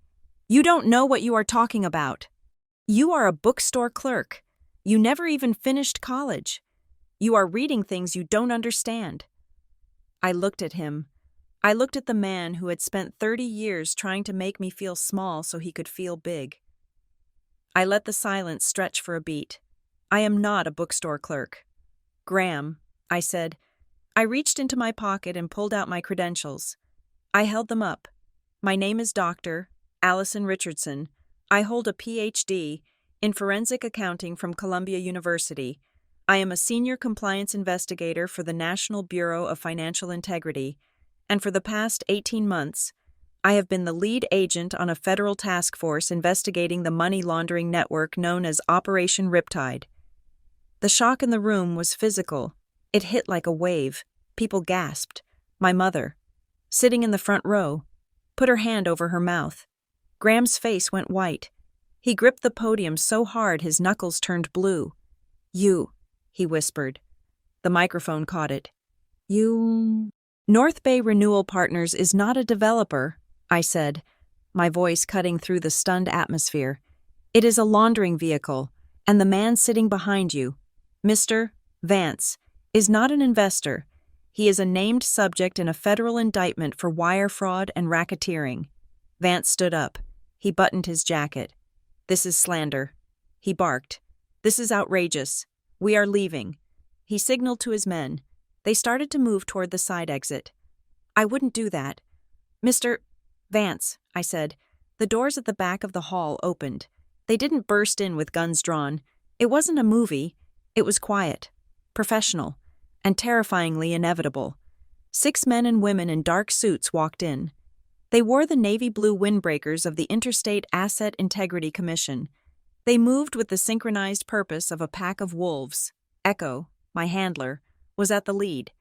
You don't know what you are talking about. You are a bookstore clerk. You never even finished college. You are reading things you don't understand. I looked at him. I looked at the man who had spent 30 years trying to make me feel small so he could feel big. I let the silence stretch for a beat. I am not a bookstore clerk. Graham, I said. I reached into my pocket and pulled out my credentials. I held them up. My name is Dr. Allison Richardson. I hold a Ph.D. in forensic accounting from Columbia University. I am a senior compliance investigator for the National Bureau of Financial Integrity, and for the past 18 months, I have been the lead agent on a federal task force investigating the money laundering network known as Operation Riptide. The shock in the room was physical. It hit like a wave. People gasped. My mother, sitting in the front row, put her hand over her mouth. Graham's face went white. He gripped the podium so hard his knuckles turned blue. You, he whispered. The microphone caught it. You... North Bay Renewal Partners is not a developer, I said, my voice cutting through the stunned atmosphere. It is a laundering vehicle, and the man sitting behind you, Mr. Vance, is not an investor. He is a named subject in a federal indictment for wire fraud and racketeering. Vance stood up. He buttoned his jacket. This is slander. He barked. This is outrageous. We are leaving. He signaled to his men. They started to move toward the side exit. I wouldn't do that. Mr. Vance, I said. The doors at the back of the hall opened. They didn't burst in with guns drawn. It wasn't a movie. It was quiet, professional, and terrifyingly inevitable. 6 men and women in dark suits walked in. They wore the navy blue windbreakers of the Interstate Asset Integrity Commission. They moved with the synchronized purpose of a pack of wolves. Echo, my handler, was at the lead.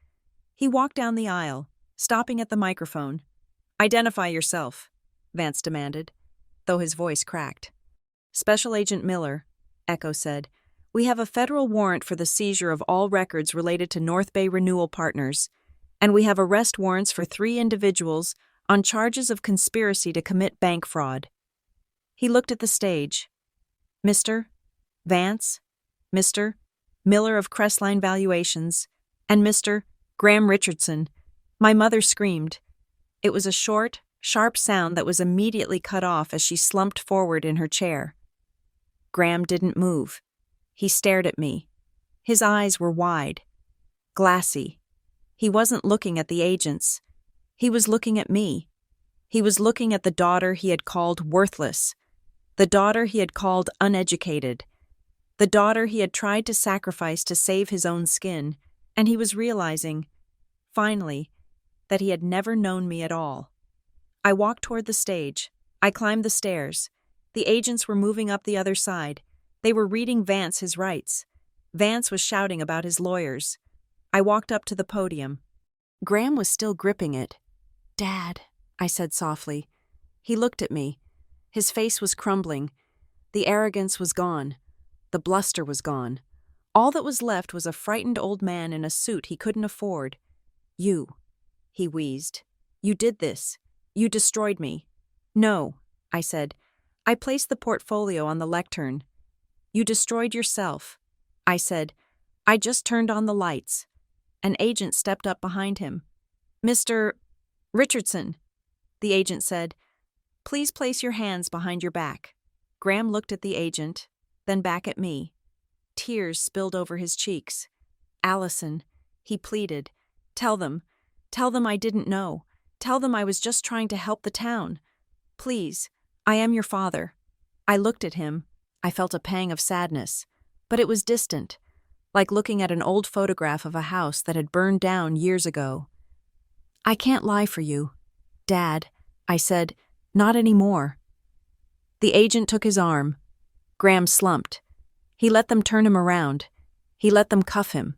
He walked down the aisle, stopping at the microphone. Identify yourself, Vance demanded, though his voice cracked. Special Agent Miller, Echo said. We have a federal warrant for the seizure of all records related to North Bay Renewal Partners, and we have arrest warrants for 3 individuals on charges of conspiracy to commit bank fraud. He looked at the stage. Mr. Vance, Mr. Miller of Crestline Valuations, and Mr. Graham Richardson. My mother screamed. It was a short, sharp sound that was immediately cut off as she slumped forward in her chair. Graham didn't move. He stared at me. His eyes were wide, glassy. He wasn't looking at the agents. He was looking at me. He was looking at the daughter he had called worthless, the daughter he had called uneducated, the daughter he had tried to sacrifice to save his own skin, and he was realizing, finally, that he had never known me at all. I walked toward the stage. I climbed the stairs. The agents were moving up the other side. They were reading Vance his rights. Vance was shouting about his lawyers. I walked up to the podium. Graham was still gripping it. Dad, I said softly. He looked at me. His face was crumbling. The arrogance was gone. The bluster was gone. All that was left was a frightened old man in a suit he couldn't afford. "You," he wheezed. "You did this. You destroyed me." "No," I said. "I placed the portfolio on the lectern." "You destroyed yourself." I said. "I just turned on the lights." An agent stepped up behind him. "Mr. Richardson," the agent said, "please place your hands behind your back." Graham looked at the agent, then back at me. Tears spilled over his cheeks. "Allison," he pleaded, tell them I didn't know. Tell them I was just trying to help the town. Please, I am your father." I looked at him. I felt a pang of sadness, but it was distant, like looking at an old photograph of a house that had burned down years ago. "I can't lie for you, Dad," I said. "Not anymore." The agent took his arm. Graham slumped. He let them turn him around. He let them cuff him.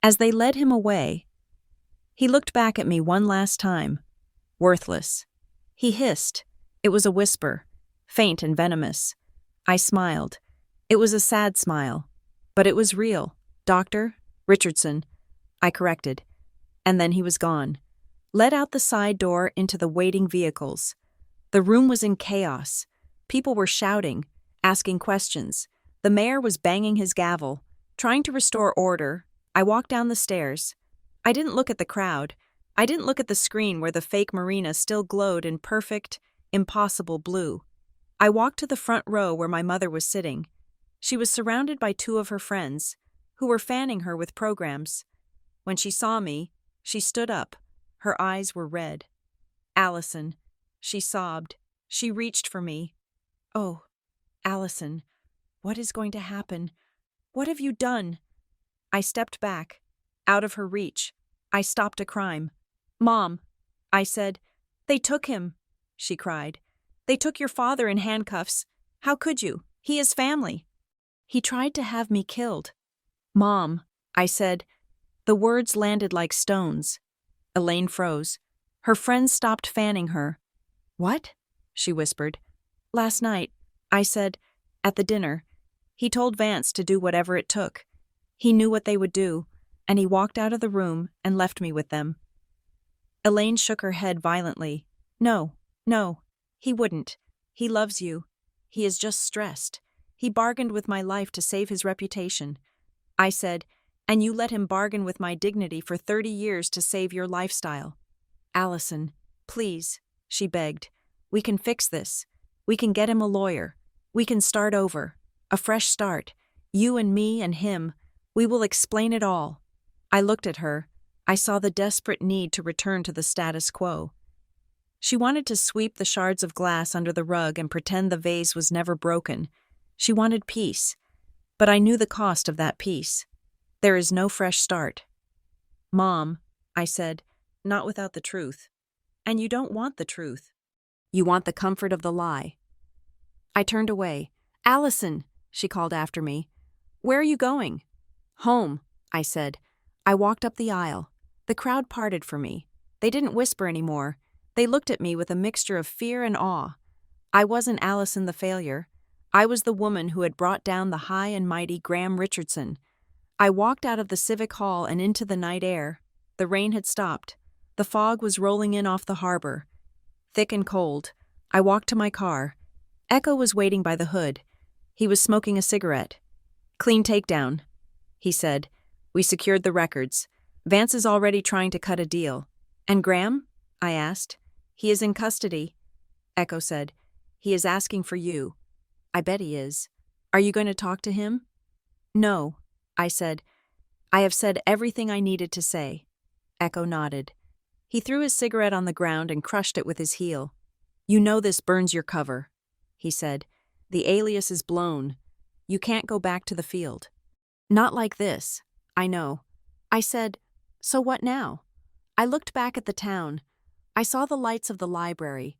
As they led him away, he looked back at me one last time. Worthless. He hissed. It was a whisper, faint and venomous. I smiled. It was a sad smile, but it was real. "Dr. Richardson," I corrected. And then he was gone. Led out the side door into the waiting vehicles. The room was in chaos. People were shouting, asking questions. The mayor was banging his gavel, trying to restore order. I walked down the stairs. I didn't look at the crowd. I didn't look at the screen where the fake marina still glowed in perfect, impossible blue. I walked to the front row where my mother was sitting. She was surrounded by two of her friends, who were fanning her with programs. When she saw me, she stood up. Her eyes were red. "Allison," she sobbed. She reached for me. "Oh, Allison, what is going to happen? What have you done?" I stepped back, out of her reach. I stopped a crime. "Mom," I said. "They took him," she cried. "They took your father in handcuffs. How could you? He is family." "He tried to have me killed." "Mom," I said. The words landed like stones. Elaine froze. Her friends stopped fanning her. "What?" she whispered. "Last night," I said, "at the dinner, he told Vance to do whatever it took. He knew what they would do, and he walked out of the room and left me with them." Elaine shook her head violently. No, he wouldn't. He loves you. He is just stressed. He bargained with my life to save his reputation." I said, "And you let him bargain with my dignity for 30 years to save your lifestyle." "Allison, please," she begged. "We can fix this. We can get him a lawyer. We can start over. A fresh start. You and me and him. We will explain it all." I looked at her. I saw the desperate need to return to the status quo. She wanted to sweep the shards of glass under the rug and pretend the vase was never broken. She wanted peace. But I knew the cost of that peace. There is no fresh start. "Mom," I said, "not without the truth. And you don't want the truth. You want the comfort of the lie." I turned away. "Allison," she called after me. "Where are you going?" "Home," I said. I walked up the aisle. The crowd parted for me. They didn't whisper anymore. They looked at me with a mixture of fear and awe. I wasn't Allison the failure. I was the woman who had brought down the high and mighty Graham Richardson. I walked out of the civic hall and into the night air. The rain had stopped. The fog was rolling in off the harbor. Thick and cold. I walked to my car. Echo was waiting by the hood. He was smoking a cigarette. "Clean takedown," he said. "We secured the records. Vance is already trying to cut a deal." "And Graham?" I asked. "He is in custody." Echo said. "He is asking for you." "I bet he is. Are you going to talk to him?" "No," I said. "I have said everything I needed to say." Echo nodded. He threw his cigarette on the ground and crushed it with his heel. "You know this burns your cover," he said. "The alias is blown. You can't go back to the field." "Not like this. I know." I said, "So what now?" I looked back at the town. I saw the lights of the library.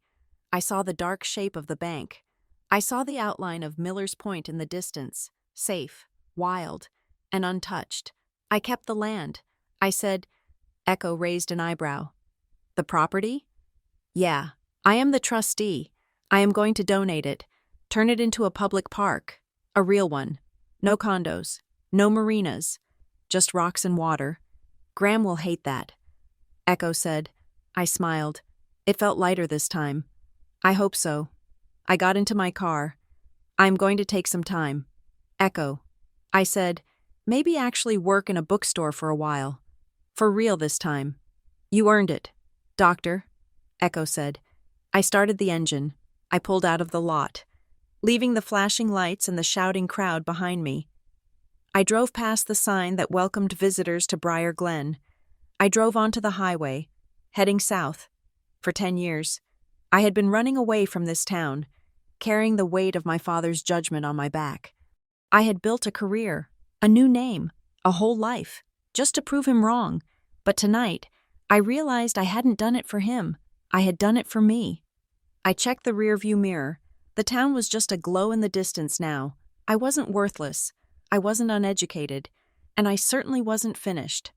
I saw the dark shape of the bank. I saw the outline of Miller's Point in the distance, safe, wild, and untouched. I kept the land. I said. Echo raised an eyebrow. "The property?" "Yeah, I am the trustee. I am going to donate it. Turn it into a public park. A real one. No condos. No marinas. Just rocks and water. Graham will hate that. Echo said. I smiled. It felt lighter this time. I hope so. I got into my car. I'm going to take some time. Echo. I said, maybe actually work in a bookstore for a while. For real this time. You earned it. Doctor. Echo said. I started the engine. I pulled out of the lot, leaving the flashing lights and the shouting crowd behind me. I drove past the sign that welcomed visitors to Briar Glen. I drove onto the highway, heading south. For 10 years, I had been running away from this town, carrying the weight of my father's judgment on my back. I had built a career, a new name, a whole life, just to prove him wrong. But tonight, I realized I hadn't done it for him. I had done it for me. I checked the rearview mirror. The town was just a glow in the distance now. I wasn't worthless. I wasn't uneducated. And I certainly wasn't finished.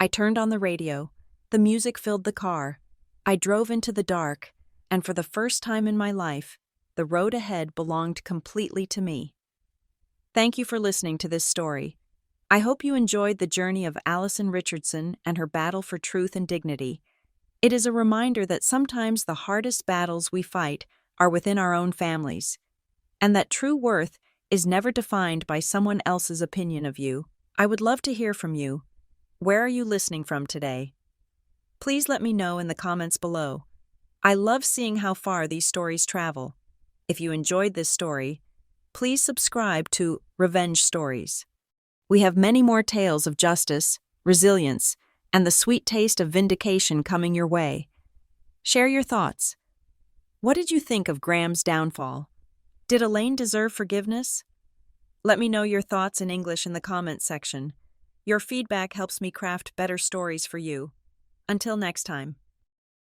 I turned on the radio. The music filled the car. I drove into the dark, and for the first time in my life, the road ahead belonged completely to me. Thank you for listening to this story. I hope you enjoyed the journey of Allison Richardson and her battle for truth and dignity. It is a reminder that sometimes the hardest battles we fight are within our own families, and that true worth is never defined by someone else's opinion of you. I would love to hear from you. Where are you listening from today? Please let me know in the comments below. I love seeing how far these stories travel. If you enjoyed this story, please subscribe to Revenge Stories. We have many more tales of justice, resilience, and the sweet taste of vindication coming your way. Share your thoughts. What did you think of Graham's downfall? Did Elaine deserve forgiveness? Let me know your thoughts in English in the comments section. Your feedback helps me craft better stories for you. Until next time.